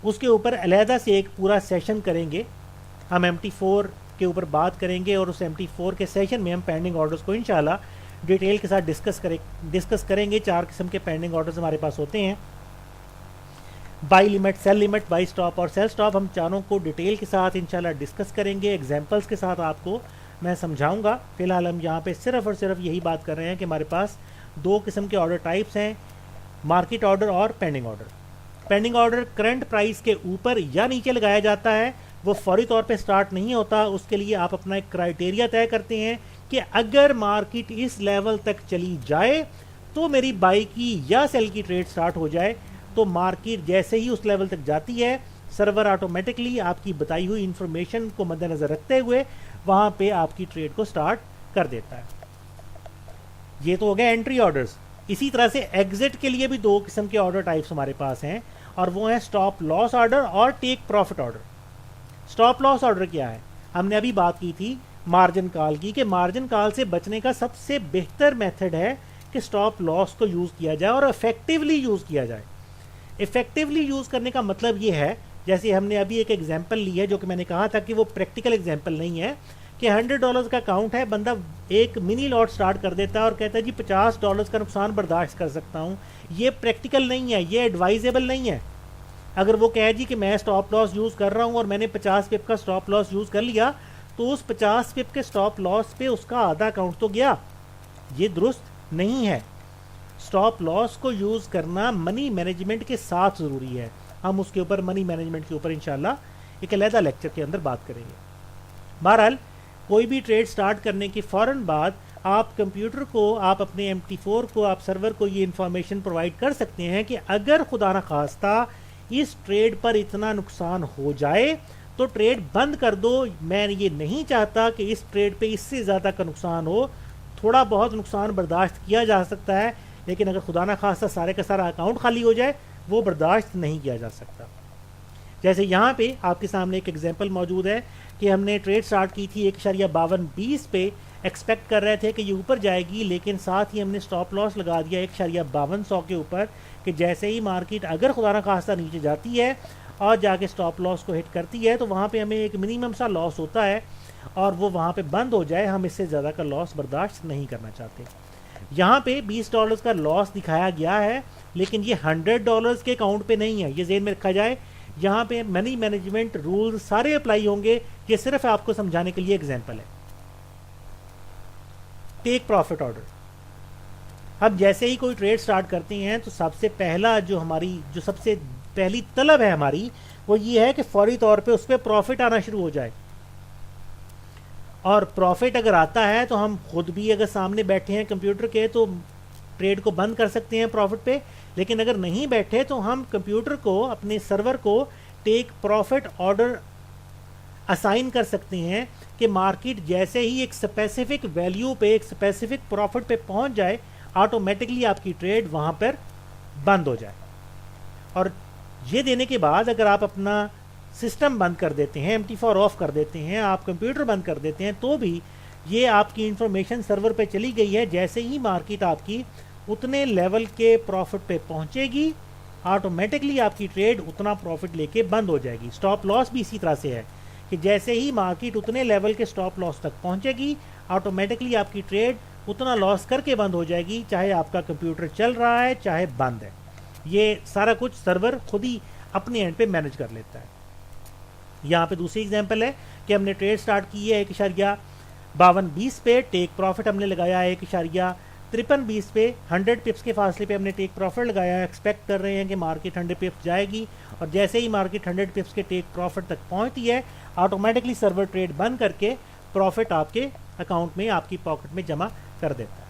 S1: उसके ऊपर अलहदा से एक पूरा सेशन करेंगे। हम MT4 के ऊपर बात करेंगे और उस MT4 के सेशन में हम पेंडिंग ऑर्डर्स को इंशाल्लाह डिटेल के साथ डिस्कस करेंगे। 4 किस्म के पेंडिंग ऑर्डर्स हमारे पास होते हैं, buy limit, sell limit, buy stop और सेल स्टॉप। हम चारों को डिटेल के साथ इंशाल्लाह डिस्कस करेंगे, एग्जांपल्स के साथ आपको मैं समझाऊंगा। फिलहाल हम यहाँ पे सिर्फ और सिर्फ यही बात कर रहे हैं कि हमारे पास 2 किस्म के ऑर्डर टाइप्स हैं, मार्केट ऑर्डर और pending order. Pending order current price के ऊपर या नीचे लगाया जाता है, वो फौरी तौर पे स्टार्ट नहीं होता। उसके लिए आप अपना एक क्राइटेरिया तय करते हैं कि अगर मार्केट इस लेवल तक चली जाए तो मेरी बाई की या सेल की ट्रेड स्टार्ट हो जाए। तो मार्केट जैसे ही उस लेवल तक जाती है, सर्वर ऑटोमेटिकली आपकी बताई हुई इंफॉर्मेशन को मद्देनज़र रखते हुए वहाँ पे आपकी ट्रेड को स्टार्ट कर देता है। ये तो हो गया एंट्री ऑर्डर्स। इसी तरह से एग्जिट के लिए भी 2 किस्म के ऑर्डर टाइप्स हमारे पास हैं, और वो हैं स्टॉप लॉस ऑर्डर और take profit order. Stop loss order क्या है? हमने अभी बात की थी मार्जिन कॉल की, कि मार्जिन कॉल से बचने का सबसे बेहतर मेथड है कि स्टॉप लॉस को यूज़ किया जाए और इफेक्टिवली यूज़ किया जाए। इफेक्टिवली यूज़ करने का मतलब ये है, जैसे हमने अभी एक एग्जांपल ली है जो कि मैंने कहा था कि वो प्रैक्टिकल एग्जांपल नहीं है, कि $100 का अकाउंट है, बंदा एक मिनी लॉट स्टार्ट कर देता है और कहता है जी $50 का नुकसान बर्दाश्त कर सकता हूँ। ये प्रैक्टिकल नहीं है, ये एडवाइजेबल नहीं है। अगर वो कहे जी कि मैं स्टॉप लॉस यूज़ कर रहा हूँ और मैंने 50 पिप का स्टॉप लॉस यूज़ कर लिया, तो उस 50 पिप के स्टॉप लॉस पे उसका आधा अकाउंट तो गया। ये दुरुस्त नहीं है। स्टॉप लॉस को यूज़ करना मनी मैनेजमेंट के साथ ज़रूरी है। हम उसके ऊपर, मनी मैनेजमेंट के ऊपर इंशाल्लाह एक अलहदा लेक्चर के अंदर बात करेंगे। बहरहाल कोई भी ट्रेड स्टार्ट करने के फ़ौरन बाद आप कंप्यूटर को, आप अपने MT4 को, आप सर्वर को ये इन्फॉर्मेशन प्रोवाइड कर सकते हैं कि अगर खुदा न खास्ता इस ट्रेड पर इतना नुकसान हो जाए तो ट्रेड बंद कर दो। मैं ये नहीं चाहता कि इस ट्रेड पे इससे ज़्यादा का नुकसान हो। थोड़ा बहुत नुकसान बर्दाश्त किया जा सकता है, लेकिन अगर खुदा न खास्ता सारे का सारा अकाउंट खाली हो जाए, वो बर्दाश्त नहीं किया जा सकता। जैसे यहाँ पे आपके सामने एक एग्जांपल मौजूद है कि हमने ट्रेड स्टार्ट की थी 1.5220 पे, एक्सपेक्ट कर रहे थे कि ये ऊपर जाएगी, लेकिन साथ ही हमने स्टॉप लॉस लगा दिया 1.5200 के ऊपर, कि जैसे ही मार्केट अगर खुदा न खास्ता नीचे जाती है और जाके स्टॉप लॉस को हिट करती है तो वहाँ पे हमें एक मिनिमम सा लॉस होता है और वो वहाँ पे बंद हो जाए। हम इससे ज़्यादा का लॉस बर्दाश्त नहीं करना चाहते। यहाँ पे $20 का लॉस दिखाया गया है लेकिन ये $100 के अकाउंट पे नहीं है, ये जेहन में रखा जाए। यहाँ पे मनी मैनेजमेंट रूल सारे अप्लाई होंगे, ये सिर्फ आपको समझाने के लिए एग्जाम्पल है। टेक प्रॉफिट ऑर्डर, अब जैसे ही कोई ट्रेड स्टार्ट करते हैं तो सबसे पहला जो सबसे पहली तलब है हमारी, वो ये है कि फौरी तौर पे उस पर प्रॉफिट आना शुरू हो जाए। और प्रॉफिट अगर आता है तो हम खुद भी अगर सामने बैठे हैं कंप्यूटर के तो ट्रेड को बंद कर सकते हैं प्रॉफिट पे, लेकिन अगर नहीं बैठे तो हम कंप्यूटर को, अपने सर्वर को टेक प्रॉफिट ऑर्डर असाइन कर सकते हैं कि मार्केट जैसे ही एक स्पेसिफिक वैल्यू पे, एक स्पेसिफिक प्रॉफिट पे पहुंच जाए, ऑटोमेटिकली आपकी ट्रेड वहां पर बंद हो जाए। और ये देने के बाद अगर आप अपना सिस्टम बंद कर देते हैं, MT4 ऑफ कर देते हैं, आप कंप्यूटर बंद कर देते हैं, तो भी ये आपकी इंफॉर्मेशन सर्वर पे चली गई है। जैसे ही मार्केट आपकी उतने लेवल के प्रॉफिट पे पहुंचेगी, ऑटोमेटिकली आपकी ट्रेड उतना प्रॉफिट लेके बंद हो जाएगी। स्टॉप लॉस भी इसी तरह से है कि जैसे ही मार्केट उतने लेवल के स्टॉप लॉस तक पहुंचेगी, ऑटोमेटिकली आपकी ट्रेड उतना लॉस करके बंद हो जाएगी, चाहे आपका कंप्यूटर चल रहा है चाहे बंद है। ये सारा कुछ सर्वर खुद ही अपने एंड पे मैनेज कर लेता है। यहाँ पे दूसरी एग्जांपल है कि हमने ट्रेड स्टार्ट की है 1.5220 पे, टेक प्रॉफिट हमने लगाया है 1.5320 पे, 100 पिप्स के फासले पे हमने टेक प्रॉफिट लगाया है। एक्सपेक्ट कर रहे हैं कि मार्केट 100 पिप्स जाएगी, और जैसे ही मार्केट 100 पिप्स के टेक प्रॉफिट तक पहुंचती है, ऑटोमेटिकली सर्वर ट्रेड बंद करके प्रॉफिट आपके अकाउंट में, आपकी पॉकेट में जमा कर देता है।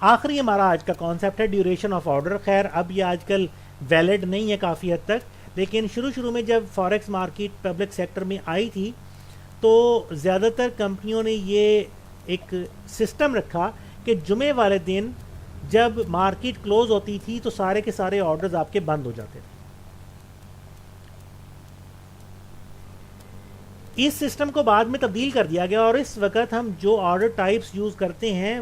S1: आखिरी हमारा आज का कॉन्सेप्ट है ड्यूरेशन ऑफ ऑर्डर। खैर अब ये आजकल वैलिड नहीं है काफ़ी हद तक, लेकिन शुरू में जब फॉरेक्स मार्केट पब्लिक सेक्टर में आई थी तो ज़्यादातर कंपनियों ने ये एक सिस्टम रखा कि जुमे वाले दिन जब मार्केट क्लोज होती थी तो सारे के सारे ऑर्डर्स आपके बंद हो जाते थे। इस सिस्टम को बाद में तब्दील कर दिया गया और इस वक्त हम जो ऑर्डर टाइप्स यूज़ करते हैं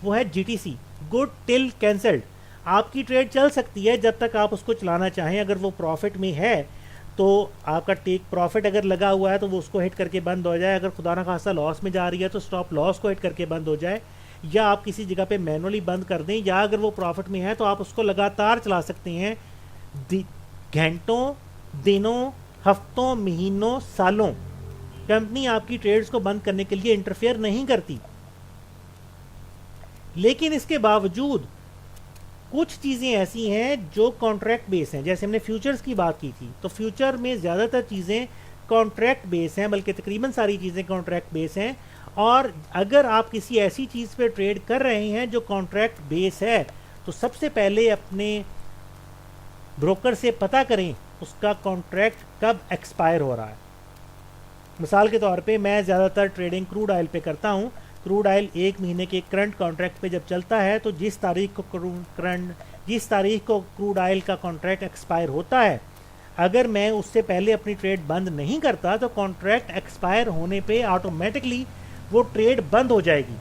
S1: वो है GTC, गुड टिल कैंसल्ड। आपकी ट्रेड चल सकती है जब तक आप उसको चलाना चाहें। अगर वो प्रॉफिट में है तो आपका टेक प्रॉफिट अगर लगा हुआ है तो वो उसको हिट करके बंद हो जाए। अगर खुदा ना खासा लॉस में जा रही है तो स्टॉप लॉस को हिट करके बंद हो जाए, या आप किसी जगह पे मैनुअली बंद कर दें, या अगर वो प्रॉफिट में है तो आप उसको लगातार चला सकते हैं घंटों, दिनों, हफ्तों, महीनों, सालों। कंपनी आपकी ट्रेड्स को बंद करने के लिए इंटरफेयर नहीं करती। लेकिन इसके बावजूद कुछ चीज़ें ऐसी हैं जो कॉन्ट्रैक्ट बेस हैं। जैसे हमने फ्यूचर्स की बात की थी, तो फ्यूचर में ज़्यादातर चीज़ें कॉन्ट्रैक्ट बेस हैं, बल्कि तकरीबन सारी चीज़ें कॉन्ट्रैक्ट बेस हैं। और अगर आप किसी ऐसी चीज़ पे ट्रेड कर रहे हैं जो कॉन्ट्रैक्ट बेस है, तो सबसे पहले अपने ब्रोकर से पता करें उसका कॉन्ट्रैक्ट कब एक्सपायर हो रहा है। मिसाल के तौर पे मैं ज़्यादातर ट्रेडिंग क्रूड ऑयल पे करता हूँ। क्रूड ऑयल 1 महीने के करंट कॉन्ट्रैक्ट पे जब चलता है तो जिस तारीख को क्रूड ऑयल का कॉन्ट्रैक्ट एक्सपायर होता है, अगर मैं उससे पहले अपनी ट्रेड बंद नहीं करता तो कॉन्ट्रैक्ट एक्सपायर होने पे ऑटोमेटिकली वो ट्रेड बंद हो जाएगी।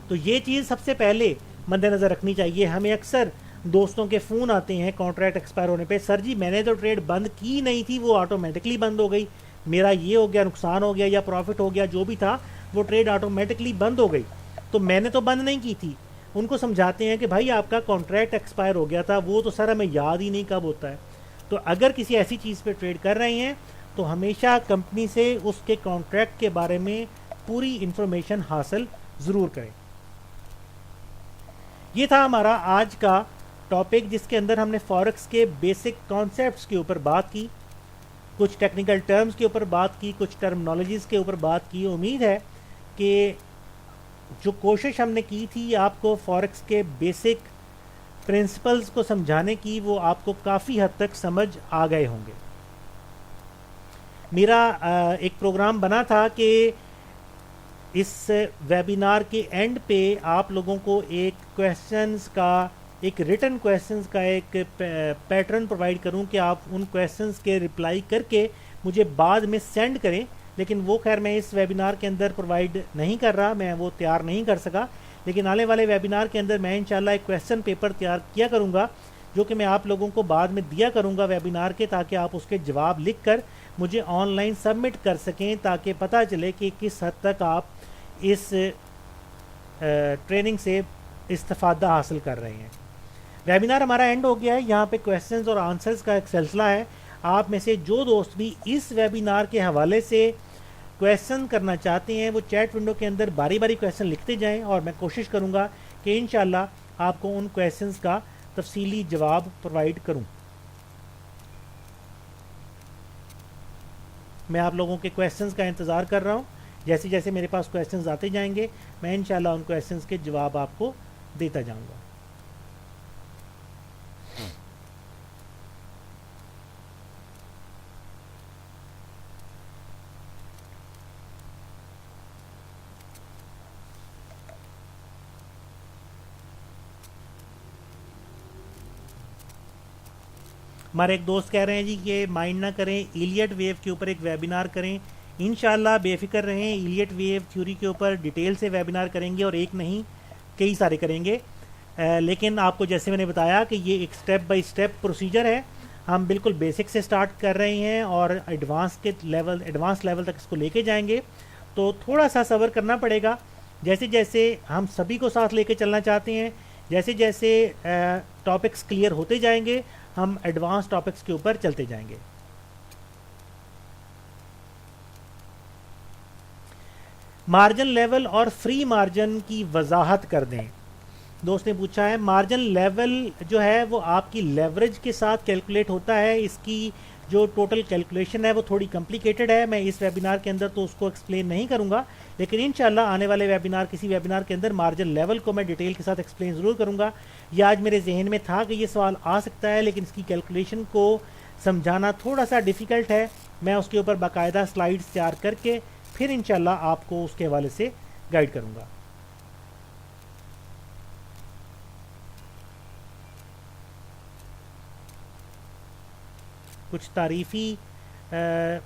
S1: तो ये चीज़ सबसे पहले मद्देनज़र रखनी चाहिए। हमें अक्सर दोस्तों के फ़ोन आते हैं कॉन्ट्रैक्ट एक्सपायर होने पे, सर जी मैंने तो ट्रेड बंद की नहीं थी, वो ऑटोमेटिकली बंद हो गई, मेरा ये हो गया, नुकसान हो गया या प्रॉफिट हो गया, जो भी था वो ट्रेड ऑटोमेटिकली बंद हो गई, तो मैंने तो बंद नहीं की थी। उनको समझाते हैं कि भाई आपका कॉन्ट्रैक्ट एक्सपायर हो गया था, वो तो सर हमें याद ही नहीं कब होता है। तो अगर किसी ऐसी चीज़ पे ट्रेड कर रहे हैं तो हमेशा कंपनी से उसके कॉन्ट्रैक्ट के बारे में पूरी इंफॉर्मेशन हासिल ज़रूर करें। ये था हमारा आज का टॉपिक, जिसके अंदर हमने फॉरेक्स के बेसिक कॉन्सेप्ट्स के ऊपर बात की, कुछ टेक्निकल टर्म्स के ऊपर बात की, कुछ टर्मिनोलॉजीज़ के ऊपर बात की। उम्मीद है कि जो कोशिश हमने की थी आपको फॉरेक्स के बेसिक प्रिंसिपल्स को समझाने की, वो आपको काफ़ी हद तक समझ आ गए होंगे। मेरा एक प्रोग्राम बना था कि इस वेबिनार के एंड पे आप लोगों को एक रिटन क्वेश्चंस का एक पैटर्न प्रोवाइड करूं कि आप उन क्वेश्चंस के रिप्लाई करके मुझे बाद में सेंड करें, लेकिन वो खैर मैं इस वेबिनार के अंदर प्रोवाइड नहीं कर रहा, मैं वो तैयार नहीं कर सका। लेकिन आने वाले वेबिनार के अंदर मैं इंशाल्लाह एक क्वेश्चन पेपर तैयार किया करूँगा जो कि मैं आप लोगों को बाद में दिया करूँगा वेबिनार के, ताकि आप उसके जवाब लिख कर मुझे ऑनलाइन सबमिट कर सकें, ताकि पता चले कि किस हद तक आप इस ट्रेनिंग से इस्तिफ़ादा हासिल कर रहे हैं। वेबिनार हमारा एंड हो गया है। यहाँ पे क्वेश्चंस और आंसर्स का एक सिलसिला है। आप में से जो दोस्त भी इस वेबिनार के हवाले से क्वेश्चन करना चाहते हैं वो चैट विंडो के अंदर बारी बारी क्वेश्चन लिखते जाएं और मैं कोशिश करूँगा कि इंशाल्लाह आपको उन क्वेश्चंस का तफसीली जवाब प्रोवाइड करूँ। मैं आप लोगों के क्वेश्चंस का इंतज़ार कर रहा हूँ। जैसे जैसे मेरे पास क्वेश्चंस आते जाएंगे मैं इंशाल्लाह उन क्वेश्चंस के जवाब आपको देता जाऊँगा। हमारे एक दोस्त कह रहे हैं जी कि माइंड ना करें, इलियट वेव के ऊपर एक वेबिनार करें। इंशाल्लाह बेफिक्र रहें, इलियट वेव थ्योरी के ऊपर डिटेल से वेबिनार करेंगे और एक नहीं कई सारे करेंगे। लेकिन आपको जैसे मैंने बताया कि ये एक स्टेप बाय स्टेप प्रोसीजर है। हम बिल्कुल बेसिक से स्टार्ट कर रहे हैं और एडवांस लेवल तक इसको लेके जाएंगे, तो थोड़ा सा सब्र करना पड़ेगा। जैसे जैसे हम सभी को साथ लेके चलना चाहते हैं, जैसे जैसे टॉपिक्स क्लियर होते जाएंगे हम एडवांस टॉपिक्स के ऊपर चलते जाएंगे। मार्जिन लेवल और फ्री मार्जिन की वजाहत कर दें। दोस्त ने पूछा है, मार्जिन लेवल जो है वो आपकी लेवरेज के साथ कैलकुलेट होता है। इसकी जो टोटल कैलकुलेशन है वो थोड़ी कॉम्प्लिकेटेड है। मैं इस वेबिनार के अंदर तो उसको एक्सप्लेन नहीं करूंगा, लेकिन इंशाल्लाह आने वाले वेबिनार किसी वेबिनार के अंदर मार्जिन लेवल को मैं डिटेल के साथ एक्सप्लेन ज़रूर करूंगा। यह आज मेरे जहन में था कि ये सवाल आ सकता है, लेकिन इसकी कैलकुलेशन को समझाना थोड़ा सा डिफ़िकल्ट है। मैं उसके ऊपर बाकायदा स्लाइड्स तैयार करके फिर इंशाल्लाह आपको उसके हवाले से गाइड करूँगा। कुछ तारीफ़ी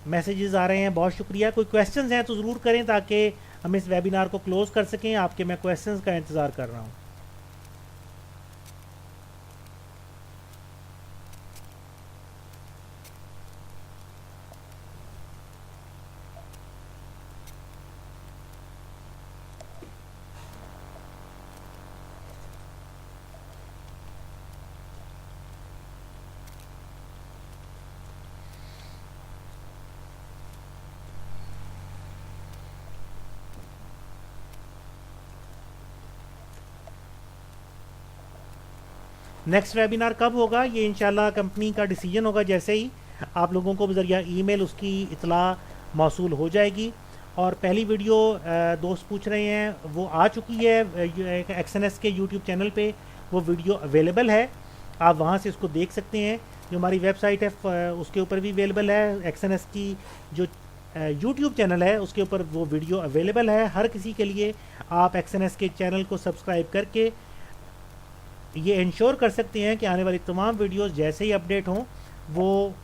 S1: मैसेजेस आ रहे हैं, बहुत शुक्रिया। कोई क्वेश्चंस हैं तो ज़रूर करें ताकि हम इस वेबिनार को क्लोज़ कर सकें। आपके मैं क्वेश्चंस का इंतज़ार कर रहा हूँ। नेक्स्ट वेबिनार कब होगा ये इंशाल्लाह कंपनी का डिसीजन होगा। जैसे ही आप लोगों को ज़रिया ईमेल उसकी इतला मौसूल हो जाएगी। और पहली वीडियो दोस्त पूछ रहे हैं वो आ चुकी है एक्सएनएस के यूट्यूब चैनल पे, वो वीडियो अवेलेबल है, आप वहाँ से उसको देख सकते हैं। जो हमारी वेबसाइट है उसके ऊपर भी अवेलेबल है। एक्सएनएस की जो यूट्यूब चैनल है उसके ऊपर वो वीडियो अवेलेबल है हर किसी के लिए। आप एक्सएनएस के चैनल को सब्सक्राइब करके ये इंश्योर कर सकते हैं कि आने वाली तमाम वीडियोस जैसे ही अपडेट हों वो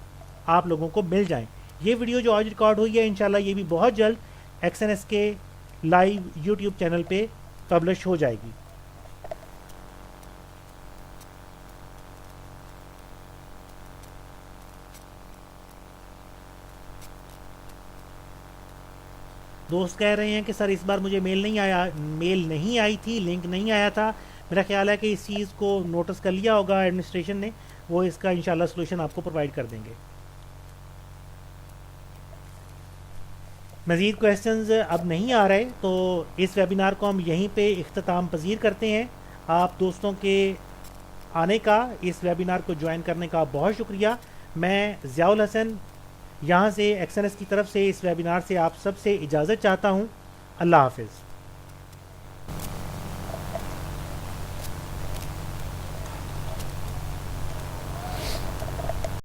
S1: आप लोगों को मिल जाएं। ये वीडियो जो आज रिकॉर्ड हुई है इंशाल्लाह ये भी बहुत जल्द एक्सएनएस के लाइव यूट्यूब चैनल पे पब्लिश हो जाएगी। दोस्त कह रहे हैं कि सर इस बार मुझे मेल नहीं आई थी, लिंक नहीं आया था। मेरा ख्याल है कि इस चीज़ को नोटिस कर लिया होगा एडमिनिस्ट्रेशन ने, वो इसका इंशाल्लाह सलूशन आपको प्रोवाइड कर देंगे। मज़ीद क्वेश्चंस अब नहीं आ रहे तो इस वेबिनार को हम यहीं पे इख्तिताम पजीर करते हैं। आप दोस्तों के आने का, इस वेबिनार को ज्वाइन करने का बहुत शुक्रिया। मैं ज़ियाउल हसन यहाँ से एक्सएनएस की तरफ से इस वेबिनार से आप सबसे इजाज़त चाहता हूँ। अल्लाह हाफिज़।